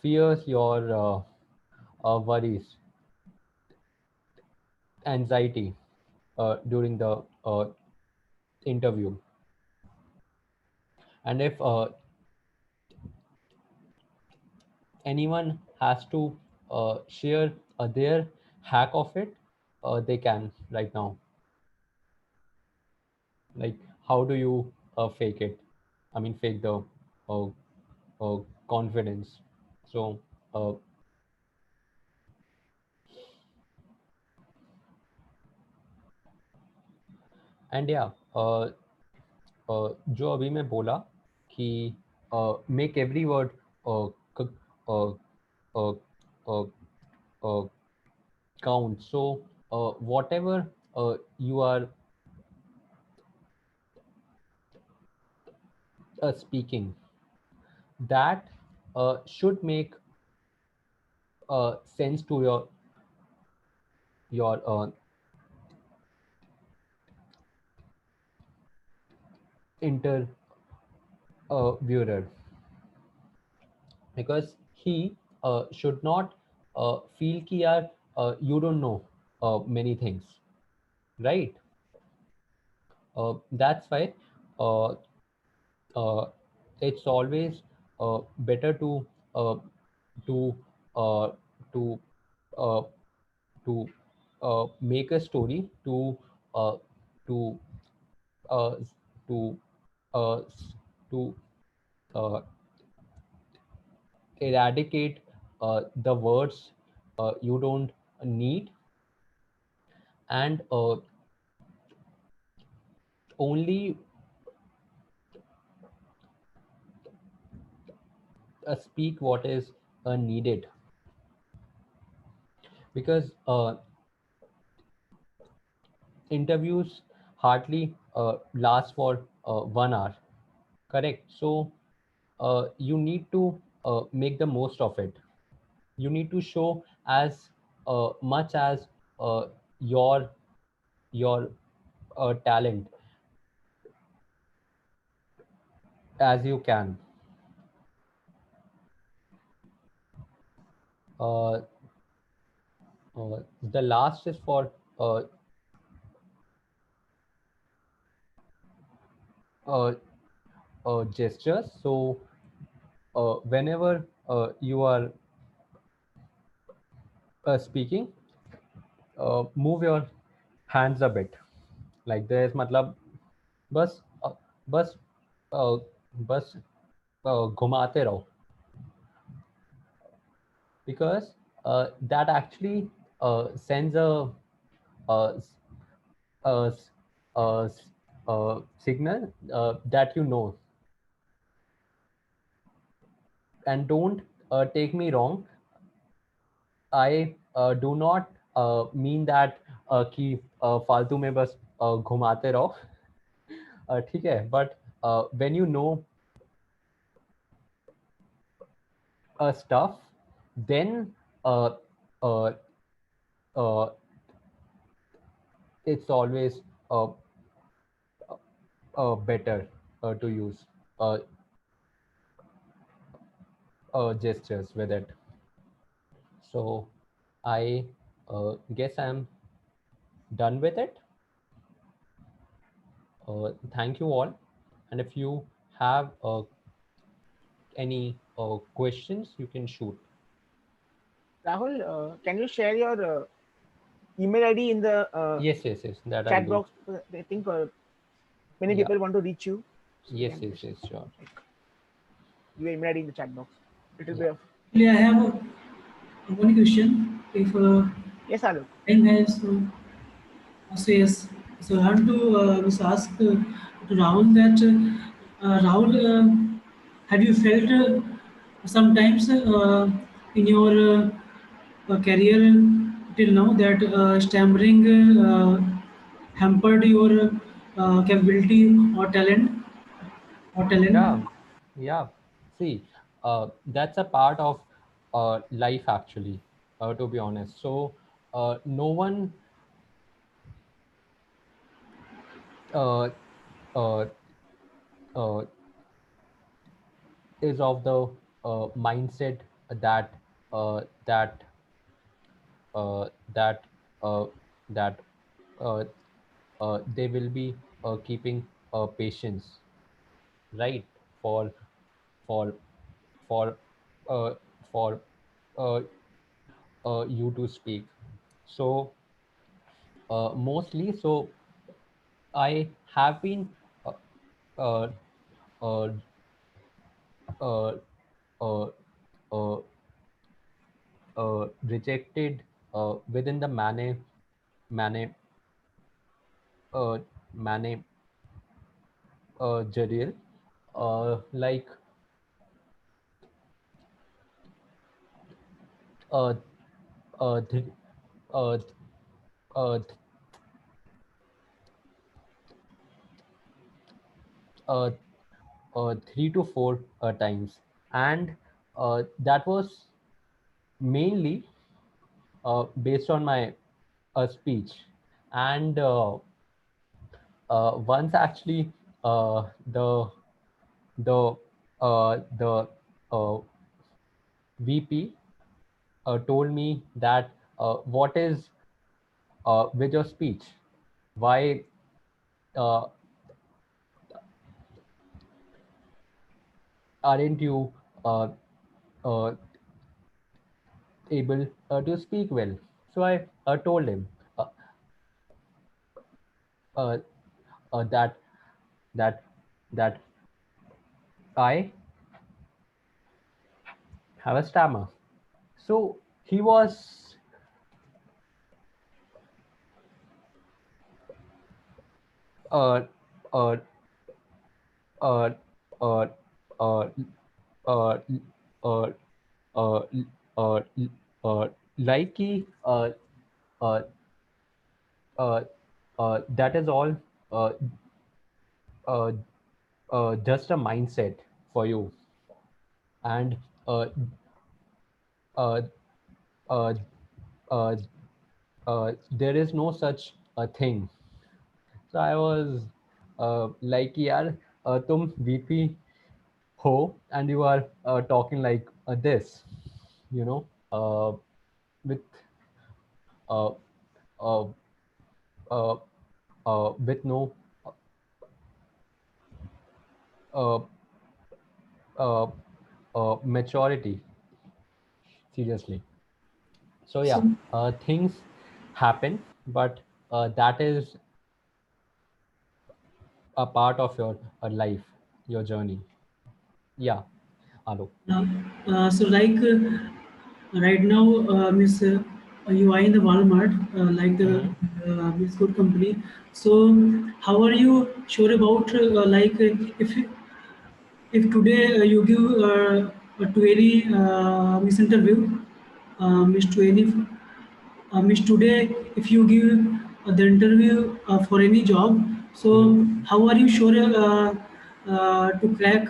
fears, your worries. anxiety during the interview. And if anyone has to share their hack of it, they can right now. Like, how do you fake it? I mean, fake the uh, confidence. So, uh, and yeah, जो अभी मैं बोला कि make every word uh, uh, uh, uh, count. So whatever you are speaking, that should make sense to your interviewer, because he should not feel कि यार you don't know many things, right? That's why uh, uh, it's always better uh, to uh, to uh, to make a story uh, to uh, to to uh, eradicate the words you don't need, and only speak what is needed, because interviews hardly last for 1 hour, correct? So you need to make the most of it. You need to show as much as uh, your your talent as you can. uh, the last is for uh, gestures. So whenever you are speaking, move your hands a bit like this, मतलब बस बस uh, बस घुमाते रहो, because that actually sends a, a, a, a signal that you know. And don't take me wrong, I do not mean that कि फालतू में बस घुमाते रहो, ठीक है? But when you know stuff, then uh, uh, uh, it's always better to use gestures with it. So I guess I'm done with it. Thank you all. And if you have any questions, you can shoot. Rahul, can you share your email ID in the yes, that chat I'll do. box? I think many people want to reach you. So yes, sure. Your email ID in the chat box. It will be a... Actually, I have one question. If yes, Alok. time has so yes. So I want to just ask to Rahul that Rahul, have you felt sometimes in your career till now that stammering hampered your capability or talent? Yeah. See, that's a part of life actually, to be honest. So no one uh, uh, uh, is of the mindset that that uh, that that they will be keeping patience, right, for for for uh, for uh, you to speak. So mostly, so I have been uh, uh, uh, uh, uh, uh, rejected within the mane uh, mane Jadil, like uh, th- uh, uh, uh, 3 to 4 times, and that was mainly based on my speech. And once actually the the VP told me that what is with your speech, why uh, aren't you uh, uh, able to speak well? So I told him uh, uh, that that that I have a stammer. So he was uh, uh, uh, uh, uh, uh, uh, uh, uh, like he, uh, uh, that is all uh, uh, just a mindset for you, and uh, uh, uh, uh, there is no such a thing. So I was like, yaar, tum VP ho, and you are talking like this, you know, with uh, uh, uh, with no uh, uh, maturity, seriously. So So, yeah, things happen, but that is a part of your life, your journey. Yeah, hello. so like right now, Miss, you are in the Walmart, like the Mm-hmm. Miss Good company. So, how are you sure about like if today you give to any Miss interview, Miss to any Miss today, if you give the interview for any job, Mm-hmm. so how are you sure to crack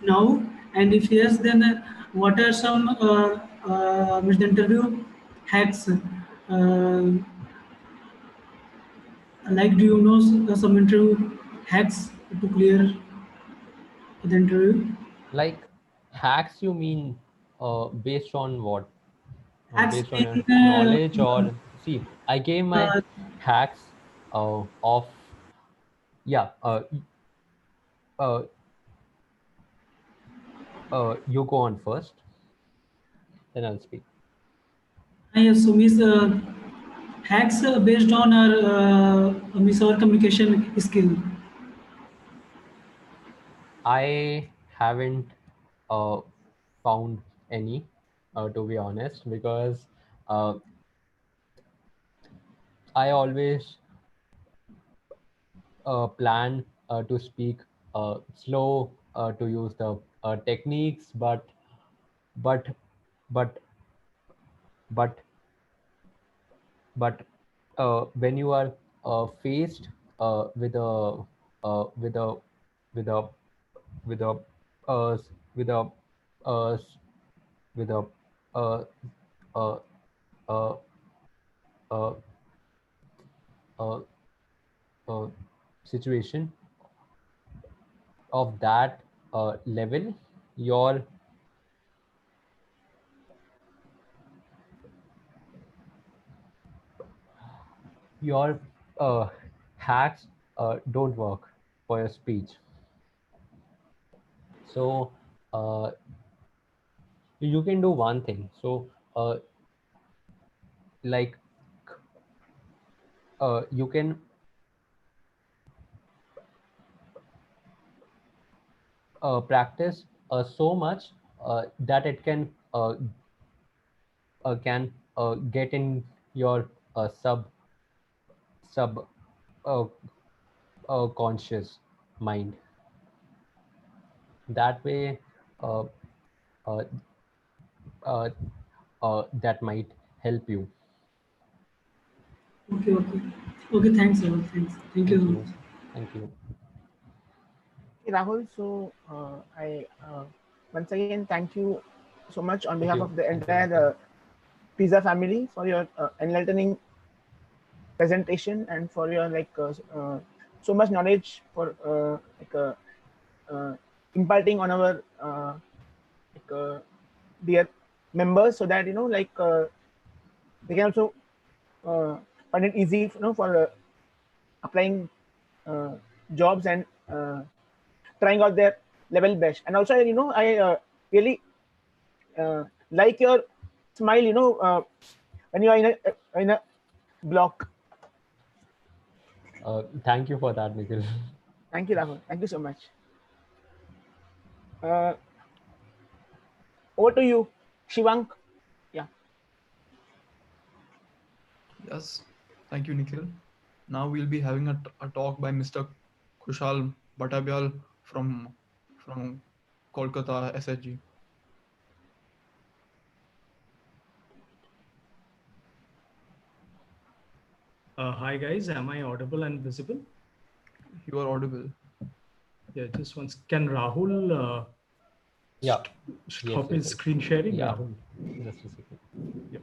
now? And if yes, then what are some Miss the interview hacks? Like, do you know some interview hacks to clear the interview? Like hacks, you mean based on what? Hacks Based on in your knowledge, or see, I gave my uh, hacks of, yeah, uh, you go on first, then I'll speak. yes, so Miss hacks based on our Miss our communication skill. I haven't uh, found any, to be honest, because uh, I always plan to speak slow, to use the techniques, but but but but when you are faced with a with a with a with a uh, with a uh, with a uh, uh, uh, uh, uh, uh, situation of that level, your your hacks don't work for your speech. So you can do one thing. So like you can practice so much that it can get in your sub uh, conscious mind. That way uh, uh, uh, that might help you. Okay, okay. Okay, thanks, Rahul. Thanks. Thank you so much. Thank you. Hey, Rahul, so I once again thank you so much on behalf of the entire TISA family for your enlightening presentation and for your so much knowledge for imparting on our dear members, so that they can also find it easy for applying jobs and trying out their level best. And also I really like your smile when you are in a block. Thank you for that, Nikhil. Thank you, Rahul. Thank you so much. Over to you, Shivank. Yeah. Yes, thank you, Nikhil. Now we'll be having a talk by Mr. Kushal Batabyal from Kolkata SSG. Hi guys, am I audible and visible? You are audible. Yeah, just once. Can Rahul stop his screen sharing? Yeah. Rahul. Just a second. Yeah.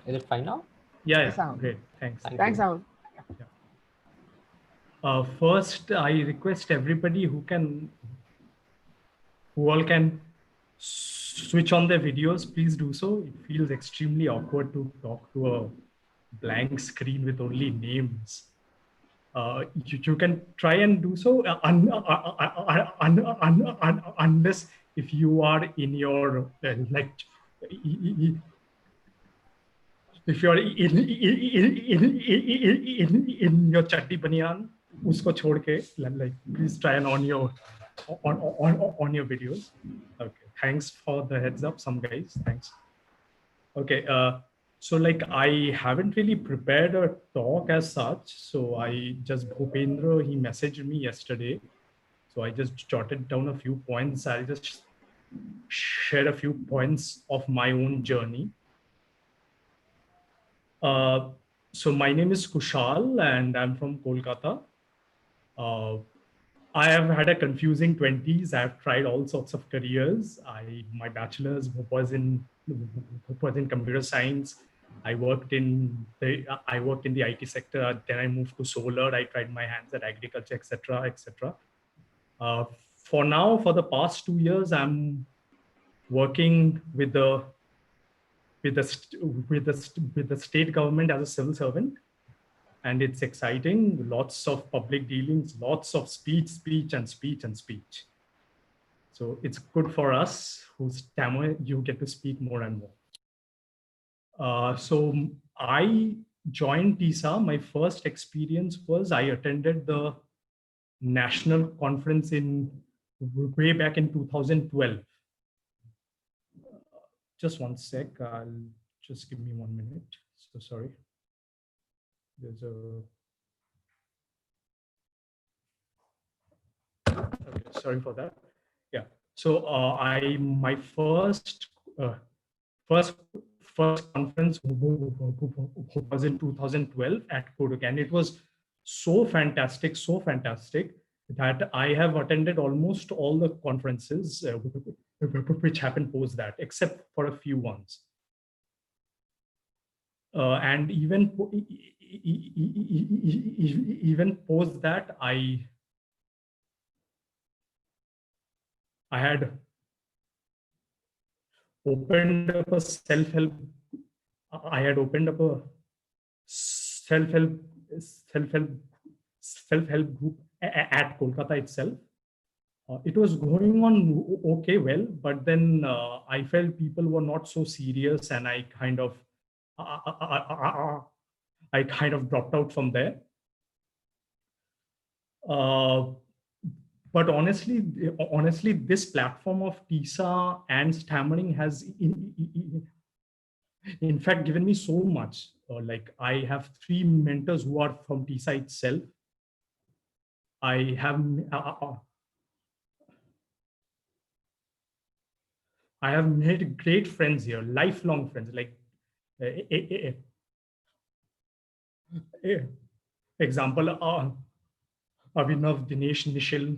Is it fine now? Yeah, Yes, Rahul. great. Thanks. Thanks, Rahul. First, I request everybody who all can switch on their videos, please do so. It feels extremely awkward to talk to a blank screen with only names. You can try and do so unless if you are in your if you are in your chatti banyan, usko chhod ke, like please try and on your videos. Okay, thanks for the heads up, some guys. Thanks. Okay, so like I haven't really prepared a talk as such. So I just Bhupendra, he messaged me yesterday. So I just jotted down a few points. I'll just share a few points of my own journey. So my name is Kushal and I'm from Kolkata. I have had a confusing 20s. I've tried all sorts of careers. My bachelor's was in computer science. I worked in the IT sector. Then I moved to solar. I tried my hands at agriculture, etc., etc. For now, for the past 2 years, I'm working with the state government as a civil servant. And it's exciting, lots of public dealings, lots of speech. So it's good for us who's Tamil, you get to speak more and more. So I joined TISA. My first experience was I attended the national conference way back in 2012. Just one sec, just give me 1 minute. So sorry. There's a okay, sorry for that. Yeah. So my first conference was in 2012 at Kodak, and it was so fantastic that I have attended almost all the conferences which happened post that, except for a few ones. And even post that, I had opened up a self-help. I had opened up a self-help group at Kolkata itself. It was going on okay, well, but then I felt people were not so serious, and I kind of dropped out from there. But honestly, this platform of TISA and Stammering has, in fact, given me so much. Like, I have 3 mentors who are from TISA itself. I have made great friends here, lifelong friends. Like, example, Abhinav, Dinesh, Nishil,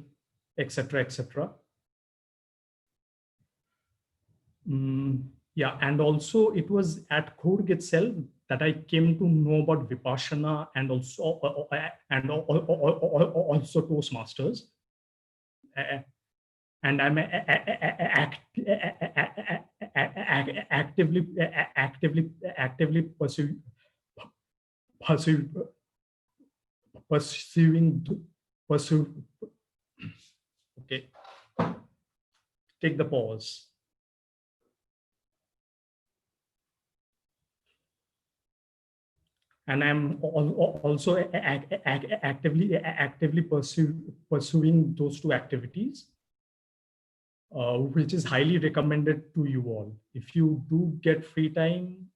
etc., etc. Yeah, and also it was at Korg itself that I came to know about Vipassana and also Toastmasters. And I'm actively pursuing. Okay, take the pause. And I'm also actively pursuing those 2 activities, which is highly recommended to you all. If you do get free time,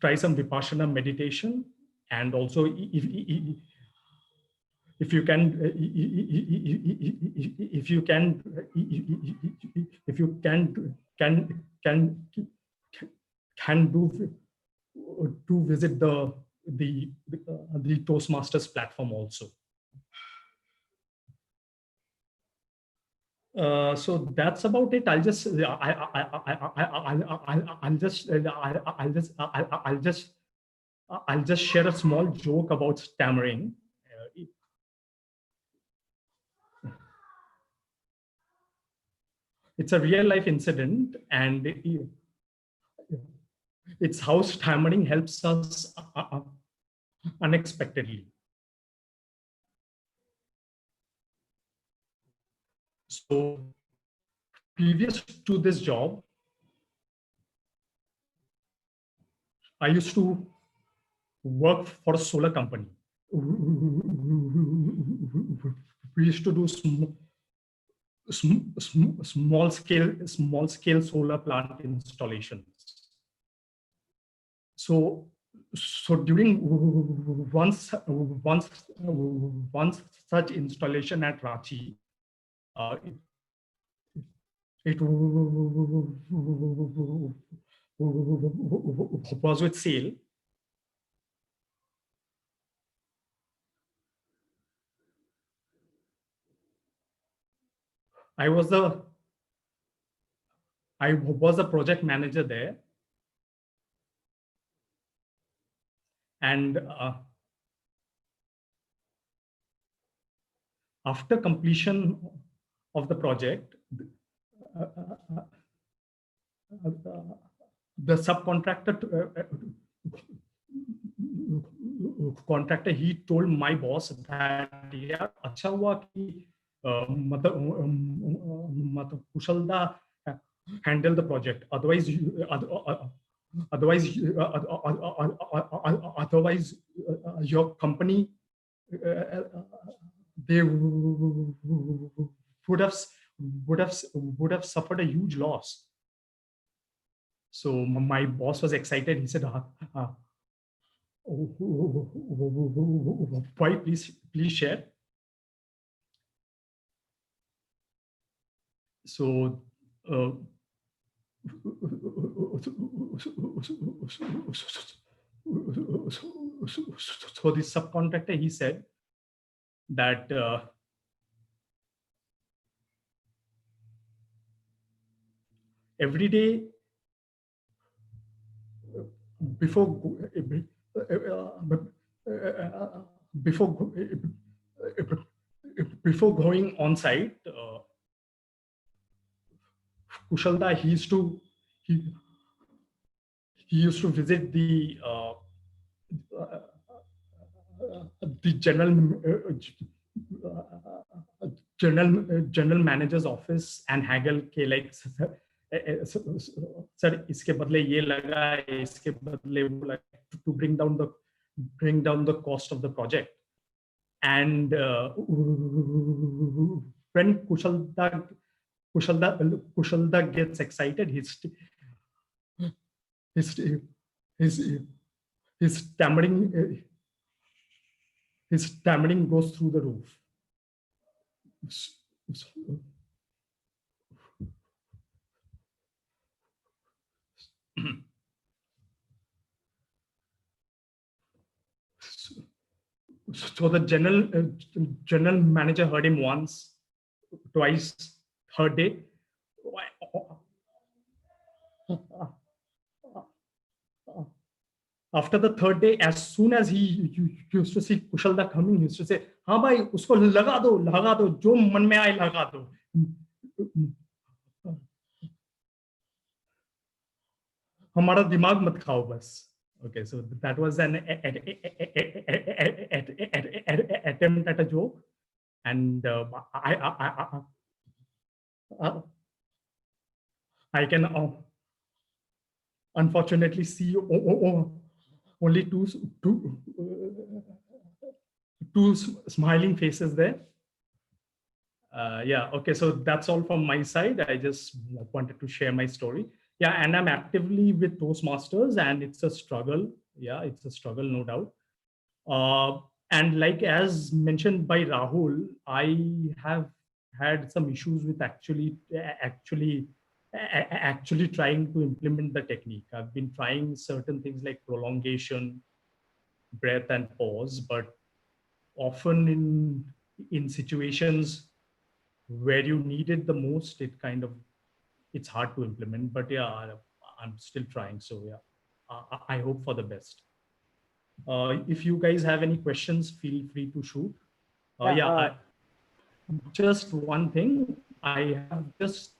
try some Vipassana meditation, and also if you can do visit the Toastmasters platform also. So that's about it. I'll just share a small joke about stammering. It's a real life incident, and it's how stammering helps us unexpectedly. So previous to this job, I used to work for a solar company. We used to do small scale solar plant installations. So during once such installation at Ranchi, it was with sale. I was the project manager there, and after completion of the project, the subcontractor he told my boss that yaar acha hua ki matlab Kushal da handle the project, otherwise your company they would have suffered a huge loss. So my boss was excited. He said, why, please share. So so the subcontractor, he said that every day before going on site, Kushalda, he he used to visit the general manager's office and haggle ke like sir iske badle ye laga iske badle wo laga, to bring down the cost of the project. And when Kushalda gets excited, his stammering goes through the roof. So the general manager heard him once, twice, third day. After the third day, as soon as he used to see Kushalda coming, he used to say, "हाँ भाई, उसको लगा दो, जो मन में आए लगा दो." हमारा दिमाग मत खाओ बस. Okay, so that was an attempt at a joke, and I can unfortunately see only two smiling faces there. Yeah, okay, so that's all from my side. I just wanted to share my story. Yeah, and I'm actively with Toastmasters, and it's a struggle. Yeah, it's a struggle, no doubt. And like as mentioned by Rahul, I have had some issues with actually trying to implement the technique. I've been trying certain things like prolongation, breath, and pause, but often in situations where you need it the most, it's hard to implement. But yeah, I'm still trying. So yeah, I hope for the best. If you guys have any questions, feel free to shoot. Just one thing. I have just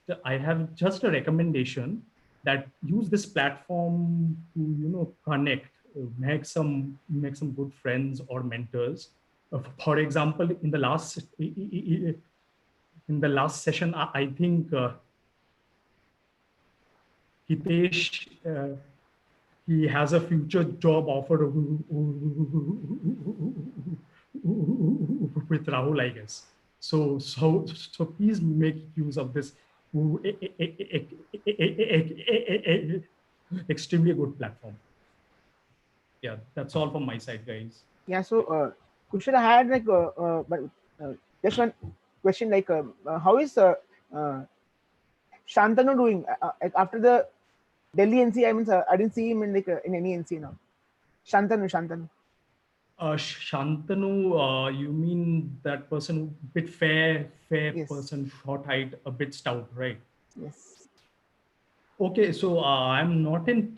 a recommendation that use this platform to connect, make some good friends or mentors. For example, in the last session, I think Hitesh, he has a future job offer with Rahul, I guess. So please make use of this extremely good platform. Yeah, that's all from my side, guys. Yeah, so Kushal, I had like just one question, like how is Shantanu doing after the Delhi NC? I mean, I didn't see him in in any NC now. Shantanu. Shantanu, you mean that person, bit fair Yes. person, short height, a bit stout, right? Yes. Okay, so I'm not in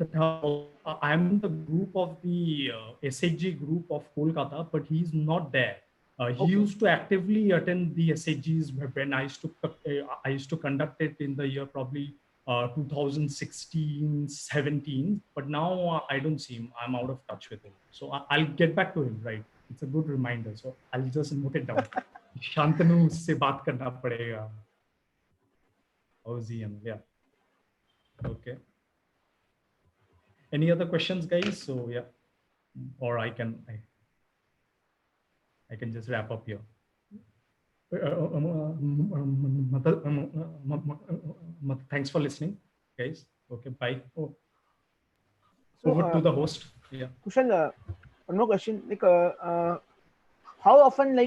I'm in the group of the SHG group of Kolkata, but he's not there. He used to actively attend the SHGs when I used to conduct it in the year probably 2016-17, but now I don't see him. I'm out of touch with him. So I'll get back to him, right? It's a good reminder. So I'll just note it down. Shantanu se baat karna padega. OZM, yeah. Okay. Any other questions, guys? So yeah, or I can just wrap up here. Thanks for listening, guys. Okay, bye. Over to the host. Yeah. Kushal, one more question. Like, how often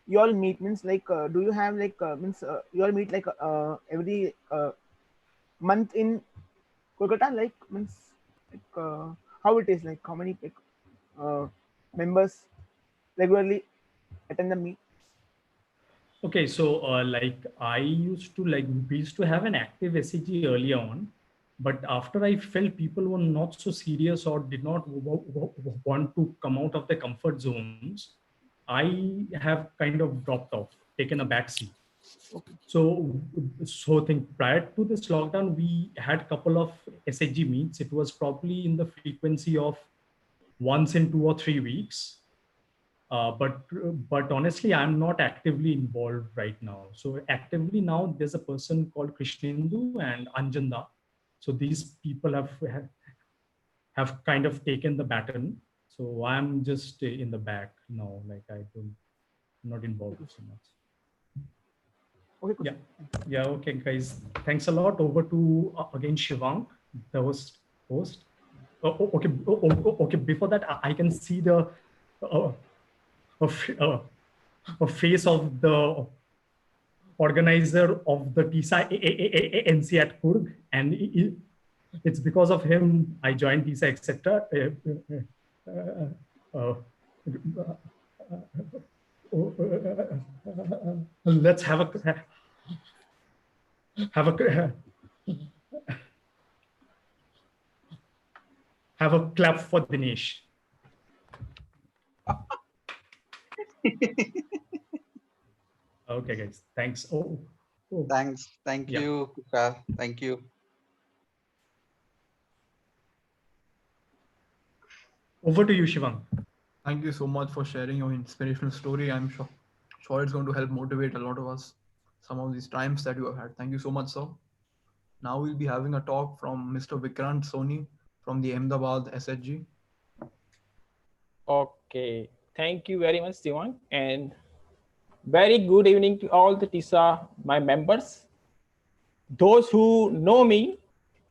you all meet? Means like, do you have you all meet like every month in Kolkata? Like, means like how it is? Like, how many members regularly attend the meet? Okay, so we used to have an active SEG early on, but after I felt people were not so serious or did not want to come out of their comfort zones, I have kind of dropped off, taken a back seat. So think prior to this lockdown, we had a couple of SHG meets. It was probably in the frequency of once in 2 or 3 weeks. But honestly, I'm not actively involved right now. So actively now, there's a person called Krishnendu and Anjanda. So these people have kind of taken the baton. So I'm just in the back now. Like I'm not involved so much. Okay. Yeah. Okay, guys. Thanks a lot. Over to again Shivank, the host. Okay. Okay. Before that, I can see the a face of the organizer of the TISA NC at Kurg, and it's because of him I joined TISA, etc. Let's have a clap for Dinesh. Okay, guys. Thanks. Thanks. Thank you, Kushal. Thank you. Over to you, Shivank. Thank you so much for sharing your inspirational story. I'm sure it's going to help motivate a lot of us some of these times that you have had. Thank you so much, sir. Now we'll be having a talk from Mr. Vikrant Soni from the Ahmedabad SHG. Okay, thank you very much, Shivank, and very good evening to all the TISA, my members. Those who know me,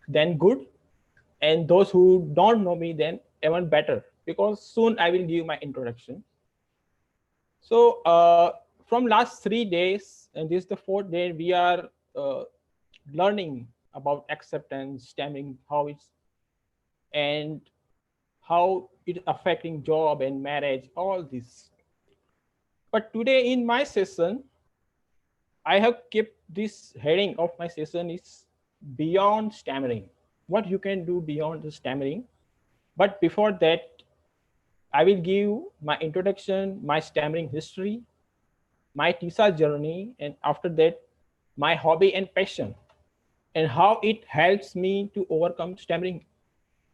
then good, and those who don't know me, then even better, because soon I will give my introduction. So from last 3 days, and this is the 4th day, we are learning about acceptance, stammering, how it's, and how it's affecting job and marriage, all this. But today in my session, I have kept this heading of my session is beyond stammering. What you can do beyond the stammering. But before that, I will give my introduction, my stammering history, my TISA journey, and after that, my hobby and passion, and how it helps me to overcome stammering.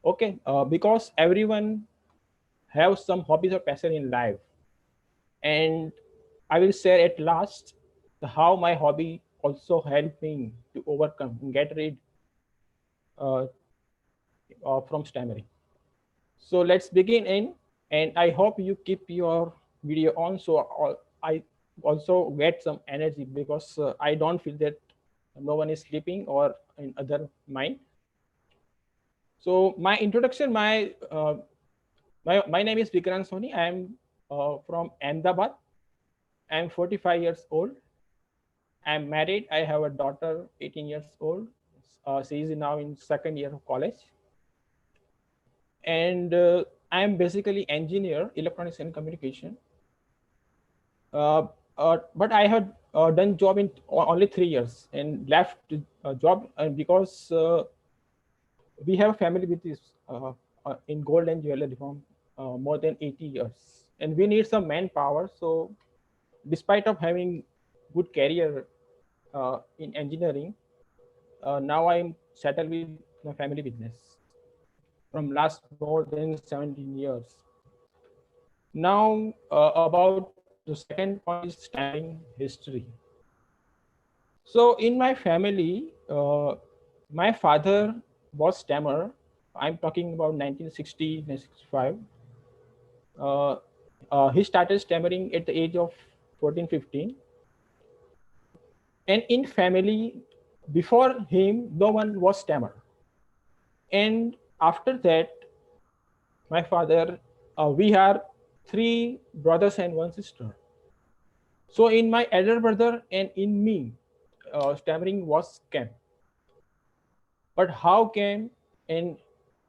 Okay, because everyone has some hobbies or passion in life. And I will share at last how my hobby also helped me to overcome and get rid from stammering. So let's begin in, and I hope you keep your video on so I also get some energy, because I don't feel that no one is sleeping or in other mind. So my introduction, my name is Vikrant Soni. I am from Ahmedabad. I am 45 years old. I am married. I have a daughter, 18 years old. She is now in 2nd year of college. And I am basically engineer, electronics and communication. But I had done job in only 3 years and left job because we have a family with this in gold and jewelry from more than 80 years, and we need some manpower. So despite of having good career in engineering, now I'm settled with my family business from last more than 17 years. Now about the second point is stammering history. So in my family, my father was stammer. I'm talking about 1960, 1965. He started stammering at the age of 14, 15. And in family, before him, no one was stammer. And after that, my father, we are 3 brothers and 1 sister. So in my elder brother and in me, stammering was came. But how came and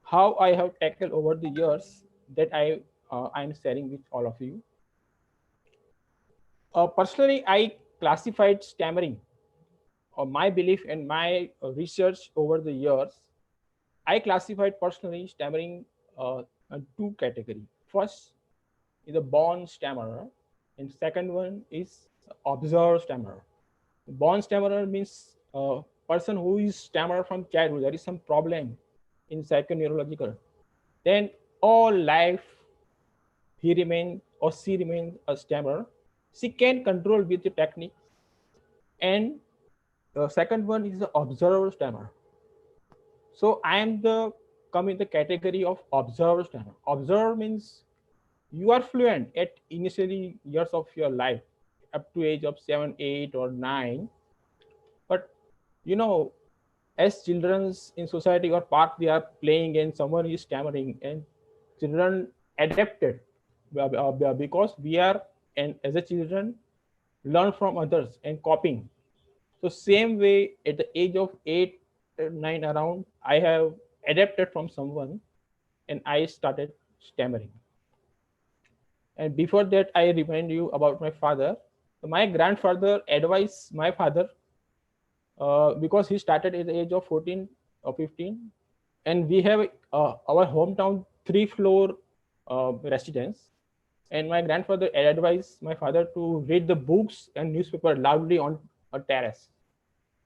how I have tackled over the years, that I'm sharing with all of you. Personally, I classified stammering, or my belief and my research over the years. I classified personally stammering in 2 categories. First is a born stammerer, and second one is observed stammerer. Born stammerer means a person who is stammerer from childhood. There is some problem in psychoneurological. Then all life he remains or she remains a stammerer. She can control with the technique. And the second one is the observer stammer. So I am the come in the category of observer stammer. Observer means you are fluent at initially years of your life, up to age of 7, 8, or 9. But you know, as children in society or park, they are playing and someone is stammering, and children adapted because we are, and as a children learn from others and copying. So same way at the age of 8, 9 around, I have adapted from someone and I started stammering. And before that, I remind you about my father. My grandfather advised my father because he started at the age of 14 or 15. And we have our hometown 3-floor residence. And my grandfather advised my father to read the books and newspaper loudly on a terrace.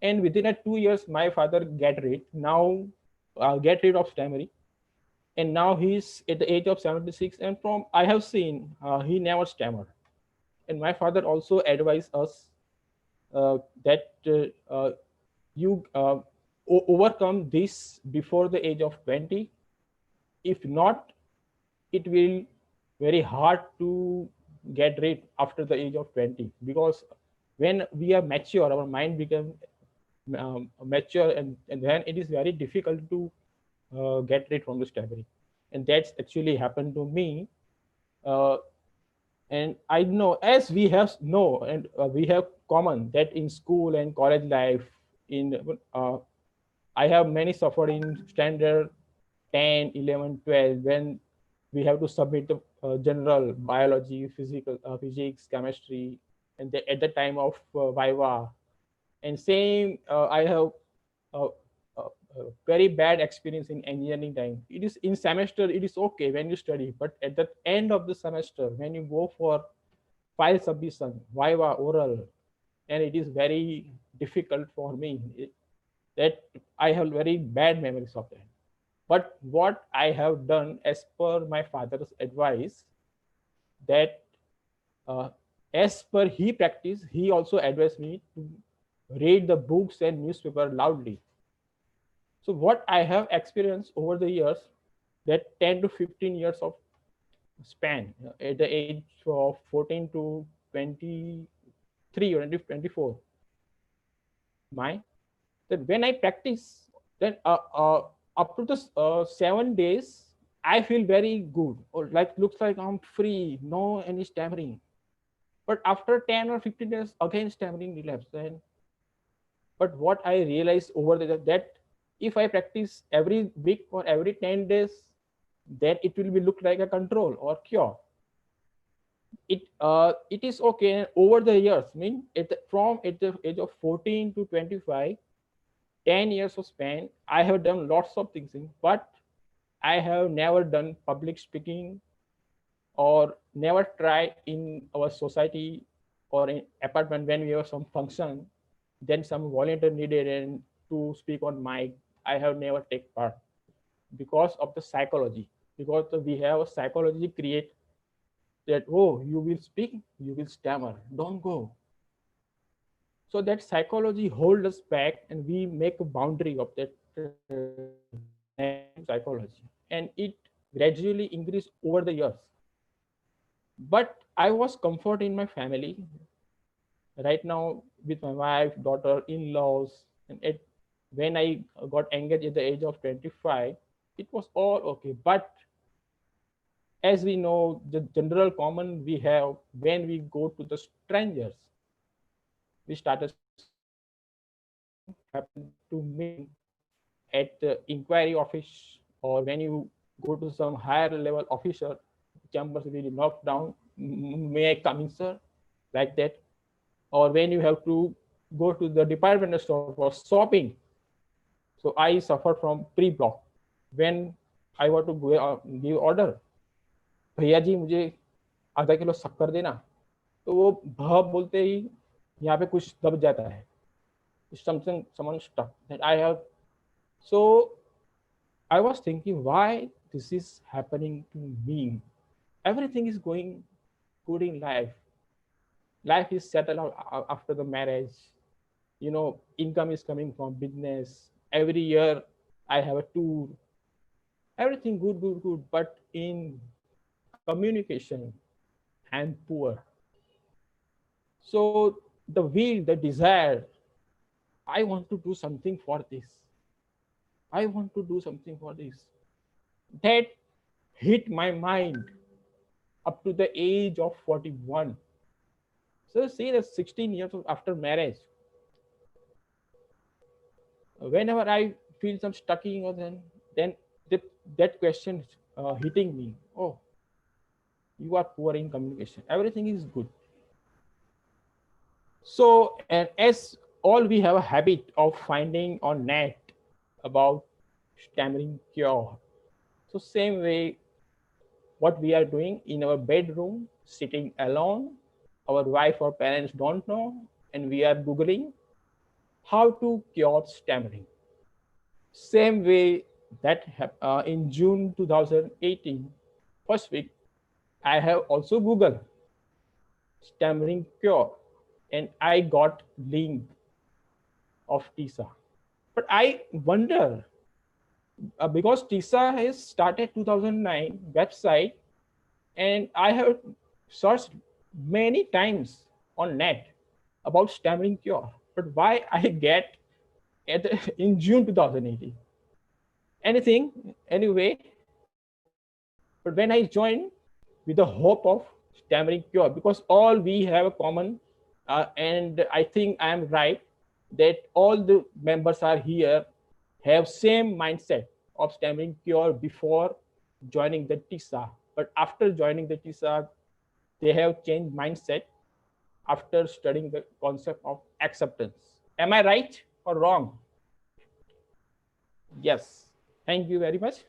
And within 2 years, my father get rid of stammering. And now he's at the age of 76. And from I have seen, he never stammered. And my father also advised us that you overcome this before the age of 20. If not, it will very hard to get rid after the age of 20, because when we are mature, our mind becomes mature, and then it is very difficult to get rid from the stammering. And that's actually happened to me. And I know, as we have we have common that in school and college life, I have many suffered in standard 10, 11, 12, when we have to submit the general biology, physics, chemistry, and at the time of Viva. And same, I have very bad experience in engineering time. It is in semester, it is okay when you study, but at the end of the semester, when you go for file submission, Viva, oral, and it is very difficult for me. That I have very bad memories of that. But what I have done, as per my father's advice, that as per he practice, he also advised me to read the books and newspaper loudly. So what I have experienced over the years, that 10 to 15 years of span, at the age of 14 to 23 or 24, that when I practice, then up to the 7 days, I feel very good, or like looks like I'm free, no any stammering. But after 10 or 15 days, again stammering relapse. But what I realized over that if I practice every week or every 10 days, then it will be look like a control or cure. It is okay over the years. From at the age of 14 to 25, 10 years of span, I have done lots of things, but I have never done public speaking or never tried in our society or in apartment when we have some function, then some volunteer needed and to speak on mic. I have never taken part because of the psychology, because we have a psychology create that, oh, you will speak, you will stammer, don't go. So that psychology holds us back, and we make a boundary of that psychology, and it gradually increased over the years. But I was comfort in my family right now with my wife, daughter, in-laws, and when I got engaged at the age of 25, it was all okay. But as we know, the general common we have when we go to the strangers, we started happened to me at the inquiry office, or when you go to some higher level officer, chambers will be knocked down, may I come in, sir, like that. Or when you have to go to the department store for shopping. So I suffer from pre-block. When I want to give order, भैया जी मुझे आधा kilo शक्कर देना, तो वो भाव बोलते ही यहाँ पे कुछ दब जाता है, someone stuck that I have. So I was thinking why this is happening to me. Everything is going good in life. Life is settled out after the marriage. Income is coming from business. Every year I have a tour. Everything good. But in communication, I'm poor. So the will, the desire, I want to do something for this. I want to do something for this. That hit my mind up to the age of 41. So see that 16 years after marriage, whenever I feel some stucking or then that question hitting me. Oh, you are poor in communication. Everything is good. So, and as all we have a habit of finding on net about stammering cure. So same way, what we are doing in our bedroom, sitting alone, our wife or parents don't know, and we are Googling how to cure stammering. Same way that in June 2018, first week, I have also Googled stammering cure, and I got link of TISA. But I wonder, because TISA has started 2009 website, and I have searched many times on net about stammering cure, but why I get in June 2018? Anyway, but when I joined with the hope of stammering cure, because all we have a common, and I think I am right, that all the members are here have same mindset of stammering cure before joining the TISA. But after joining the TISA, they have changed mindset after studying the concept of acceptance. Am I right or wrong? Yes. Thank you very much.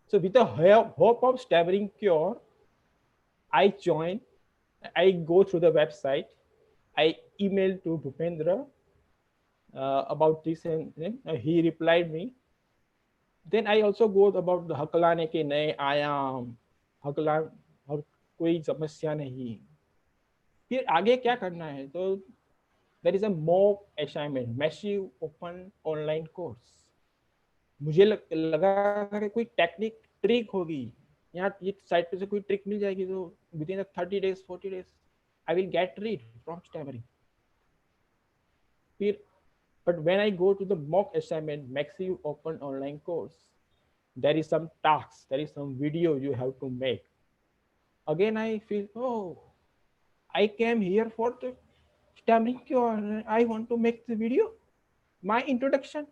So with the hope of stammering cure, I go through the website, I emailed to Bhupendra about this, and he replied me. Then I also go about the हकलाने के नए आयाम, हकला और कोई समस्या नहीं. फिर आगे क्या करना है? तो there is a mock assignment, massive open online course. मुझे लगा कि कोई टेक्निक ट्रिक होगी, यहाँ ये साइट पे से कोई ट्रिक मिल जाएगी तो within 30 days 40 days I will get rid from stammering. But when I go to the mock assignment, massive open online course, there is some tasks, there is some video you have to make. Again I feel, oh, I came here for the stammering cure. I want to make the video, my introduction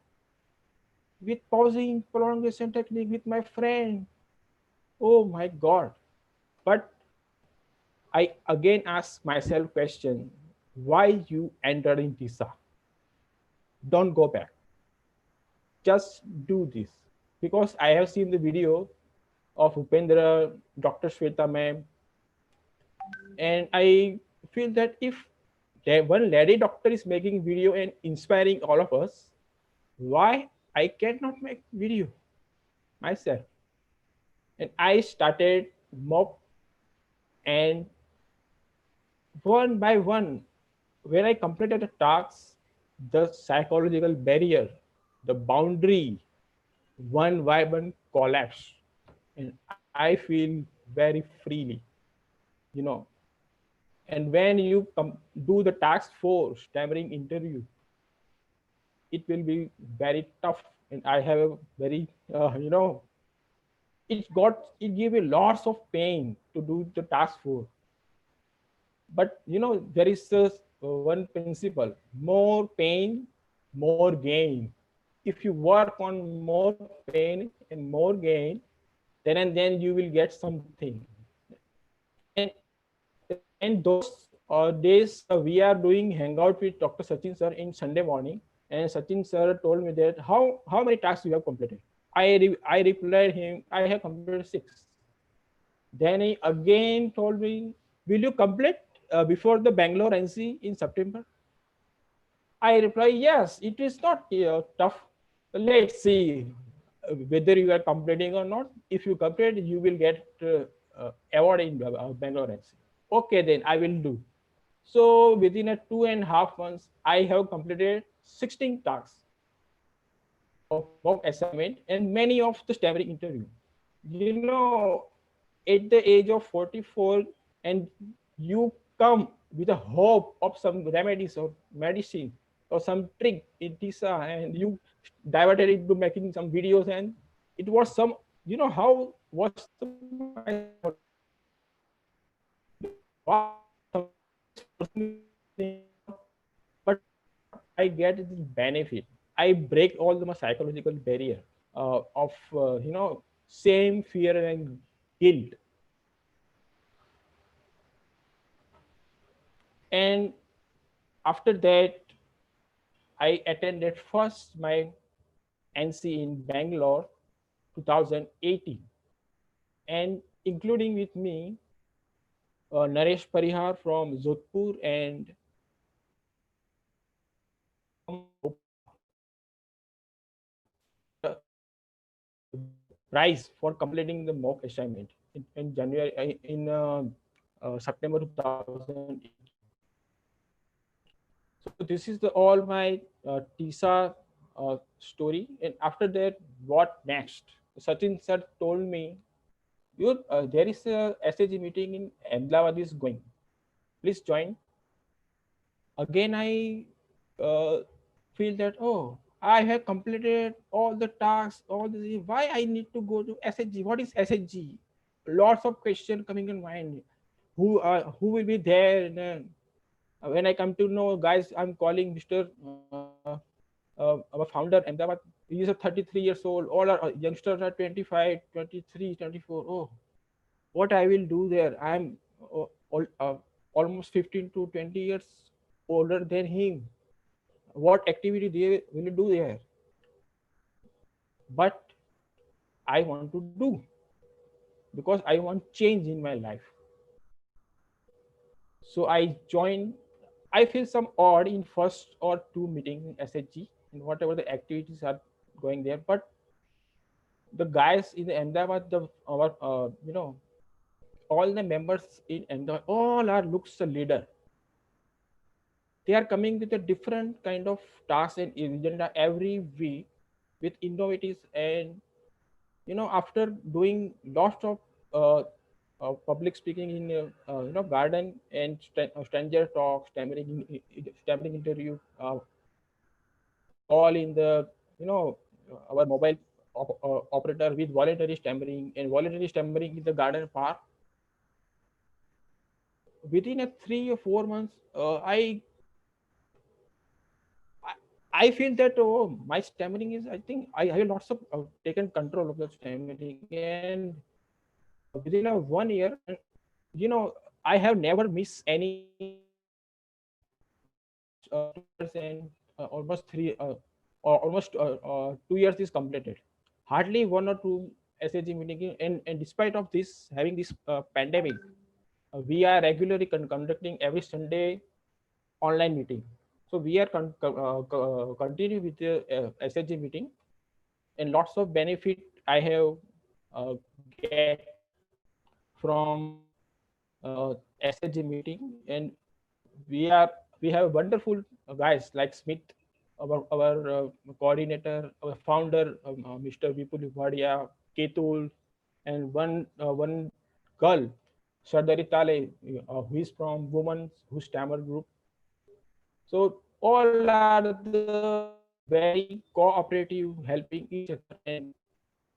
with pausing, prolongation technique with my friend. Oh my God. But I again ask myself question, why you entered in TISA? Don't go back. Just do this. Because I have seen the video of Upendra, Dr. Shweta ma'am, and I feel that if one lady doctor is making video and inspiring all of us, why I cannot make video myself? And I started mock, and one by one, when I completed the tasks, the psychological barrier, the boundary, one by one collapse, and I feel very freely, And when you do the task 4 stammering interview, it will be very tough, and I have a very it gave me lots of pain to do the task 4. But there is one principle: more pain, more gain. If you work on more pain and more gain, then and then you will get something. And those days we are doing hangout with Dr. Sachin sir in Sunday morning, and Sachin sir told me that how many tasks you have completed. I replied him, I have completed 6. Then he again told me, will you complete before the Bangalore NC in September? I reply, yes, it is not tough. Let's see whether you are completing or not. If you complete, you will get award in Bangalore NC. Okay, then I will do. So within a 2.5 months, I have completed 16 tasks of mock assignment and many of the stammering interview. You know, at the age of 44, and you come with a hope of some remedies or medicine or some trick in TISA, and you diverted it to making some videos, and it was some, you know, how was my but I get this benefit. I break all the my psychological barrier of same fear and guilt. And after that, I attended first my NC in Bangalore 2018, and including with me Naresh Parihar from Jodhpur and prize for completing the mock assignment in January September 2018. So this is the all my TISA story. And after that, what next? Sachin sir told me, there is a SAG meeting in Ahmedabad is going. Please join. Again, I feel that, oh, I have completed all the tasks, all the why I need to go to SHG? What is SHG? Lots of questions coming in mind. Who will be there? And, when I come to know, guys, I'm calling Mr. Our founder, Ahmedabad. He is a 33 years old. All our youngsters are 25, 23, 24. Oh, what I will do there? I'm almost 15 to 20 years older than him. What activity they will do there? But I want to do because I want change in my life. So I joined. I feel some odd in first or two meetings in SHG and whatever the activities are going there. But the guys in the Ahmedabad, all the members in Ahmedabad, all are looks a leader. They are coming with a different kind of task and agenda every week with innovatives, and after doing lots of public speaking in garden and stranger talk, stammering interview, call in the our mobile operator with voluntary stammering and voluntary stammering in the garden park. Within a 3 or 4 months, I feel that, oh, my stammering is, I think I have lots of taken control of the stammering, and within a 1 year, and I have never missed any almost 2 years, and almost 2 years is completed. Hardly one or two SAG meeting, and despite of this having this pandemic, we are regularly conducting every Sunday online meeting. So we are continue with the SHG meeting, and lots of benefit I have get from SHG meeting, and we have wonderful guys like Smith, our coordinator, our founder, Mr. Vipul Vadia, Ketul, and one girl, Shardari Tale, who is from Women's Who Stammer Group. So all are the very cooperative, helping each other, and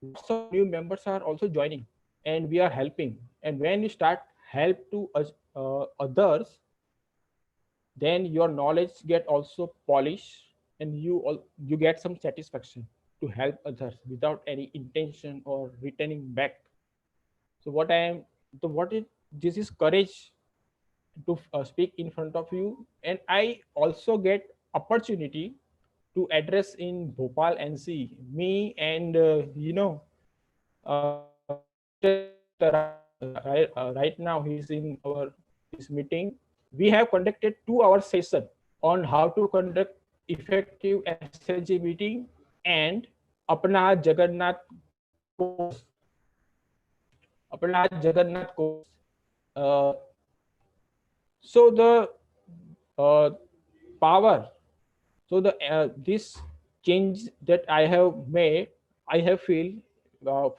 lots of new members are also joining, and we are helping. And when you start help to others, then your knowledge get also polished, and you get some satisfaction to help others without any intention or returning back. So this is courage to speak in front of you, and I also get opportunity to address in Bhopal NC. Me and right now he's in this meeting. We have conducted 2-hour session on how to conduct effective SHG meeting and Apna Jagannath course. Apna Jagannath course. So the power, so the this change that I have made, I have feel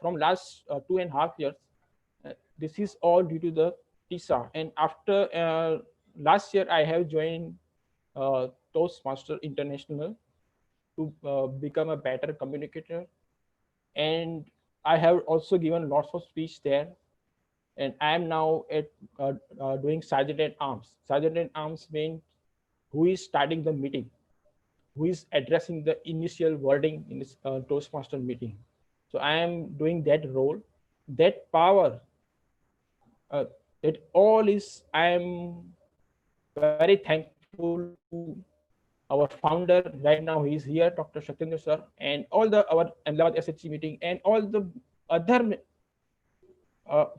from last 2.5 years. This is all due to the TISA. And after last year, I have joined Toastmaster International to become a better communicator. And I have also given lots of speech there. And I am now at doing Sergeant at Arms. Sergeant at Arms means who is starting the meeting, who is addressing the initial wording in this Toastmaster meeting. So I am doing that role. That power, that all is, I am very thankful to our founder. Right now he is here, Dr. Satyendra sir, and all the our Ahmedabad SHG meeting and all the other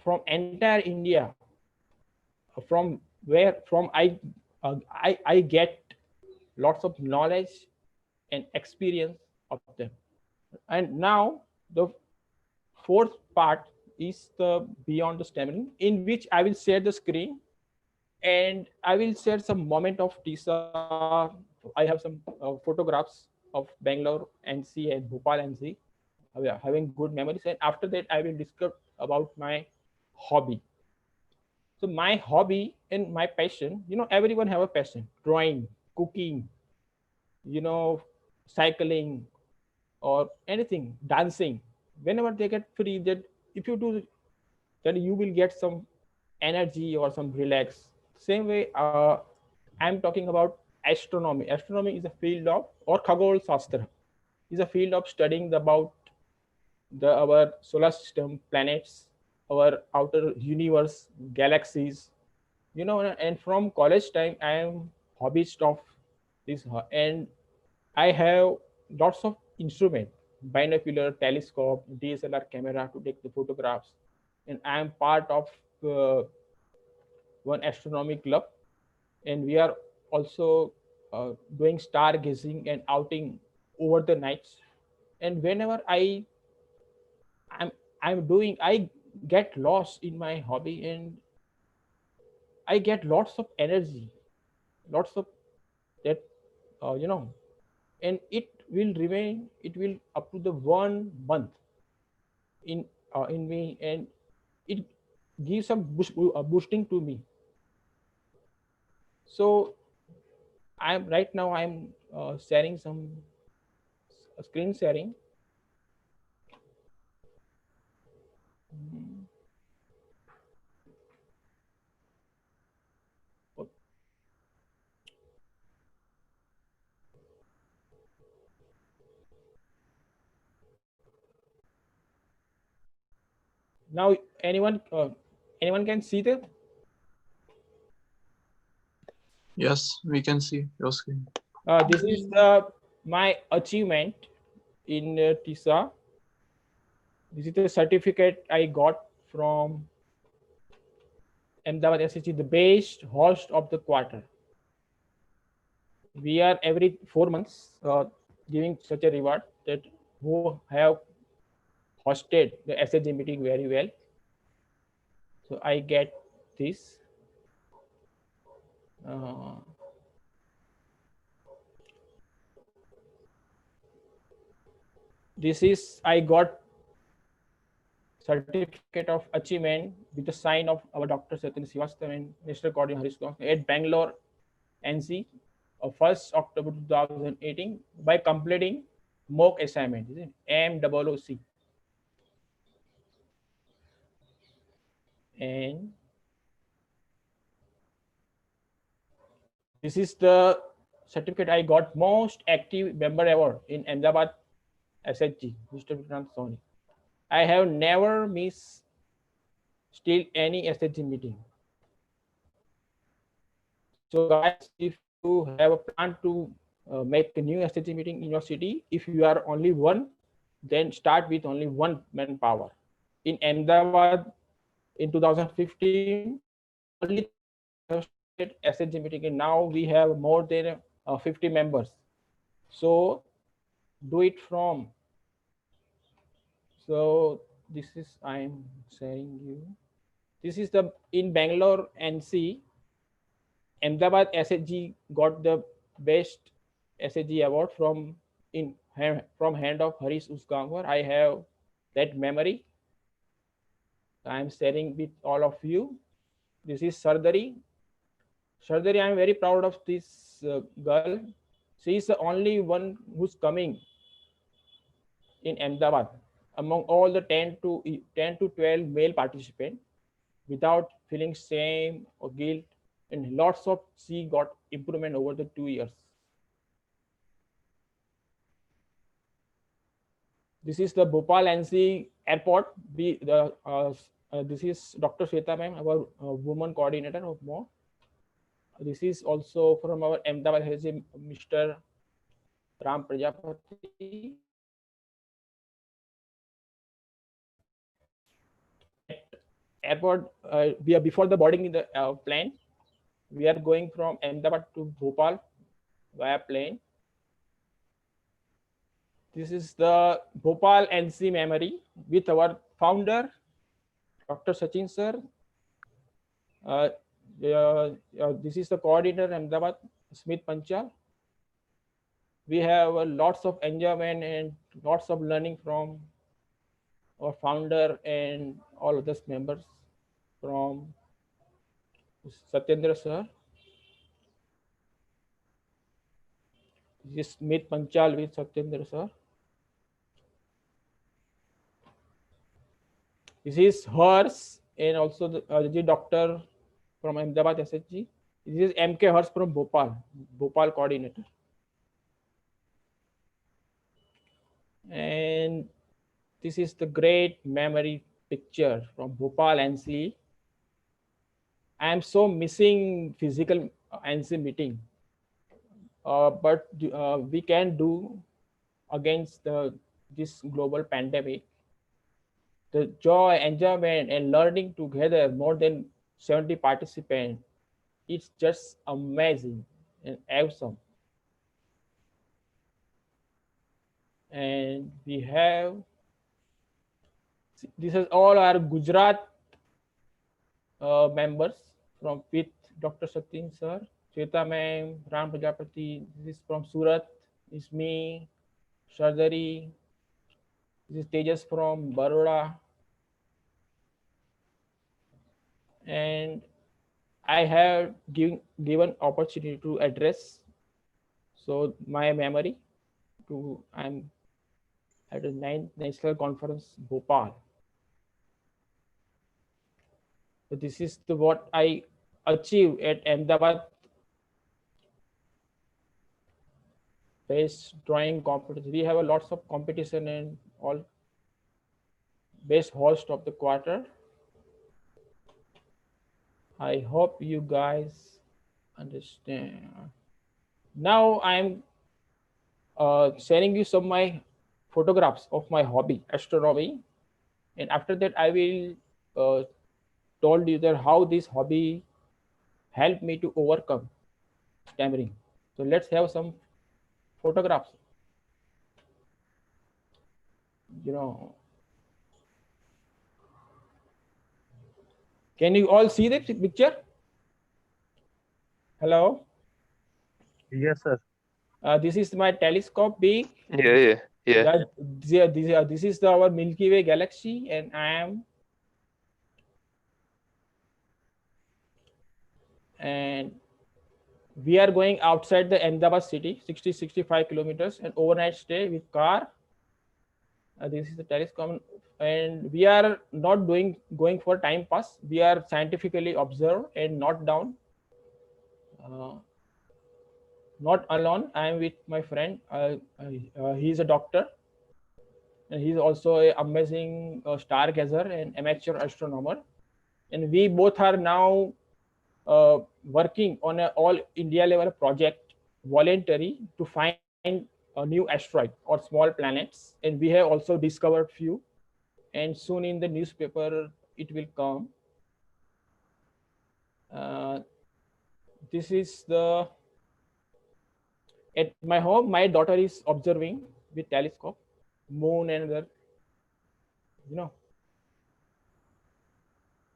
from entire India, from where from I get lots of knowledge and experience of them. And now the fourth part is the beyond the stammering, in which I will share the screen and I will share some moment of TISA. I have some photographs of Bangalore NC and Bhopal NC. We are having good memories, and after that I will discuss about my hobby. So my hobby and my passion, everyone have a passion: drawing, cooking, cycling, or anything, dancing. Whenever they get free, that if you do, then you will get some energy or some relax. Same way, I'm talking about astronomy. Astronomy is a field of, or Khagol Shastra, is a field of studying about our solar system, planets, our outer universe, galaxies. And from college time, I am hobbyist of this, and I have lots of instrument, binocular, telescope, DSLR camera to take the photographs, and I am part of one astronomy club, and we are also doing stargazing and outing over the nights. And whenever I get lost in my hobby, and I get lots of energy, lots of that, and it will remain. It will up to the 1 month in me, and it gives some boosting to me. So I'm sharing some screen sharing. Now anyone can see that? Yes, we can see your screen. This is my achievement in TISA. This is the certificate I got from Ahmedabad SHG, the best host of the quarter. We are every 4 months giving such a reward that who have hosted the SHG meeting very well. So I get this. This is, I got certificate of achievement with the sign of our Dr. Satyendra Srivastava and National Coordinator Harish at Bangalore NC of 1st October 2018 by completing mock assignment, MOOC. And this is the certificate I got, most active member award in Ahmedabad SHG, Mr. Vikrant Soni. I have never missed still any SHG meeting. So guys, if you have a plan to make a new SHG meeting in your city, if you are only one, then start with only one manpower. In Ahmedabad in 2015, only SHG meeting, and now we have more than 50 members. So do it from. So this is I'm sharing you. This is the in Bangalore NC. Ahmedabad SHG got the best SHG award from hand of Harish Usgangwar. I have that memory. I am sharing with all of you. This is Sardari. Sardari, I am very proud of this girl. She is the only one who's coming in Ahmedabad among all the 10 to 12 male participants without feeling shame or guilt, and lots of she got improvement over the 2 years. This is the Bhopal NC airport. This is Dr. Shweta ma'am, our woman coordinator of more. This is also from our Ahmedabad Mr. Ram Prajapati. At airport, we are before the boarding in the plane. We are going from Ahmedabad to Bhopal via plane. This is the Bhopal NC memory with our founder, Dr. Sachin sir. This is the coordinator Ahmedabad, Smith Panchal. We have lots of enjoyment and lots of learning from our founder and all of those members from Satyendra sir. This is Smith Panchal with Satyendra sir. This is hers and also the doctor from Ahmedabad SHG. This is MK Hers from Bhopal coordinator. And this is the great memory picture from Bhopal NC. I am so missing physical NC meeting, but we can do against this global pandemic. The joy, enjoyment, and learning together, more than 70 participants, it's just amazing and awesome. And we have, this is all our Gujarat members from with Dr. Satin sir, Shweta ma'am, Ram Prajapati. This is from Surat. This is me, Sardari. This is Tejas from Baroda. And I have given opportunity to address. So my memory to I'm at the 9th National Conference Bhopal. So this is what I achieved at Ahmedabad best drawing competition. We have a lots of competition and all. Best host of the quarter. I hope you guys understand. Now I'm sharing you some of my photographs of my hobby, astronomy, and after that I will told you that how this hobby helped me to overcome stammering. So let's have some photographs. Can you all see the picture? Hello? Yes, sir. This is my telescope big. Yeah. This is our Milky Way galaxy, and we are going outside the Ahmedabad city, 60-65 kilometers, and overnight stay with car. This is the telescope, and we are not going for time pass. We are scientifically observed and not down. Not alone. I am with my friend. He is a doctor, and he is also an amazing stargazer and amateur astronomer. And we both are now working on an all India level project, voluntary, to find a new asteroid or small planets. And we have also discovered few, and soon in the newspaper it will come. This is the At my home, my daughter is observing with telescope, moon and other, you know.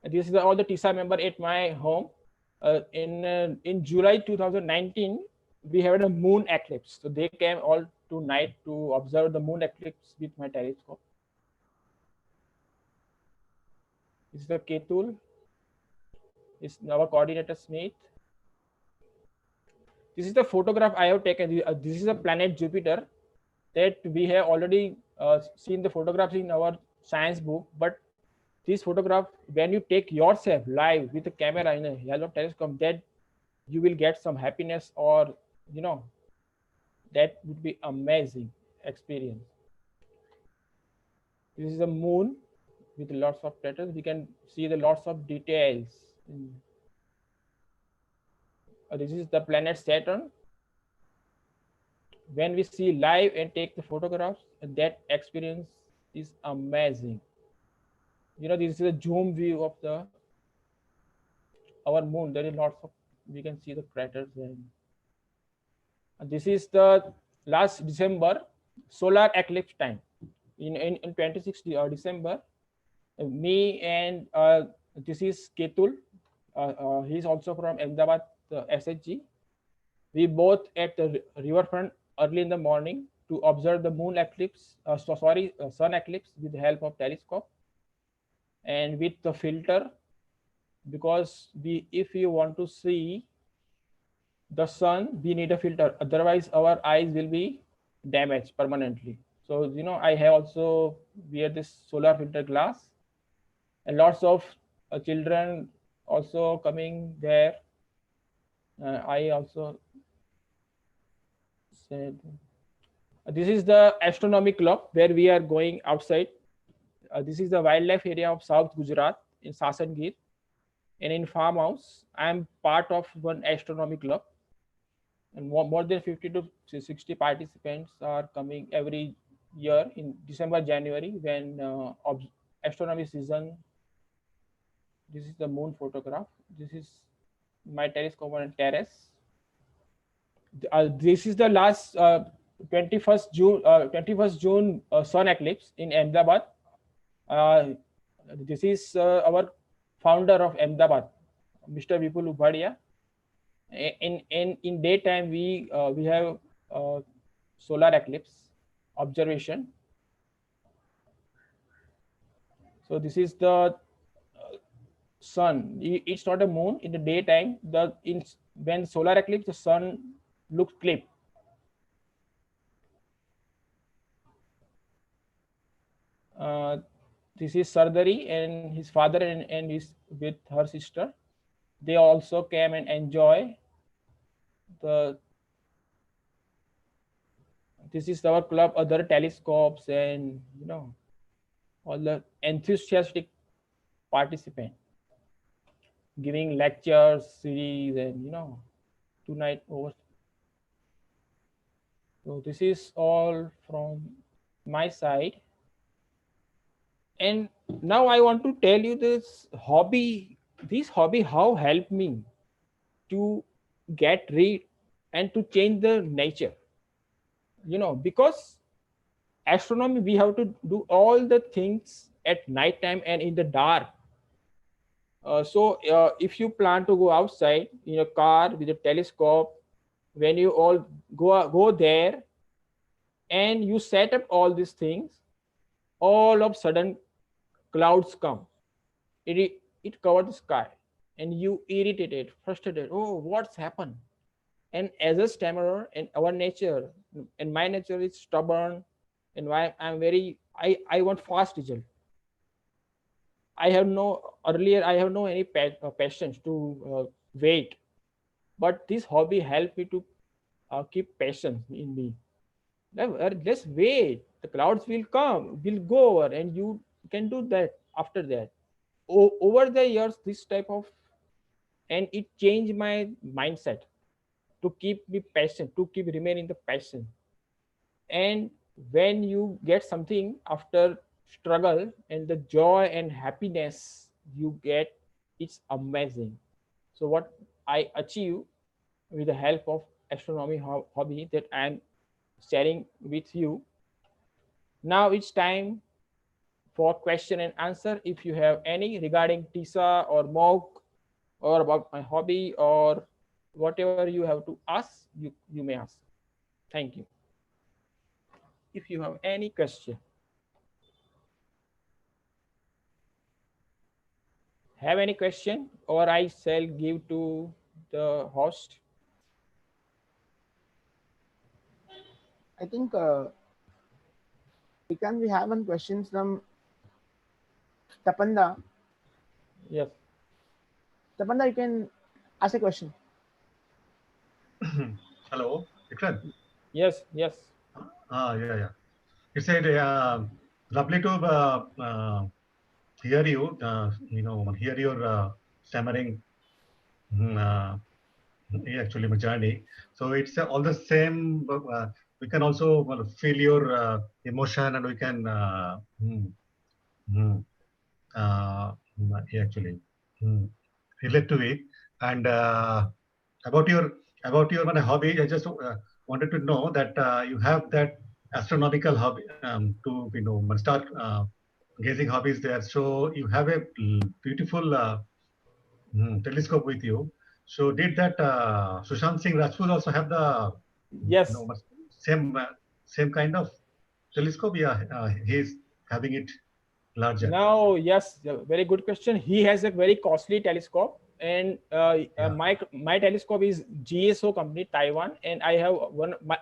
And this is all the TISA member at my home. In July 2019, we had a moon eclipse. So they came all to night to observe the moon eclipse with my telescope. This is the Ketul. It's our coordinator Smith. This is the photograph I have taken. This is a planet Jupiter that we have already seen the photographs in our science book. But this photograph, when you take yourself live with a camera in a yellow telescope, that you will get some happiness, or you know, that would be amazing experience. This is the moon with lots of letters. We can see the lots of details. This is the planet Saturn. When we see live and take the photographs, that experience is amazing. You know, this is a zoom view of the our moon. There is lots of, we can see the craters, and this is the last December solar eclipse time. In 26th December, me and this is Ketul. He's also from Ahmedabad SHG. We both at the riverfront early in the morning to observe the moon eclipse, sun eclipse with the help of telescope and with the filter, because if you want to see the sun, we need a filter. Otherwise, our eyes will be damaged permanently. So, you know, I have also wear this solar filter glass, and lots of children also coming there. I also said, this is the astronomy club where we are going outside. This is the wildlife area of South Gujarat in Sasangir. And in farmhouse, I am part of one astronomy club. And more than 50 to 60 participants are coming every year in December, January, when astronomy season. This is the moon photograph. This is my telescope on terrace. This is the last 21st June sun eclipse in Ahmedabad. This is our founder of Ahmedabad, Mr. Vipul Ubhadia. In daytime we have solar eclipse observation. So this is the sun. It's not a moon. In the daytime, when solar eclipse, the sun looks clear. This is Sardari and his father and his with her sister. They also came and enjoy the. This is our club, other telescopes, and you know, all the enthusiastic participant giving lectures series, and you know, tonight over. So this is all from my side. And now I want to tell you this hobby how helped me to get rid and to change the nature. You know, because astronomy, we have to do all the things at night time and in the dark. So if you plan to go outside in a car with a telescope, when you all go there and you set up all these things, all of a sudden clouds come. It covers the sky, and you irritated, frustrated. Oh, what's happened? And as a stammerer, and our nature, and my nature is stubborn, and why I want fast result. I have no any patience to wait, but this hobby helped me to keep patience in me. Just wait, the clouds will come, will go over, and you can do that after that. Over the years, this type of, and it changed my mindset to keep me patient, to keep remaining the passion. And when you get something after struggle, and the joy and happiness you get, it's amazing. So what I achieve with the help of astronomy hobby that I'm sharing with you. Now it's time for question and answer. If you have any regarding TISA or MOOC or about my hobby or whatever you have to ask, you may ask. Thank you. If you have any question. Have any question, or I shall give to the host? I think we have one question from Tapanda. Yes. Tapanda, you can ask a question. Hello, Vikrant. Yes, yes. Yeah. It's a lovely to hear you. Hear your stammering. Actually, my journey. So it's all the same. We can also feel your emotion, and we can actually relate to it. And about your hobby, I just wanted to know that you have that astronomical hobby to start gazing hobbies there. So you have a beautiful telescope with you. So did that Sushant Singh Rajput also have the yes same kind of telescope? Yeah, he's having it larger. Now, yes, very good question. He has a very costly telescope, and my telescope is GSO company Taiwan, and I have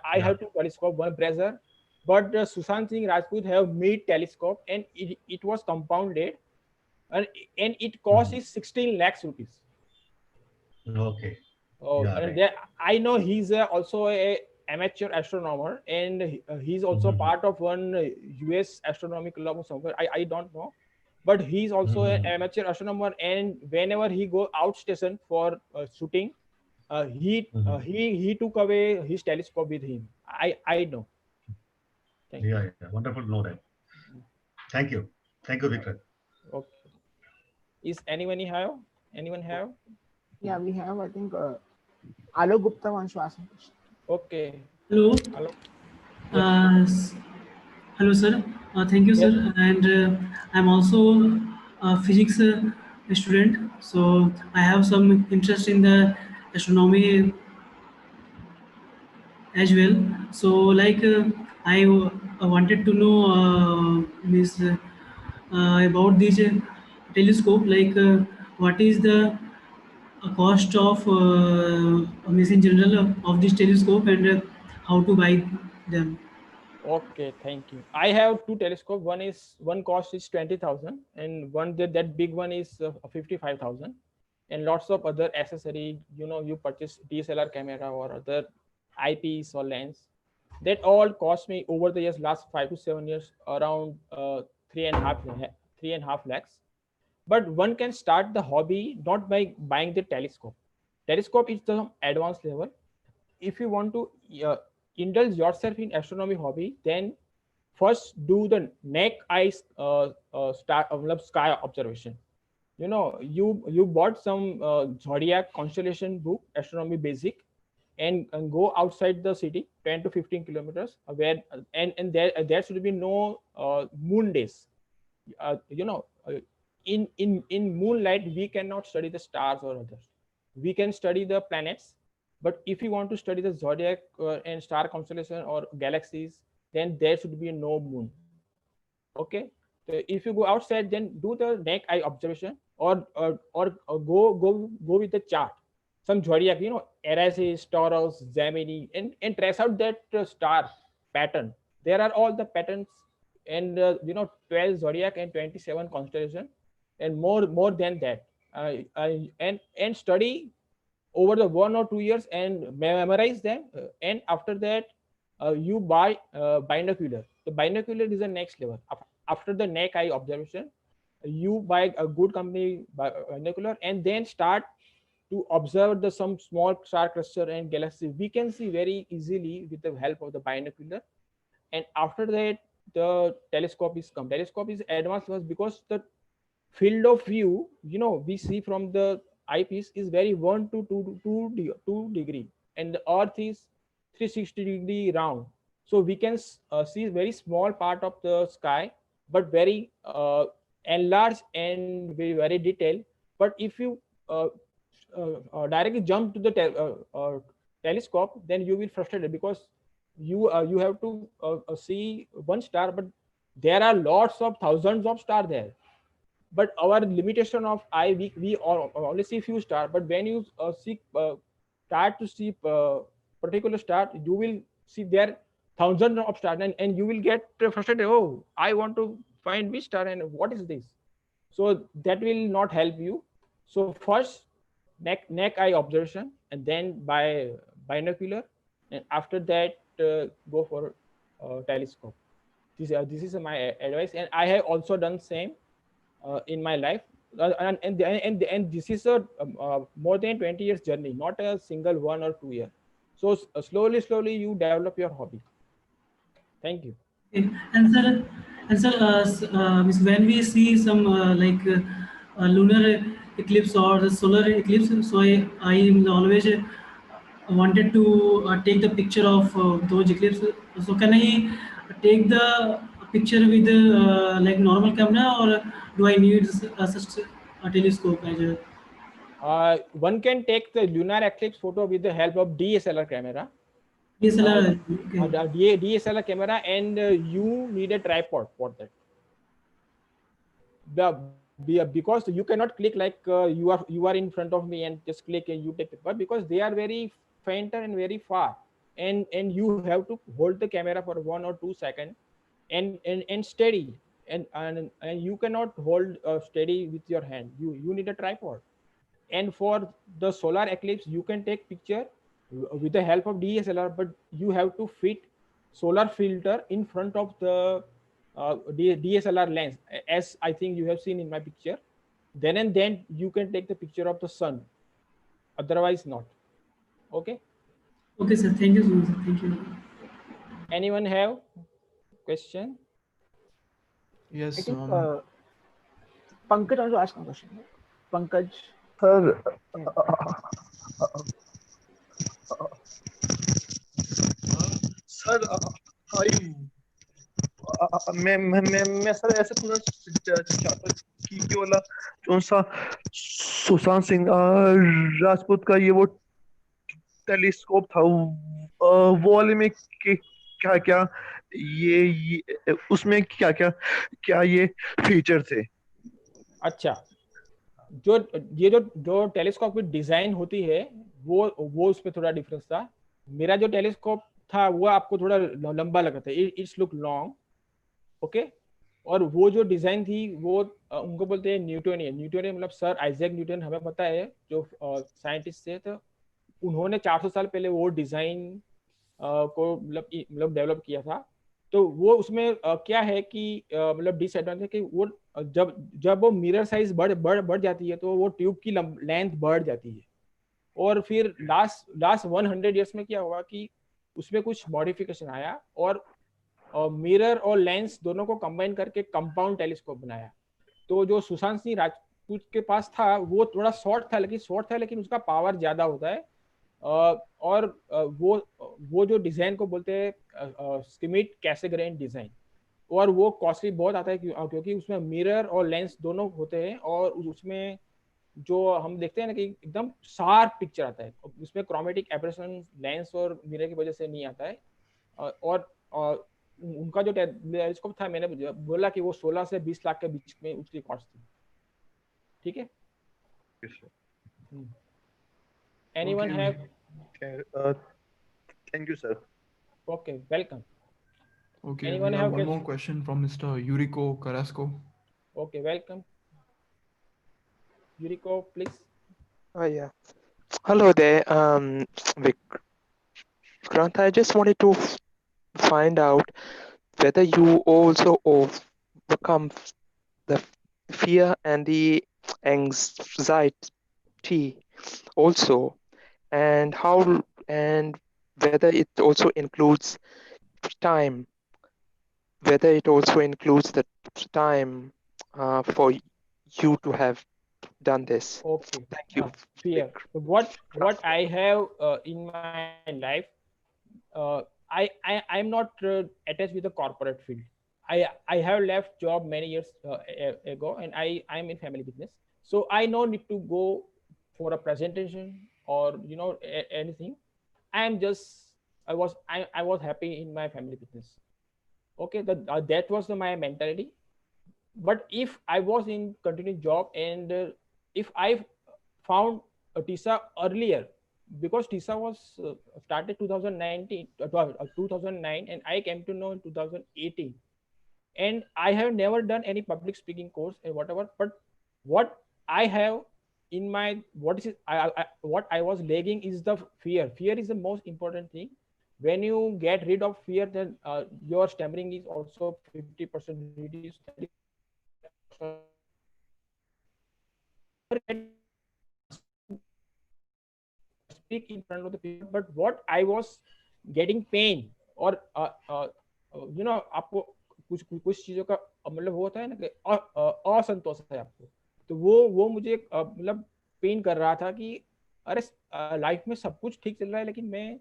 I have two telescope, one Brazzer, but Sushant Singh Rajput have made telescope, and it was compounded, and it cost is 16 lakhs rupees. Okay. Oh, and right. I know he's also a amateur astronomer, and he's also part of one US astronomical club somewhere. I don't know, but he's also an amateur astronomer, and whenever he go outstation for shooting, he took away his telescope with him. I know. Thank you. Wonderful to know that. Thank you, Vikrant. Okay. Is anyone have? Yeah, we have. I think Alok Gupta wants to ask a question. Okay. Hello. Hello. Hello, sir. Thank you, sir. And I'm also a physics student, so I have some interest in the astronomy as well. So, like, I wanted to know, Miss, about this telescope. Like, what is the cost of, Miss in general, of this telescope, and how to buy them? Okay, thank you. I have two telescopes. One cost is 20,000, and one that big one is 55,000, and lots of other accessory. You purchase DSLR camera or other eyepiece or lens. That all cost me over the years, last 5 to 7 years, around 3.5 lakhs. But one can start the hobby not by buying the telescope. Telescope is the advanced level. If you want to indulge yourself in astronomy hobby, then first do the naked eye sky observation. You bought some zodiac constellation book, astronomy basic, and go outside the city 10 to 15 kilometers where and there should be no moon days. In moonlight we cannot study the stars or others. We can study the planets, but if you want to study the zodiac and star constellation or galaxies, then there should be no moon. Okay, so if you go outside, then do the naked eye observation, or go with the chart, some zodiac, Aries, Taurus, Gemini, and trace out that star pattern. There are all the patterns, and 12 zodiac and 27 constellation, and more than that, and study over the 1 or 2 years and memorize them, and after that you buy binocular. The binocular is the next level. After the naked eye observation, you buy a good company binocular, and then start to observe some small star cluster and galaxy. We can see very easily with the help of the binocular, and after that the telescope is come. Telescope is advanced because the field of view we see from the eyepiece is very 1 to 2 degree. and the Earth is 360-degree round. So we can see very small part of the sky, but very enlarged and very detailed. But if you directly jump to the telescope, then you will frustrated because you have to see one star, but there are lots of thousands of stars there. But our limitation of eye, we only see few stars. But when you start to see particular star, you will see there thousands of stars, and you will get frustrated. Oh, I want to find which star and what is this. So that will not help you. So first neck eye observation, and then by binocular, and after that go for telescope. This is my advice, and I have also done same in my life, and this is a more than 20 years journey, not a single 1 or 2 year. So slowly you develop your hobby. Thank you. Okay. And sir, when we see some lunar eclipse or the solar eclipse, so I always wanted to take the picture of those eclipses. So can I take the picture with like normal camera, or do I need such a telescope as a? One can take the lunar eclipse photo with the help of DSLR camera. DSLR, DSLR camera, and you need a tripod for that. Because you cannot click like you are in front of me and just click and you take it, but because they are very fainter and very far, and you have to hold the camera for 1 or 2 seconds and steady, and you cannot hold steady with your hand. You need a tripod. And for the solar eclipse, you can take picture with the help of DSLR, but you have to fit solar filter in front of the DSLR lens, as I think you have seen in my picture. Then and then you can take the picture of the sun, otherwise not. Okay. Okay, sir. Thank you so much. Thank you. Anyone have question? Yes. I think Pankaj also asked a question. Pankaj. Sir, sir मैं sir ऐसे पूरा चाहता कि वाला कौन सा सुशांत सिंह राजपूत का ये वो टेलीस्कोप था वो वाले में क्या क्या ये उसमें क्या क्या क्या ये फीचर थे? अच्छा, जो टेलीस्कोप की डिजाइन होती है वो उसमें थोड़ा डिफरेंस था. मेरा जो टेलीस्कोप था वो आपको थोड़ा लंबा लगा था. It's look long. ओके. और वो जो डिजाइन थी वो उनको बोलते हैं न्यूटोनियन मतलब सर आइजैक न्यूटन, हमें पता है जो साइंटिस्ट थे. तो उन्होंने 400 साल पहले वो डिजाइन को मतलब डेवलप किया था. तो वो उसमें क्या है कि मतलब डिसएडवांटेज है कि वो जब वो मिरर साइज बढ़ जाती है तो वो ट्यूब की लेंथ बढ़ जाती है. और फिर लास्ट 100 इयर्स में क्या हुआ कि उसमें कुछ मॉडिफिकेशन आया और मिरर और लेंस दोनों को कंबाइन करके कंपाउंड टेलीस्कोप बनाया. तो जो सुशांत सिंह राजपूत के पास था वो थोड़ा शॉर्ट था, लेकिन उसका पावर ज्यादा होता है. और वो जो डिजाइन को बोलते हैं स्किमिट कैसेग्रेन डिजाइन, और वो कॉस्टली बहुत आता है क्योंकि उसमें मिरर और लेंस दोनों होते हैं. और उसमें जो हम देखते हैं ना कि एकदम शार्प पिक्चर आता है, उसमें क्रोमेटिक एब्रेशन लेंस और मिरर की वजह से नहीं आता है. और उनका जो टेलीस्कोप था, मैंने बोला कि वो 16 से 20 लाख के बीच में उसकी कॉस्ट थी. ठीक है. Anyone have? Thank you, sir. Okay, welcome. Okay, Anyone we have one question? more question from Mr. Yuriko Carrasco. Okay, welcome. Yuriko, please. Yeah. Hello there, Vikrant. I just wanted to find out whether you also overcome the fear and the anxiety also, and how, and whether it also includes time, whether it also includes the time for you to have done this. Okay. Thank you. Fear. So what I have in my life, I'm not attached with the corporate field. I have left job many years ago, and I'm in family business. So I no need to go for a presentation or anything. I'm just I was happy in my family business. Okay, that was my mentality. But if I was in continuing job, and if I found a TISA earlier, because TISA was started 2019, 2009, and I came to know in 2018, and I have never done any public speaking course and whatever. But what I have in my what I was lagging is the fear. Fear is the most important thing. When you get rid of fear, then your stammering is also 50% reduced. That is also speak in front of the people. But what I was getting pain, और आपको कुछ चीजों का मतलब वो होता है ना कि असंतोष है आपको, तो वो मुझे मतलब पेन कर रहा था कि अरे लाइफ में सब कुछ ठीक चल रहा है, लेकिन मैं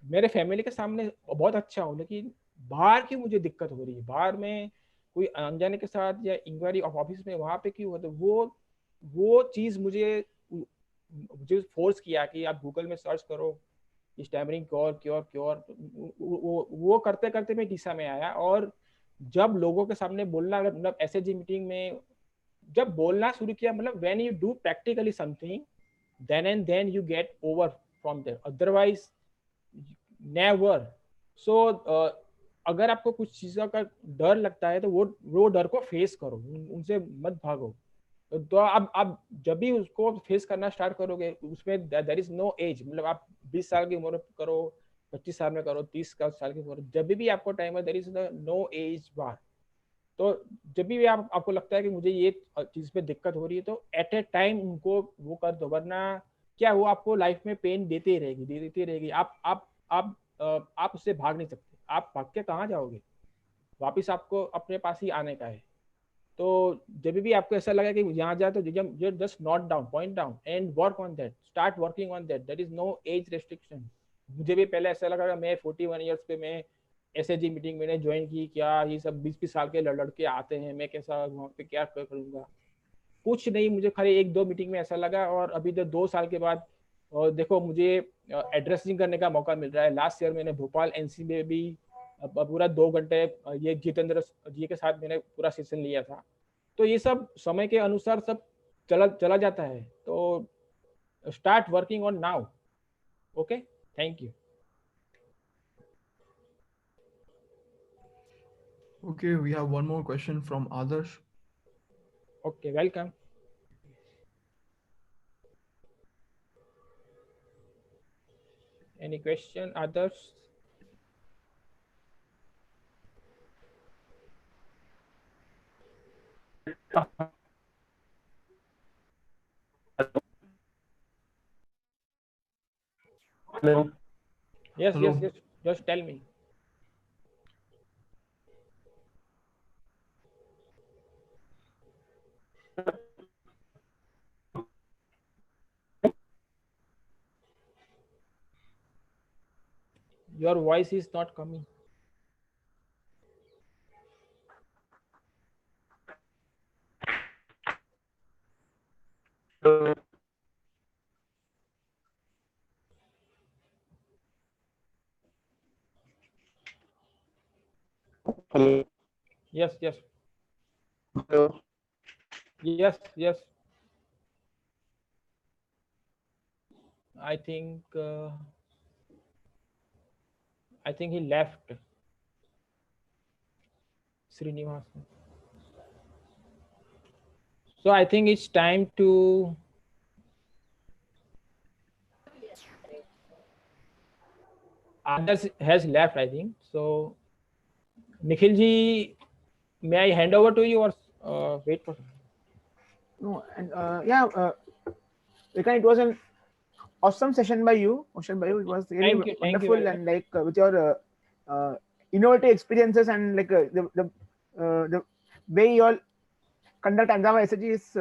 मेरे फैमिली के सामने बहुत अच्छा हूँ, लेकिन बाहर क्यों मुझे दिक्कत हो रही है, बाहर में कोई अनजाने के साथ या इंक्वायरी ऑफ ऑफिस में वहां पे क्यों होता है। वो चीज मुझे फोर्स किया कि आप गूगल में सर्च करो स्टैमरिंग क्योर। वो करते करते मैं टीसा में आया, और जब लोगों के सामने बोलना, मतलब एसएचजी मीटिंग में जब बोलना शुरू किया, मतलब when you do practically something, then and then you get over from there, otherwise never. So अगर आपको कुछ चीज़ों का डर लगता है तो वो डर को फेस करो, उनसे मत भागो। तो आप जब भी उसको फेस करना स्टार्ट करोगे, उसमें देयर इज नो एज, मतलब आप 20 साल की उम्र में करो, 25 साल में करो, 30 साल की उम्र, जब भी आपको टाइम है, देयर इज नो एज बार। तो जब भी आपको लगता है कि मुझे ये चीज़ पे दिक्कत हो रही है, तो एट ए टाइम उनको वो कर दो, वरना क्या वो आपको लाइफ में पेन देती रहेगी। आप उससे भाग नहीं सकते। आप भाग के कहाँ जाओगे, वापिस आपको अपने पास ही आने का है। तो जब भी आपको ऐसा लगा कि यहाँ जाए, तो just note down, point down and work on that, start working on that. That is no age restriction. मुझे भी पहले ऐसा लगा मैं 41 ईयर्स पे मैं एसएचजी मीटिंग मैंने ज्वाइन की, क्या ये सब 20-20 साल के लड़के आते हैं, मैं कैसा वहाँ पे क्या करूँगा। कुछ नहीं, मुझे खाली 1-2 मीटिंग में ऐसा लगा, और अभी तो 2 साल के बाद और देखो मुझे एड्रेसिंग करने का मौका मिल रहा है। लास्ट ईयर मैंने भोपाल एनसी में भी पूरा 2 घंटे ये जितेंद्र जी के साथ मैंने पूरा सेशन लिया था। तो ये सब समय के अनुसार सब चला जाता है। तो start working on now. Okay, thank you. Okay, we have one more question from Adarsh. Okay, welcome. Any question, others? Hello. Yes, Hello. yes, just tell me. Your voice is not coming. Hello. Hello. Yes, yes. Hello. Yes. I think he left. Srinivas. So I think it's time to others has left, I think. So Nikhil ji, may I hand over to you or wait for? No, and Vikrant, it was an awesome session by you, It was really wonderful, and like with your innovative experiences and like the way you all conduct Anjama SHG is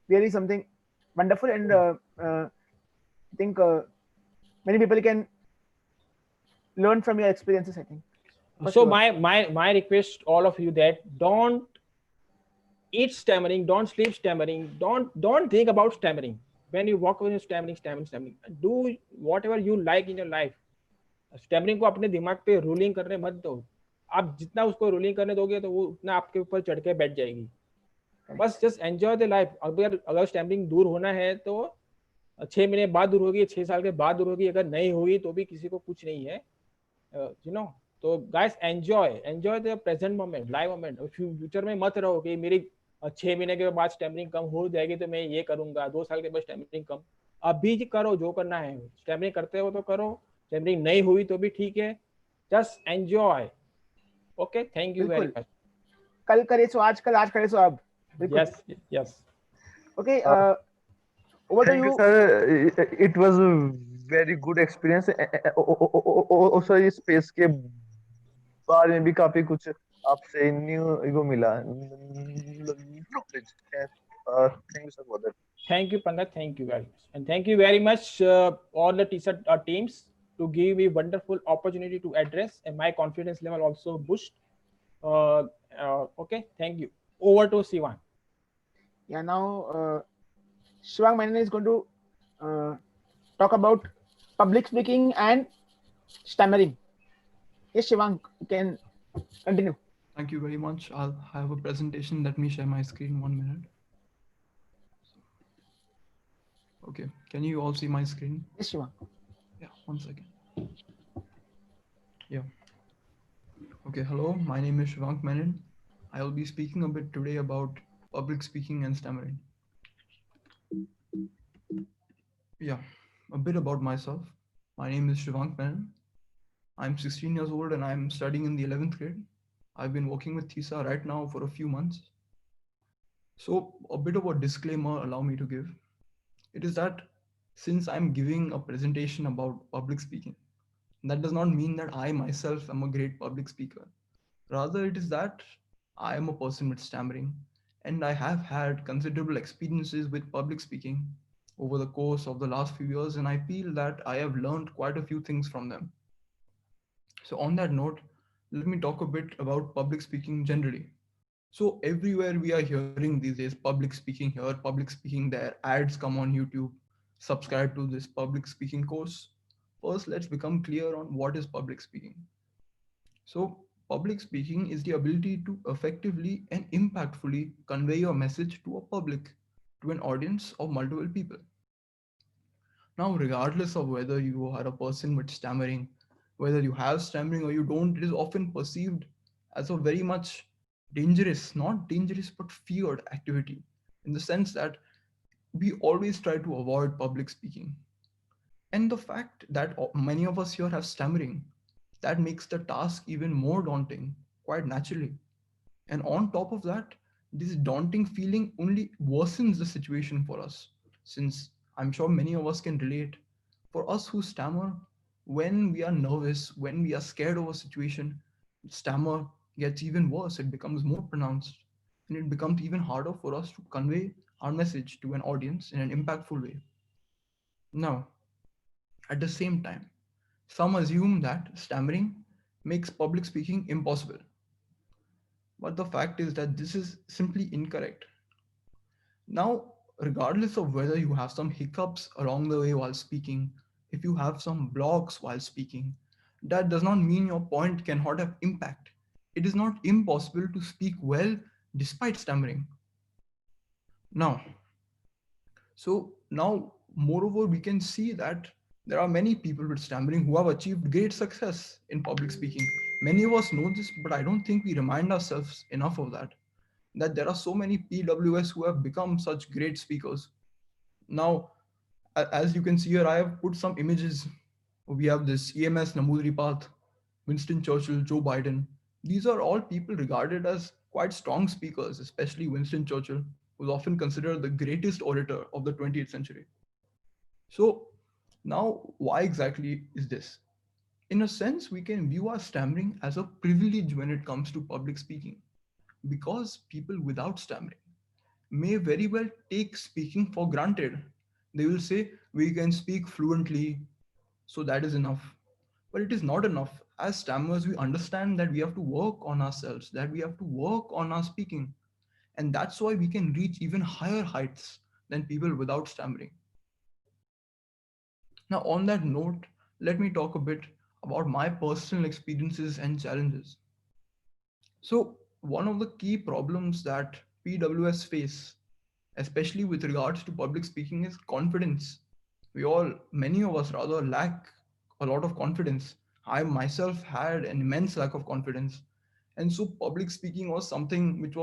really something wonderful, and I think many people can learn from your experiences, I think. So my request all of you that don't eat stammering, don't sleep stammering, don't think about stammering. When you walk when you're stammering, do whatever you like in your life. Stammering को अपने दिमाग पे ruling करने मत दो. आप जितना उसको रूलिंग करने दोगे तो वो उतना आपके ऊपर चढ़ के बैठ जाएगी. बस जस्ट एंजॉय द लाइफ. अगर स्टैमरिंग दूर होना है तो 6 महीने बाद दूर होगी, 6 साल के बाद दूर होगी. अगर नहीं होगी तो भी किसी को कुछ नहीं है, यू नो. तो guys enjoy the present moment, live moment. Future में मत रहो कि मेरी 6 महीने के बाद स्टैमरिंग कम हो जाएगी तो मैं ये करूंगा, 2 साल के बाद स्टैमरिंग कम. अभी करो जो करना है. स्टैमरिंग करते हो तो करो, स्टैमरिंग नहीं हुई तो भी ठीक है. Just enjoy. Okay, thank you very much. कल करे सो आज, कल आज करे सो अब. Yes. Okay. Over to Thank you, you, sir. It was a very good experience. और सर इस स्पेस के बारे में भी काफी कुछ आपसे न्यू मिला. Thank you, sir, for that. Thank you, Pangat. Thank you very much. And thank you very much, all the TISA teams, to give me wonderful opportunity to address, and my confidence level also boost. Okay, thank you. Over to Shivank. Yeah, now Shivank Menon is going to talk about public speaking and stammering. Yes, Shivank, you can continue. Thank you very much. I'll have a presentation. Let me share my screen 1 minute. Okay, can you all see my screen? Yes, Shivank. Yeah, 1 second. Yeah. Okay, hello, my name is Shivank Menon. I will be speaking a bit today about public speaking and stammering. Yeah, a bit about myself. My name is Shivank Menon. I'm 16 years old and I'm studying in the 11th grade. I've been working with TISA right now for a few months. So a bit of a disclaimer allow me to give. It is that since I'm giving a presentation about public speaking, that does not mean that I myself am a great public speaker. Rather, it is that I am a person with stammering and I have had considerable experiences with public speaking over the course of the last few years, and I feel that I have learned quite a few things from them. So on that note, let me talk a bit about public speaking generally. So everywhere we are hearing these days, public speaking here, public speaking there, ads come on YouTube, subscribe to this public speaking course. First, let's become clear on what is public speaking. So public speaking is the ability to effectively and impactfully convey your message to a public, to an audience of multiple people. Now, regardless of whether you are a person with stammering, whether you have stammering or you don't, it is often perceived as a very much dangerous, not dangerous, but feared activity, in the sense that we always try to avoid public speaking. And the fact that many of us here have stammering, that makes the task even more daunting, quite naturally. And on top of that, this daunting feeling only worsens the situation for us, since I'm sure many of us can relate. For us who stammer, when we are nervous, when we are scared of a situation, stammer gets even worse. It becomes more pronounced, and it becomes even harder for us to convey our message to an audience in an impactful way. Now, at the same time, some assume that stammering makes public speaking impossible. But the fact is that this is simply incorrect. Now, regardless of whether you have some hiccups along the way while speaking, if you have some blocks while speaking, that does not mean your point cannot have impact. It is not impossible to speak well despite stammering. Now, moreover, we can see that there are many people with stammering who have achieved great success in public speaking. Many of us know this, but I don't think we remind ourselves enough of that there are so many PWS who have become such great speakers. Now, as you can see here, I have put some images. We have this EMS Namudripath, Winston Churchill, Joe Biden. These are all people regarded as quite strong speakers, especially Winston Churchill, who is often considered the greatest orator of the 20th century. So now, why exactly is this? In a sense, we can view our stammering as a privilege when it comes to public speaking, because people without stammering, may very well take speaking for granted. They will say, we can speak fluently, so that is enough. But it is not enough. As stammers, we understand that we have to work on ourselves, that we have to work on our speaking. And that's why we can reach even higher heights than people without stammering. Now, on that note, let me talk a bit about my personal experiences and challenges. So, one of the key problems that PWS face, especially with regards to public speaking, is confidence. Many of us rather lack a lot of confidence. I myself had an immense lack of confidence. And so public speaking was something it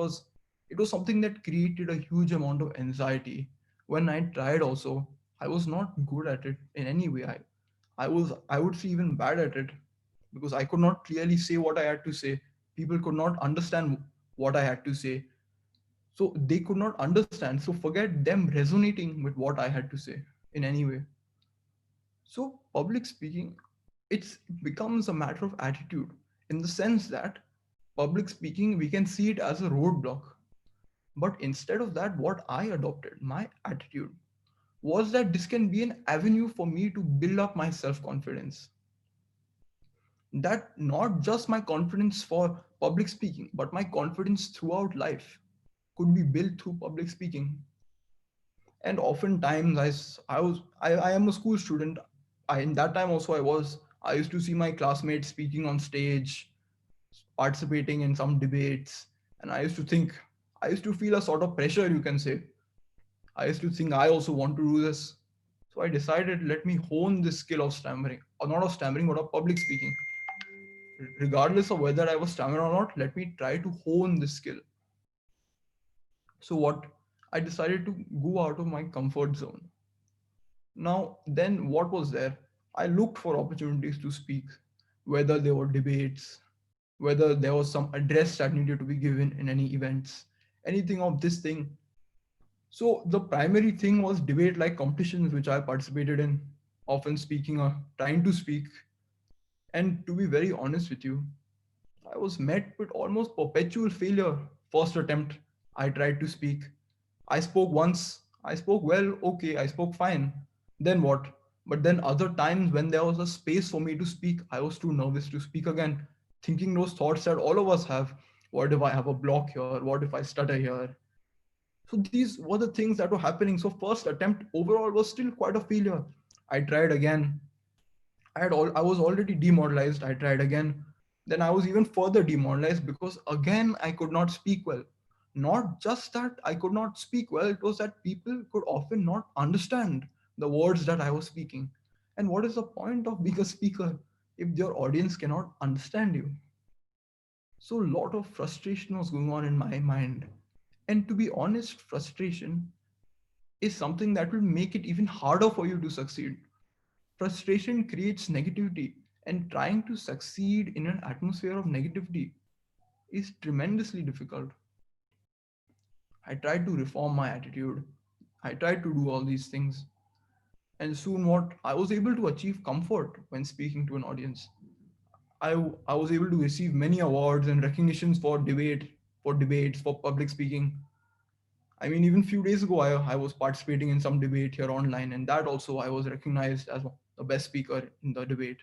was something that created a huge amount of anxiety. When I tried also, I was not good at it in any way. I would say even bad at it because I could not clearly say what I had to say. People could not understand what I had to say. So they could not understand. So forget them resonating with what I had to say in any way. So public speaking, it becomes a matter of attitude in the sense that public speaking, we can see it as a roadblock. But instead of that, what I adopted, my attitude, was that this can be an avenue for me to build up my self-confidence. That not just my confidence for public speaking, but my confidence throughout life could be built through public speaking. And oftentimes I am a school student. In that time also I used to see my classmates speaking on stage, participating in some debates, and I used to feel a sort of pressure, you can say. I used to think I also want to do this. So I decided, let me hone this skill of stammering, or not of stammering, but of public speaking. Regardless of whether I was stammering or not, let me try to hone this skill. So what I decided to go out of my comfort zone. Now, then what was there? I looked for opportunities to speak, whether there were debates, whether there was some address that needed to be given in any events, anything of this thing. So the primary thing was debate like competitions, which I participated in, often speaking or trying to speak. And to be very honest with you, I was met with almost perpetual failure. First attempt, I tried to speak. I spoke once, I spoke well, okay, I spoke fine. Then what? But then other times when there was a space for me to speak, I was too nervous to speak again, thinking those thoughts that all of us have. What if I have a block here? What if I stutter here? So these were the things that were happening. So first attempt overall was still quite a failure. I tried again. I was already demoralized. I tried again. Then I was even further demoralized because again I could not speak well. Not just that I could not speak well, it was that people could often not understand the words that I was speaking. And what is the point of being a speaker if your audience cannot understand you? So a lot of frustration was going on in my mind. And to be honest, frustration is something that will make it even harder for you to succeed. Frustration creates negativity, and trying to succeed in an atmosphere of negativity is tremendously difficult. I tried to reform my attitude. I tried to do all these things. And soon what I was able to achieve comfort when speaking to an audience. I was able to receive many awards and recognitions for debates, for public speaking. I mean, even a few days ago, I was participating in some debate here online, and that also I was recognized as the best speaker in the debate.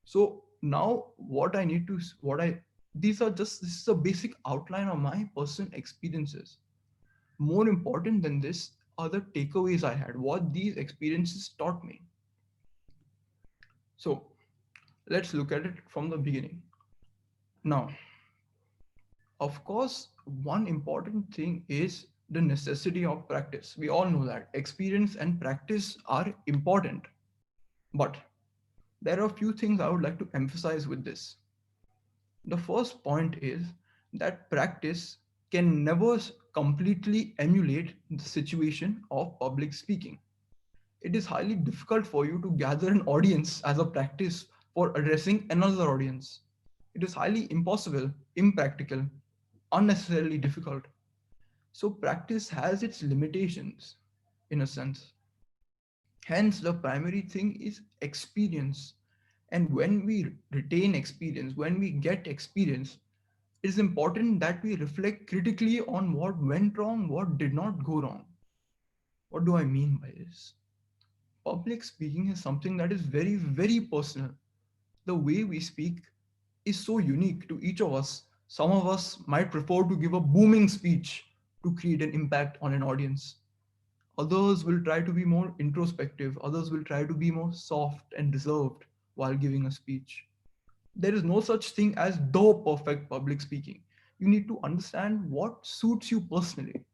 So now what I need to, what I, these are just, this is a basic outline of my personal experiences. More important than this are the takeaways I had, what these experiences taught me. So let's look at it from the beginning. Now, of course, one important thing is the necessity of practice. We all know that experience and practice are important. But there are a few things I would like to emphasize with this. The first point is that practice can never completely emulate the situation of public speaking. It is highly difficult for you to gather an audience as a practice for addressing another audience. It is highly impossible, impractical, unnecessarily difficult. So practice has its limitations in a sense. Hence, the primary thing is experience. And when we retain experience, when we get experience, it is important that we reflect critically on what went wrong, what did not go wrong. What do I mean by this? Public speaking is something that is very, very personal. The way we speak is so unique to each of us. Some of us might prefer to give a booming speech to create an impact on an audience. Others will try to be more introspective. Others will try to be more soft and reserved while giving a speech. There is no such thing as the perfect public speaking. You need to understand what suits you personally.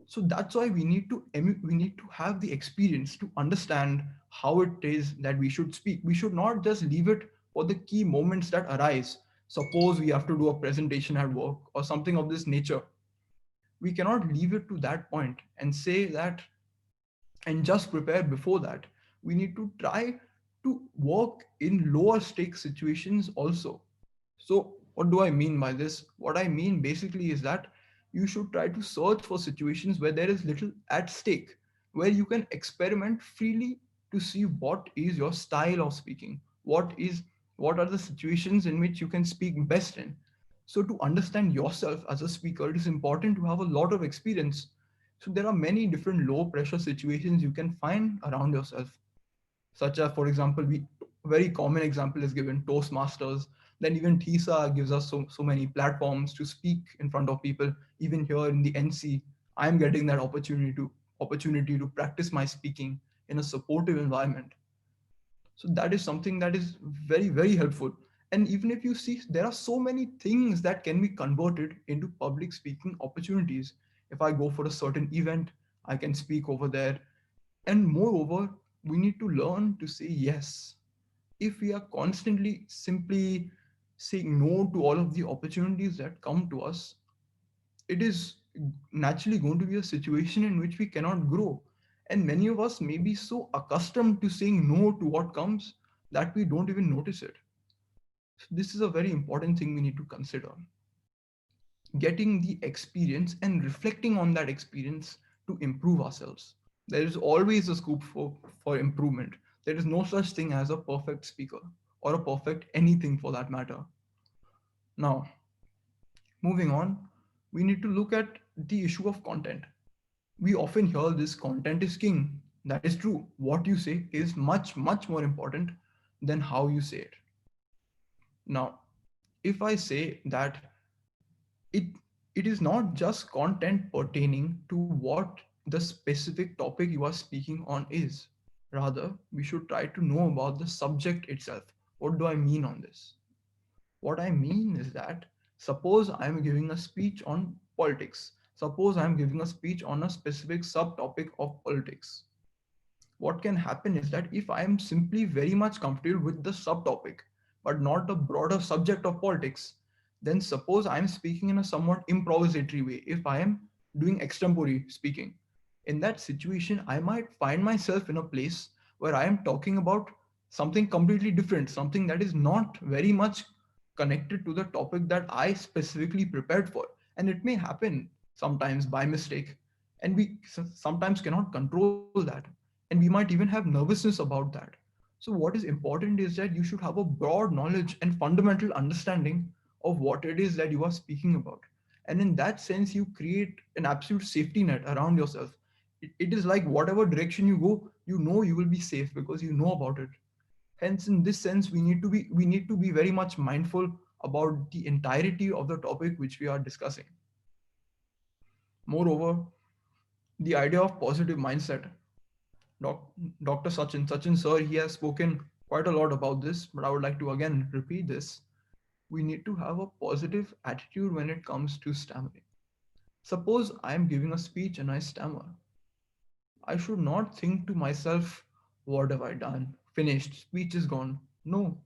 So that's why we need to have the experience to understand how it is that we should speak. We should not just leave it for the key moments that arise. Suppose we have to do a presentation at work or something of this nature. We cannot leave it to that point and say that and just prepare before that. We need to try to work in lower stakes situations also. So, what do I mean by this? What I mean basically is that you should try to search for situations where there is little at stake, where you can experiment freely to see what is your style of speaking, what are the situations in which you can speak best in. So, to understand yourself as a speaker, it is important to have a lot of experience. So, there are many different low pressure situations you can find around yourself, such as, for example, very common example is given Toastmasters. Then even TISA gives us so many platforms to speak in front of people. Even here in the NC, I'm getting that opportunity to practice my speaking in a supportive environment. So that is something that is very, very helpful. And even if you see, there are so many things that can be converted into public speaking opportunities. If I go for a certain event, I can speak over there. And moreover, we need to learn to say yes. If we are constantly simply saying no to all of the opportunities that come to us, it is naturally going to be a situation in which we cannot grow. And many of us may be so accustomed to saying no to what comes that we don't even notice it. So this is a very important thing we need to consider. Getting the experience and reflecting on that experience to improve ourselves. There is always a scope for improvement. There is no such thing as a perfect speaker or a perfect anything for that matter. Now, moving on, we need to look at the issue of content. We often hear this content is king. That is true. What you say is much, much more important than how you say it. Now, if I say that it it is not just content pertaining to what the specific topic you are speaking on is. Rather, we should try to know about the subject itself. What do I mean on this? What I mean is that suppose I'm giving a speech on politics. Suppose I'm giving a speech on a specific subtopic of politics. What can happen is that if I am simply very much comfortable with the subtopic, but not the broader subject of politics, then suppose I am speaking in a somewhat improvisatory way. If I am doing extempore speaking, in that situation, I might find myself in a place where I am talking about something completely different, something that is not very much connected to the topic that I specifically prepared for. And it may happen sometimes by mistake, and we sometimes cannot control that, and we might even have nervousness about that. So what is important is that you should have a broad knowledge and fundamental understanding of what it is that you are speaking about, and in that sense you create an absolute safety net around yourself. It is like whatever direction you go, you know you will be safe because you know about it. Hence, in this sense, we need to be very much mindful about the entirety of the topic which we are discussing. Moreover, the idea of positive mindset. Dr. Sachin sir, he has spoken quite a lot about this, but I would like to again repeat this. We need to have a positive attitude when it comes to stammering. Suppose I am giving a speech and I stammer. I should not think to myself, what have I done? Finished, speech is gone. No,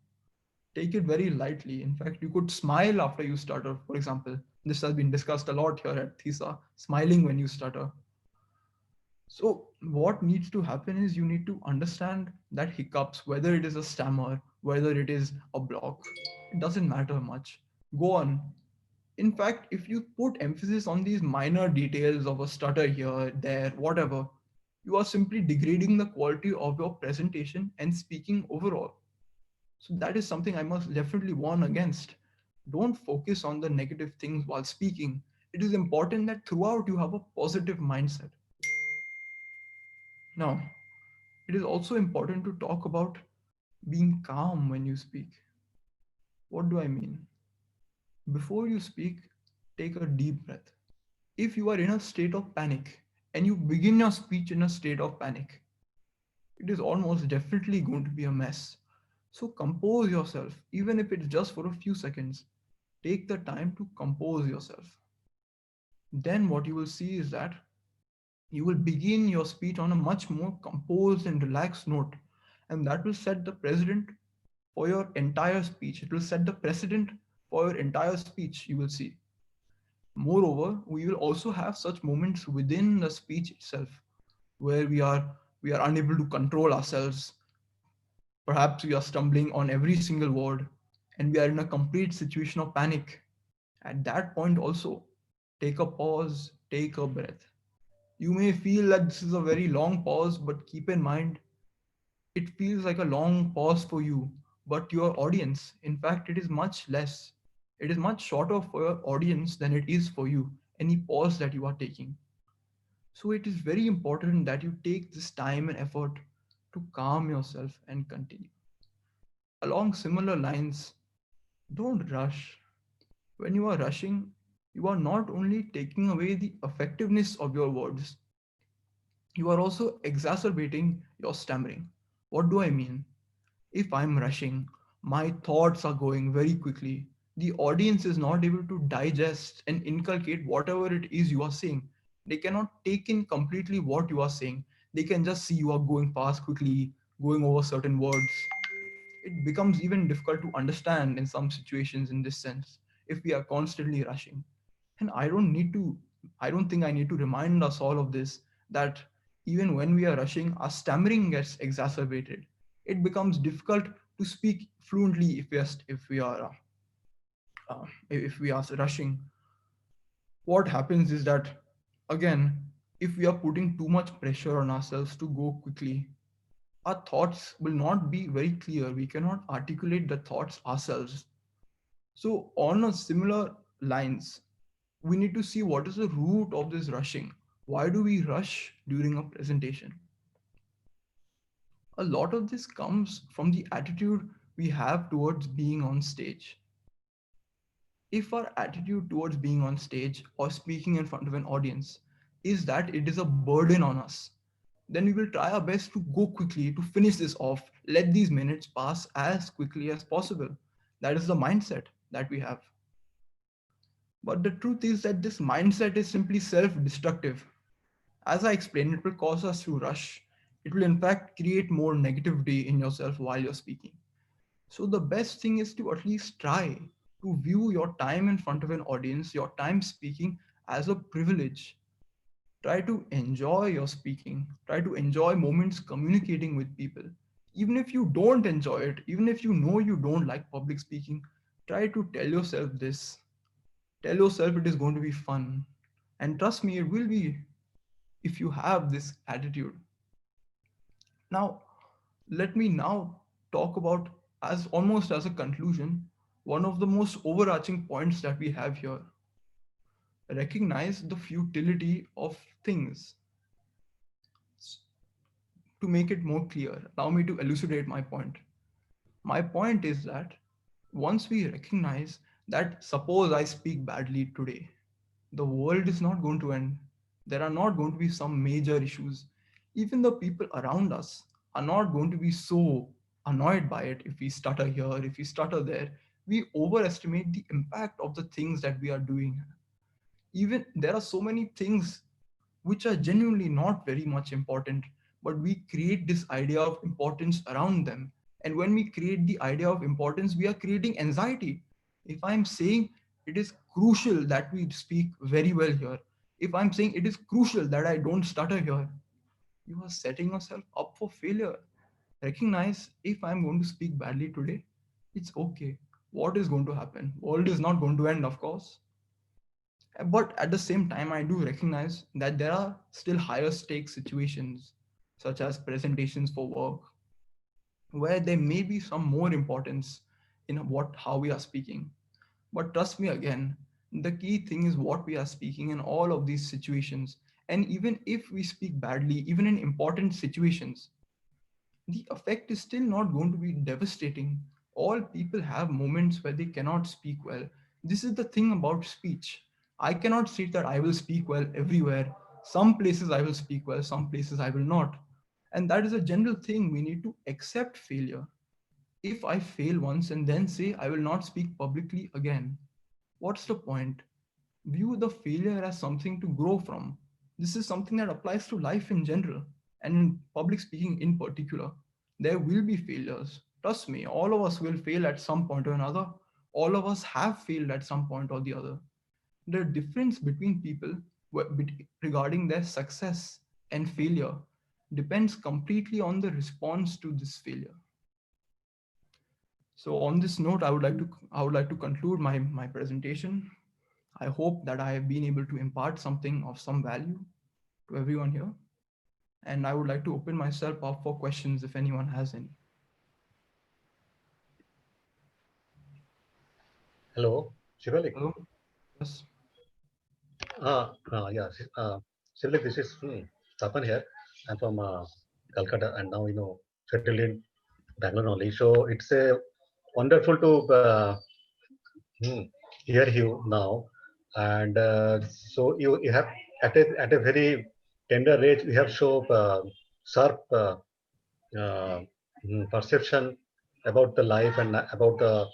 take it very lightly. In fact, you could smile after you stutter, for example. This has been discussed a lot here at TISA, smiling when you stutter. So what needs to happen is you need to understand that hiccups, whether it is a stammer, whether it is a block, it doesn't matter much. Go on. In fact, if you put emphasis on these minor details of a stutter here, there, whatever, you are simply degrading the quality of your presentation and speaking overall. So that is something I must definitely warn against. Don't focus on the negative things while speaking. It is important that throughout you have a positive mindset. Now, it is also important to talk about being calm when you speak. What do I mean? Before you speak, take a deep breath. If you are in a state of panic and you begin your speech in a state of panic, it is almost definitely going to be a mess. So compose yourself, even if it's just for a few seconds. Take the time to compose yourself. Then what you will see is that you will begin your speech on a much more composed and relaxed note, and that will set the precedent for your entire speech. It will set the precedent for your entire speech, you will see. Moreover, we will also have such moments within the speech itself where we are unable to control ourselves. Perhaps we are stumbling on every single word and we are in a complete situation of panic. At that point also, take a pause, take a breath. You may feel that this is a very long pause, but keep in mind, it feels like a long pause for you, but your audience, in fact, it is much less. It is much shorter for your audience than it is for you, any pause that you are taking. So it is very important that you take this time and effort to calm yourself and continue. Along similar lines, don't rush. When you are rushing, you are not only taking away the effectiveness of your words, you are also exacerbating your stammering. What do I mean? If I'm rushing, my thoughts are going very quickly. The audience is not able to digest and inculcate whatever it is you are saying. They cannot take in completely what you are saying. They can just see you are going fast quickly, going over certain words. It becomes even difficult to understand in some situations in this sense if we are constantly rushing. And I don't think I need to remind us all of this, that even when we are rushing, our stammering gets exacerbated. It becomes difficult to speak fluently if we are rushing. What happens is that, again, if we are putting too much pressure on ourselves to go quickly, our thoughts will not be very clear. We cannot articulate the thoughts ourselves. So on a similar lines, we need to see what is the root of this rushing. Why do we rush during a presentation? A lot of this comes from the attitude we have towards being on stage. If our attitude towards being on stage or speaking in front of an audience is that it is a burden on us, then we will try our best to go quickly to finish this off, let these minutes pass as quickly as possible. That is the mindset that we have. But the truth is that this mindset is simply self-destructive. As I explained, it will cause us to rush. It will in fact create more negativity in yourself while you're speaking. So the best thing is to at least try to view your time in front of an audience, your time speaking, as a privilege. Try to enjoy your speaking. Try to enjoy moments communicating with people. Even if you don't enjoy it, even if you know you don't like public speaking, try to tell yourself this. Tell yourself it is going to be fun. And trust me, it will be if you have this attitude. Now, let me now talk about, as almost as a conclusion, one of the most overarching points that we have here. Recognize the futility of things. To make it more clear, allow me to elucidate my point. My point is that once we recognize that, suppose I speak badly today, the world is not going to end. There are not going to be some major issues. Even the people around us are not going to be so annoyed by it if we stutter here, if we stutter there. We overestimate the impact of the things that we are doing. Even there are so many things which are genuinely not very much important, but we create this idea of importance around them. And when we create the idea of importance, we are creating anxiety. If I'm saying it is crucial that we speak very well here, if I'm saying it is crucial that I don't stutter here, you are setting yourself up for failure. Recognize, if I'm going to speak badly today, it's okay. What is going to happen? World is not going to end, of course. But at the same time, I do recognize that there are still higher stakes situations, such as presentations for work, where there may be some more importance in how we are speaking. But trust me again, the key thing is what we are speaking in all of these situations. And even if we speak badly, even in important situations, the effect is still not going to be devastating. All people have moments where they cannot speak well. This is the thing about speech. I cannot say that I will speak well everywhere. Some places I will speak well, some places I will not. And that is a general thing. We need to accept failure. If I fail once and then say I will not speak publicly again, what's the point? View the failure as something to grow from. This is something that applies to life in general and in public speaking in particular. There will be failures. Trust me, all of us will fail at some point or another. All of us have failed at some point or the other. The difference between people regarding their success and failure depends completely on the response to this failure. So on this note, I would like to conclude my presentation. I hope that I have been able to impart something of some value to everyone here. And I would like to open myself up for questions if anyone has any. Hello, Shivalik. Hello? Yes. Yeah, Shivalik, this is Tapan here. I'm from Calcutta and now, settled in Bangalore only. So it's a wonderful to hmm, hear you now. And so you have at a very tender age, you have shown sharp uh, perception about the life and about the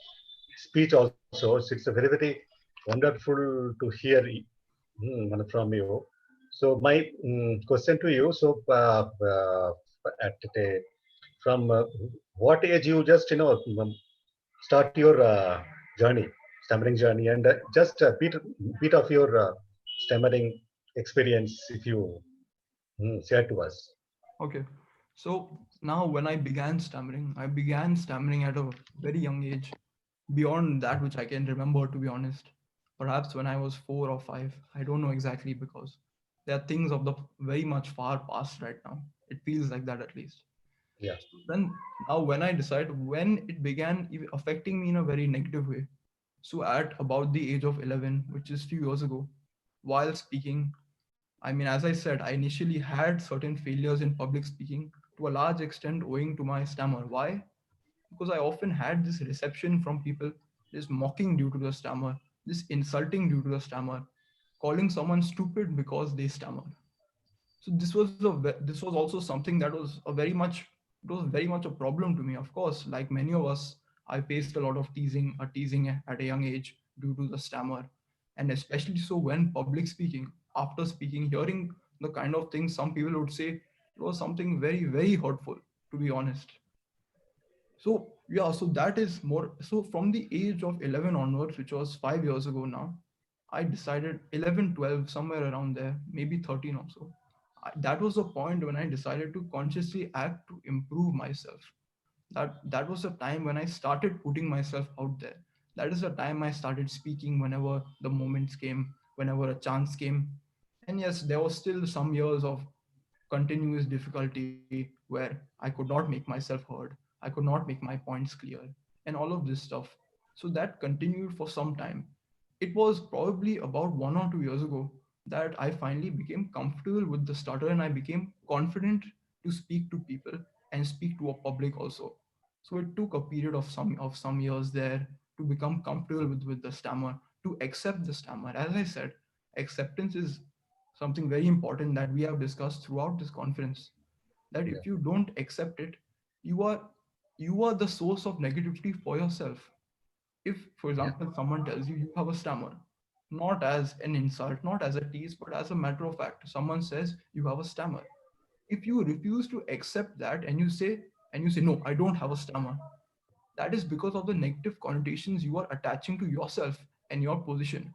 speech also. So it's a very wonderful to hear from you. So my question to you, so at from what age you just start your journey, stammering journey, and just a bit of your stammering experience, if you share to us. Okay. So now when I began stammering at a very young age, beyond that which I can remember, to be honest. Perhaps when I was 4 or 5, I don't know exactly because there are things of the very much far past right now. It feels like that at least. Yeah. Then now when I decide when it began affecting me in a very negative way. So at about the age of 11, which is few years ago, while speaking, I mean, as I said, I initially had certain failures in public speaking to a large extent owing to my stammer. Why? Because I often had this reception from people, this mocking due to the stammer, this insulting due to the stammer, calling someone stupid because they stammer. So this was also something that was very much a problem to me. Of course, like many of us, I faced a lot of teasing at a young age due to the stammer, and especially so when public speaking. After speaking, hearing the kind of things some people would say, it was something very hurtful, to be honest. So yeah, so that is more. So from the age of 11 onwards, which was 5 years ago now, I decided 11, 12, somewhere around there, maybe 13 also. That was the point when I decided to consciously act to improve myself. That was the time when I started putting myself out there. That is the time I started speaking whenever the moments came, whenever a chance came. And yes, there was still some years of continuous difficulty where I could not make myself heard. I could not make my points clear and all of this stuff. So that continued for some time. It was probably about 1 or 2 years ago that I finally became comfortable with the stutter and I became confident to speak to people and speak to a public also. So it took a period of some years there to become comfortable with the stammer, to accept the stammer. As I said, acceptance is something very important that we have discussed throughout this conference, that Yeah. if you don't accept it, you are you are the source of negativity for yourself. If for example someone tells you you have a stammer, not as an insult, not as a tease, but as a matter of fact, someone says you have a stammer, if you refuse to accept that and you say no, I don't have a stammer, that is because of the negative connotations you are attaching to yourself and your position.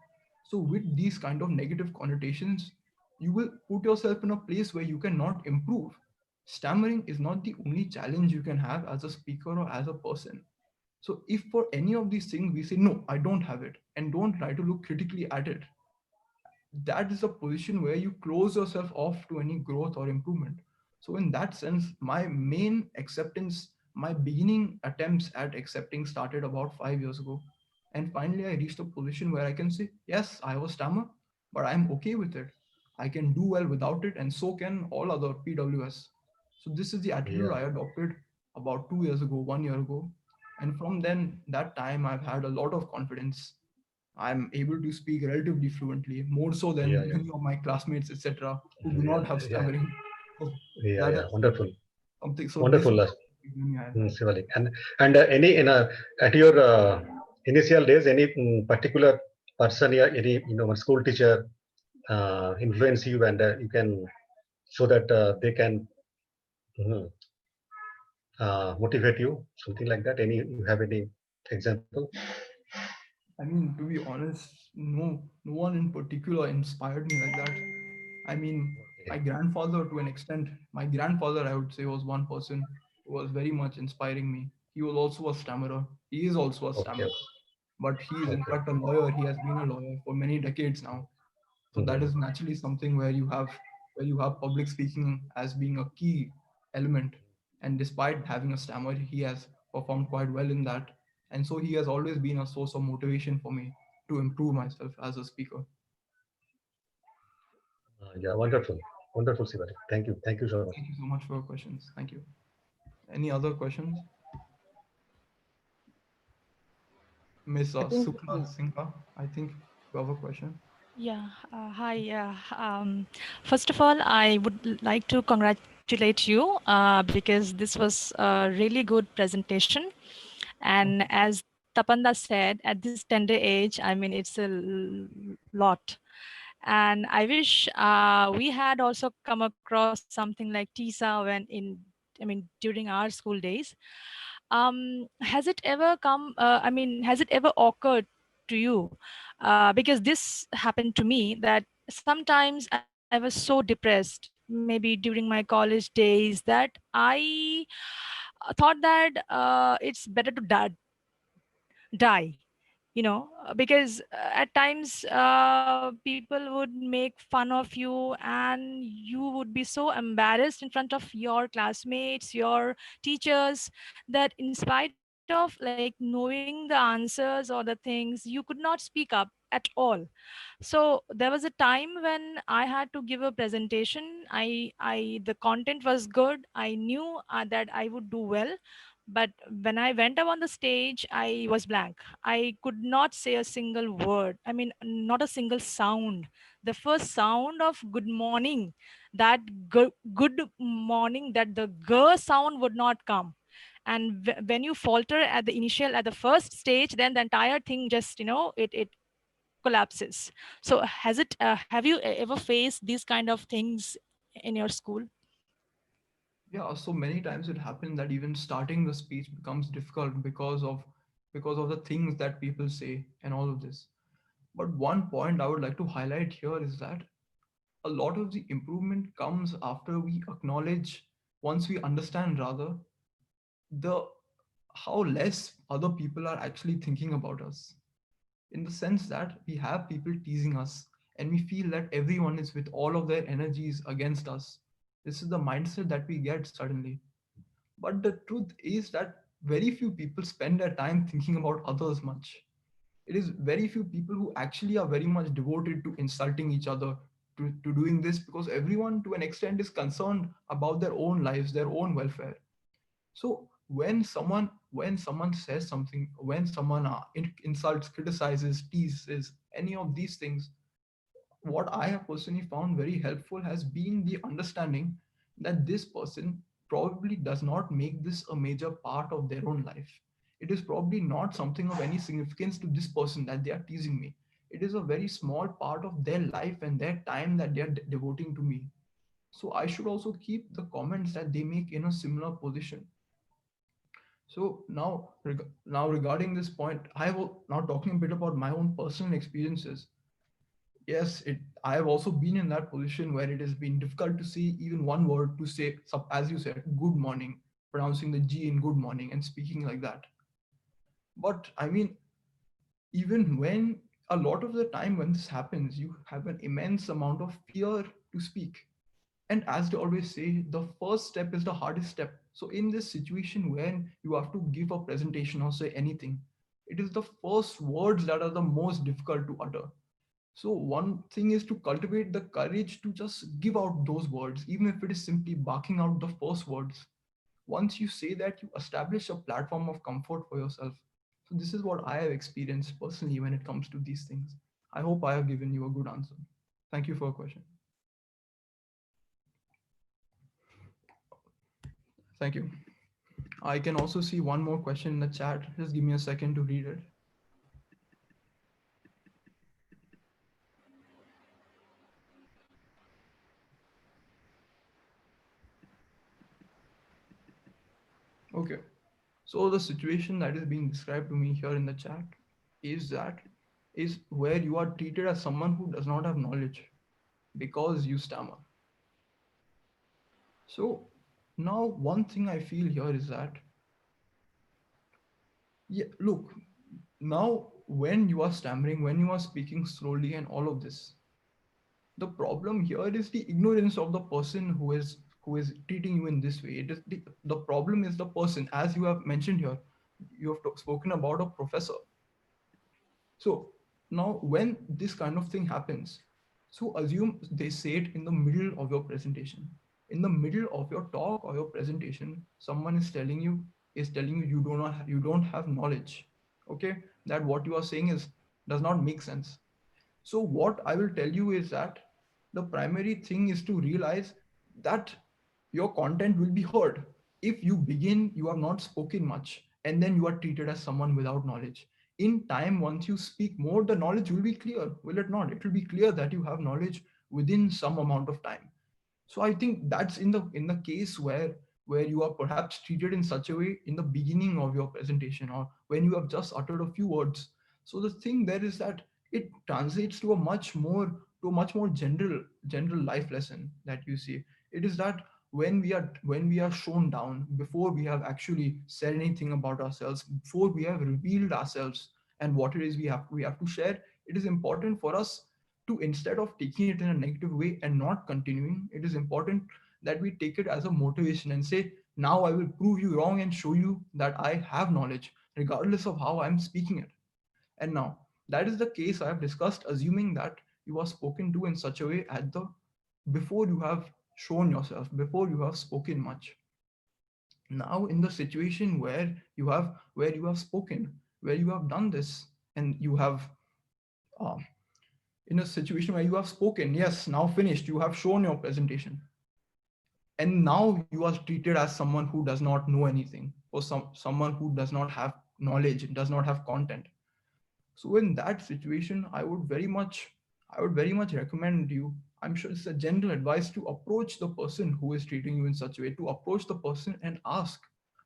So with these kind of negative connotations, you will put yourself in a place where you cannot improve. Stammering is not the only challenge you can have as a speaker or as a person. So if for any of these things we say no, I don't have it, and don't try to look critically at it, that is a position where you close yourself off to any growth or improvement. So in that sense, my main acceptance, my beginning attempts at accepting started about 5 years ago. And finally, I reached a position where I can say, yes, I have a stammer, but I'm okay with it. I can do well without it, and so can all other PWS. So this is the attitude I adopted about 2 years ago, 1 year ago. And from then, that time, I've had a lot of confidence. I'm able to speak relatively fluently, more so than many of my classmates, etc., who do not have stammering. So that is Wonderful. something. So this Wonderful, is journey I have had. Shivalik. And any at your initial days, any particular person, any school teacher influence you, and you can so that they can mm, motivate you, something like that. Any you have any example? I mean, to be honest, no one in particular inspired me like that. I mean, my grandfather, to an extent, my grandfather, I would say, was one person who was very much inspiring me. He was also a stammerer. He is also a Okay. stammerer, but he is in Okay. fact a lawyer. He has been a lawyer for many decades now. So that is naturally something where you have public speaking as being a key element. And despite having a stammer, he has performed quite well in that. And so he has always been a source of motivation for me to improve myself as a speaker. Yeah, wonderful, wonderful, Shivalik. Thank you so much. Thank you so much for your questions. Thank you. Any other questions? Miss I think Sukla Singha, I think you have a question. Yeah, hi. First of all, I would like to congratulate you because this was a really good presentation. And as Tapanda said, at this tender age, I mean, it's a lot. And I wish we had also come across something like TISA during our school days. Has it ever has it ever occurred to you? Because this happened to me that sometimes I was so depressed, maybe during my college days, that I thought that it's better to die, because at times people would make fun of you and you would be so embarrassed in front of your classmates, your teachers, that in spite of like knowing the answers or the things, you could not speak up at all. So there was a time when I had to give a presentation. I The content was good. I knew that I would do well, but when I went up on the stage, I was blank. I could not say a single word. I mean, not a single sound. The first sound of good morning, that good morning, that the g sound would not come. And when you falter at the first stage, then the entire thing just, it collapses. So have you ever faced these kind of things in your school? Yeah, so many times it happens that even starting the speech becomes difficult because of the things that people say and all of this. But one point I would like to highlight here is that a lot of the improvement comes after we acknowledge, once we understand rather, the how less other people are actually thinking about us. In the sense that we have people teasing us and we feel that everyone is with all of their energies against us. This is the mindset that we get suddenly. But the truth is that very few people spend their time thinking about others much. It is very few people who actually are very much devoted to insulting each other, to doing this, because everyone to an extent is concerned about their own lives, their own welfare. So when someone says something, when someone insults, criticizes, teases, any of these things, what I have personally found very helpful has been the understanding that this person probably does not make this a major part of their own life. It is probably not something of any significance to this person that they are teasing me. It is a very small part of their life and their time that they are devoting to me. So I should also keep the comments that they make in a similar position. So now regarding this point, now talking a bit about my own personal experiences. Yes, I have also been in that position where it has been difficult to say even one word to say, as you said, good morning, pronouncing the G in good morning and speaking like that. But I mean, even when a lot of the time when this happens, you have an immense amount of fear to speak. And as they always say, the first step is the hardest step. So in this situation when you have to give a presentation or say anything, It is the first words that are the most difficult to utter. So one thing is to cultivate the courage to just give out those words, even if it is simply barking out the first words. Once you say that, you establish a platform of comfort for yourself. So this is what I have experienced personally when it comes to these things. I hope I have given you a good answer. Thank you for your question. Thank you. I can also see one more question in the chat. Just give me a second to read it. Okay. So the situation that is being described to me here in the chat is that is where you are treated as someone who does not have knowledge because you stammer. So now one thing I feel here is that, yeah, look, now when you are stammering, when you are speaking slowly and all of this, the problem here is the ignorance of the person who is treating you in this way. It is the problem is the person, as you have mentioned here. You have spoken about a professor. So now when this kind of thing happens, so assume they say it in the middle of your presentation. In the middle of your talk or your presentation, someone is telling you you don't have knowledge. Okay, that what you are saying is does not make sense. So what I will tell you is that the primary thing is to realize that your content will be heard. If you begin, you have not spoken much, and then you are treated as someone without knowledge. In time, once you speak more, the knowledge will be clear, will it not? It will be clear that you have knowledge within some amount of time. So I think that's in the case where you are perhaps treated in such a way in the beginning of your presentation, or when you have just uttered a few words. So the thing there is that it translates to a much more general life lesson that you see. It is that when we are shown down before we have actually said anything about ourselves, before we have revealed ourselves and what it is we have to share, it is important for us to, instead of taking it in a negative way and not continuing, it is important that we take it as a motivation and say, now I will prove you wrong and show you that I have knowledge regardless of how I'm speaking it. And now that is the case I have discussed, assuming that you are spoken to in such a way at the before you have shown yourself, before you have spoken much. Now in the situation where you have spoken, where you have done this, and you have uh, in a situation where you have spoken, yes, now finished, you have shown your presentation, and now you are treated as someone who does not know anything, or someone who does not have knowledge, does not have content. So in that situation, I would very much recommend you, I'm sure it's a general advice, to approach the person who is treating you in such a way, to approach the person and ask,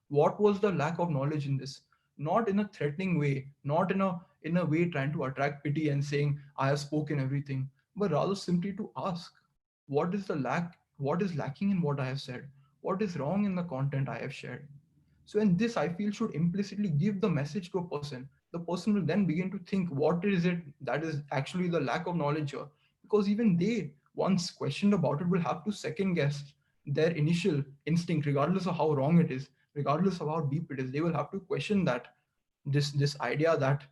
what was the lack of knowledge in this? Not in a threatening way, not in a way trying to attract pity and saying, I have spoken everything, but rather simply to ask, what is lacking in what I have said? What is wrong in the content I have shared? So, and this I feel should implicitly give the message to a person. The person will then begin to think, what is it that is actually the lack of knowledge here? Because even they, once questioned about it, will have to second guess their initial instinct, regardless of how wrong it is, regardless of how deep it is. They will have to question this idea that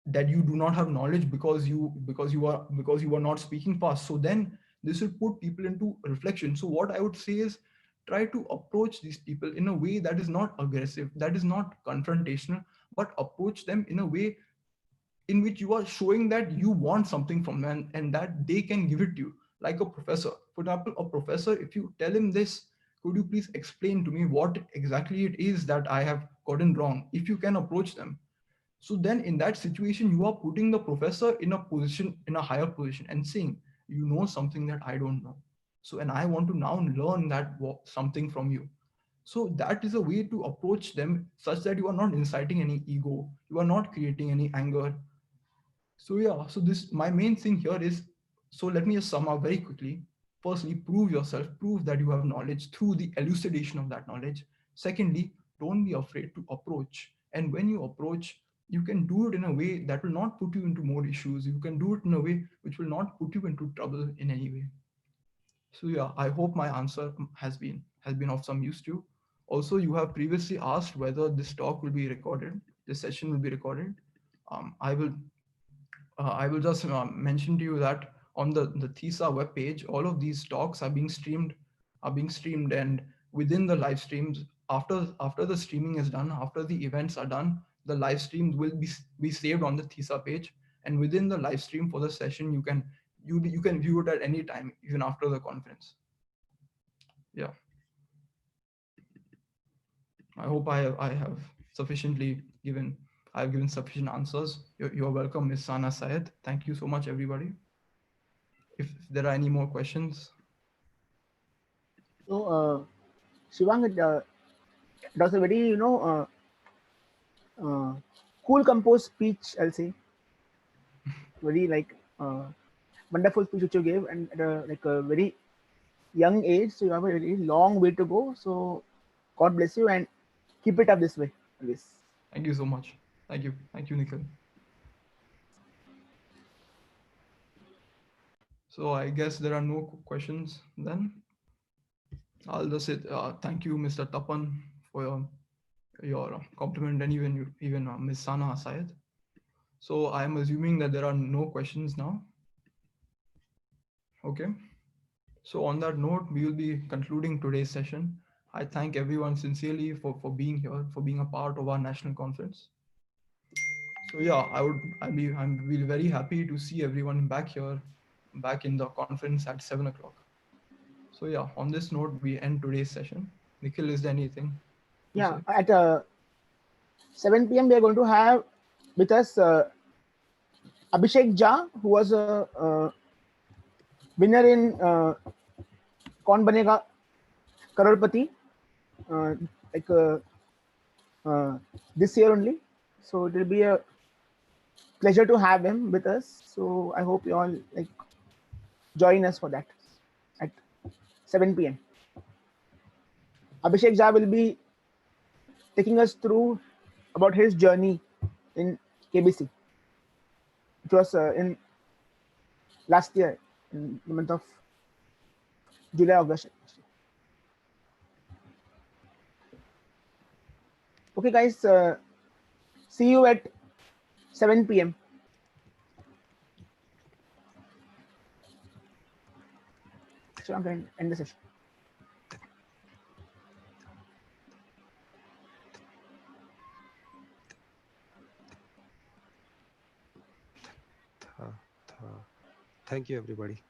that you do not have knowledge because you are not speaking fast. So then this will put people into reflection. So what I would say is, try to approach these people in a way that is not aggressive, that is not confrontational, but approach them in a way in which you are showing that you want something from them, and that they can give it to you. Like a professor, for example, a professor, if you tell him this, could you please explain to me what exactly it is that I have gotten wrong? If you can approach them, so then in that situation, you are putting the professor in a higher position and saying, you know something that I don't know. So, and I want to now learn something from you. So that is a way to approach them such that you are not inciting any ego, you are not creating any anger. So yeah, so this, my main thing here is, so let me just sum up very quickly. Firstly, prove yourself, prove that you have knowledge through the elucidation of that knowledge. Secondly, don't be afraid to approach. And when you approach, you can do it in a way that will not put you into more issues. You can do it in a way which will not put you into trouble in any way. So yeah, I hope my answer has been of some use to you. Also, you have previously asked whether this talk will be recorded, this session will be recorded. I will just mention to you that on the TISA webpage, all of these talks are being streamed, and within the live streams, after the streaming is done, after the events are done, the live streams will be saved on the TISA page, and within the live stream for the session, you can view it at any time, even after the conference. Yeah. I hope I have sufficiently given, I've given sufficient answers. You're welcome, Ms. Sana Syed. Thank you so much, everybody. If there are any more questions. So, Shivank, it was a very, cool composed speech, I'll say. Very like wonderful speech which you gave, and at a very young age, so you have a very long way to go. So, God bless you and keep it up this way always. Thank you so much. Thank you, Nikhil. So I guess there are no questions then. I'll just say thank you, Mr. Tapan, for your compliment, and even Ms. Sana Syed. So I'm assuming that there are no questions now. Okay. So on that note, we will be concluding today's session. I thank everyone sincerely for being here, for being a part of our national conference. So yeah, I'll be very happy to see everyone back here, back in the conference at 7 o'clock. So yeah, on this note, we end today's session. Nikhil, is there anything to Yeah, say? at 7 p.m. we are going to have with us Abhishek Jha, who was a winner in Kaun Banega Crorepati, like this year only. So it will be a pleasure to have him with us. So I hope you all like join us for that at 7 p.m. Abhishek Jha will be taking us through about his journey in KBC. It was in last year, in the month of July, August. Okay, guys, see you at 7 p.m. So I'm going to end the session. Thank you, everybody.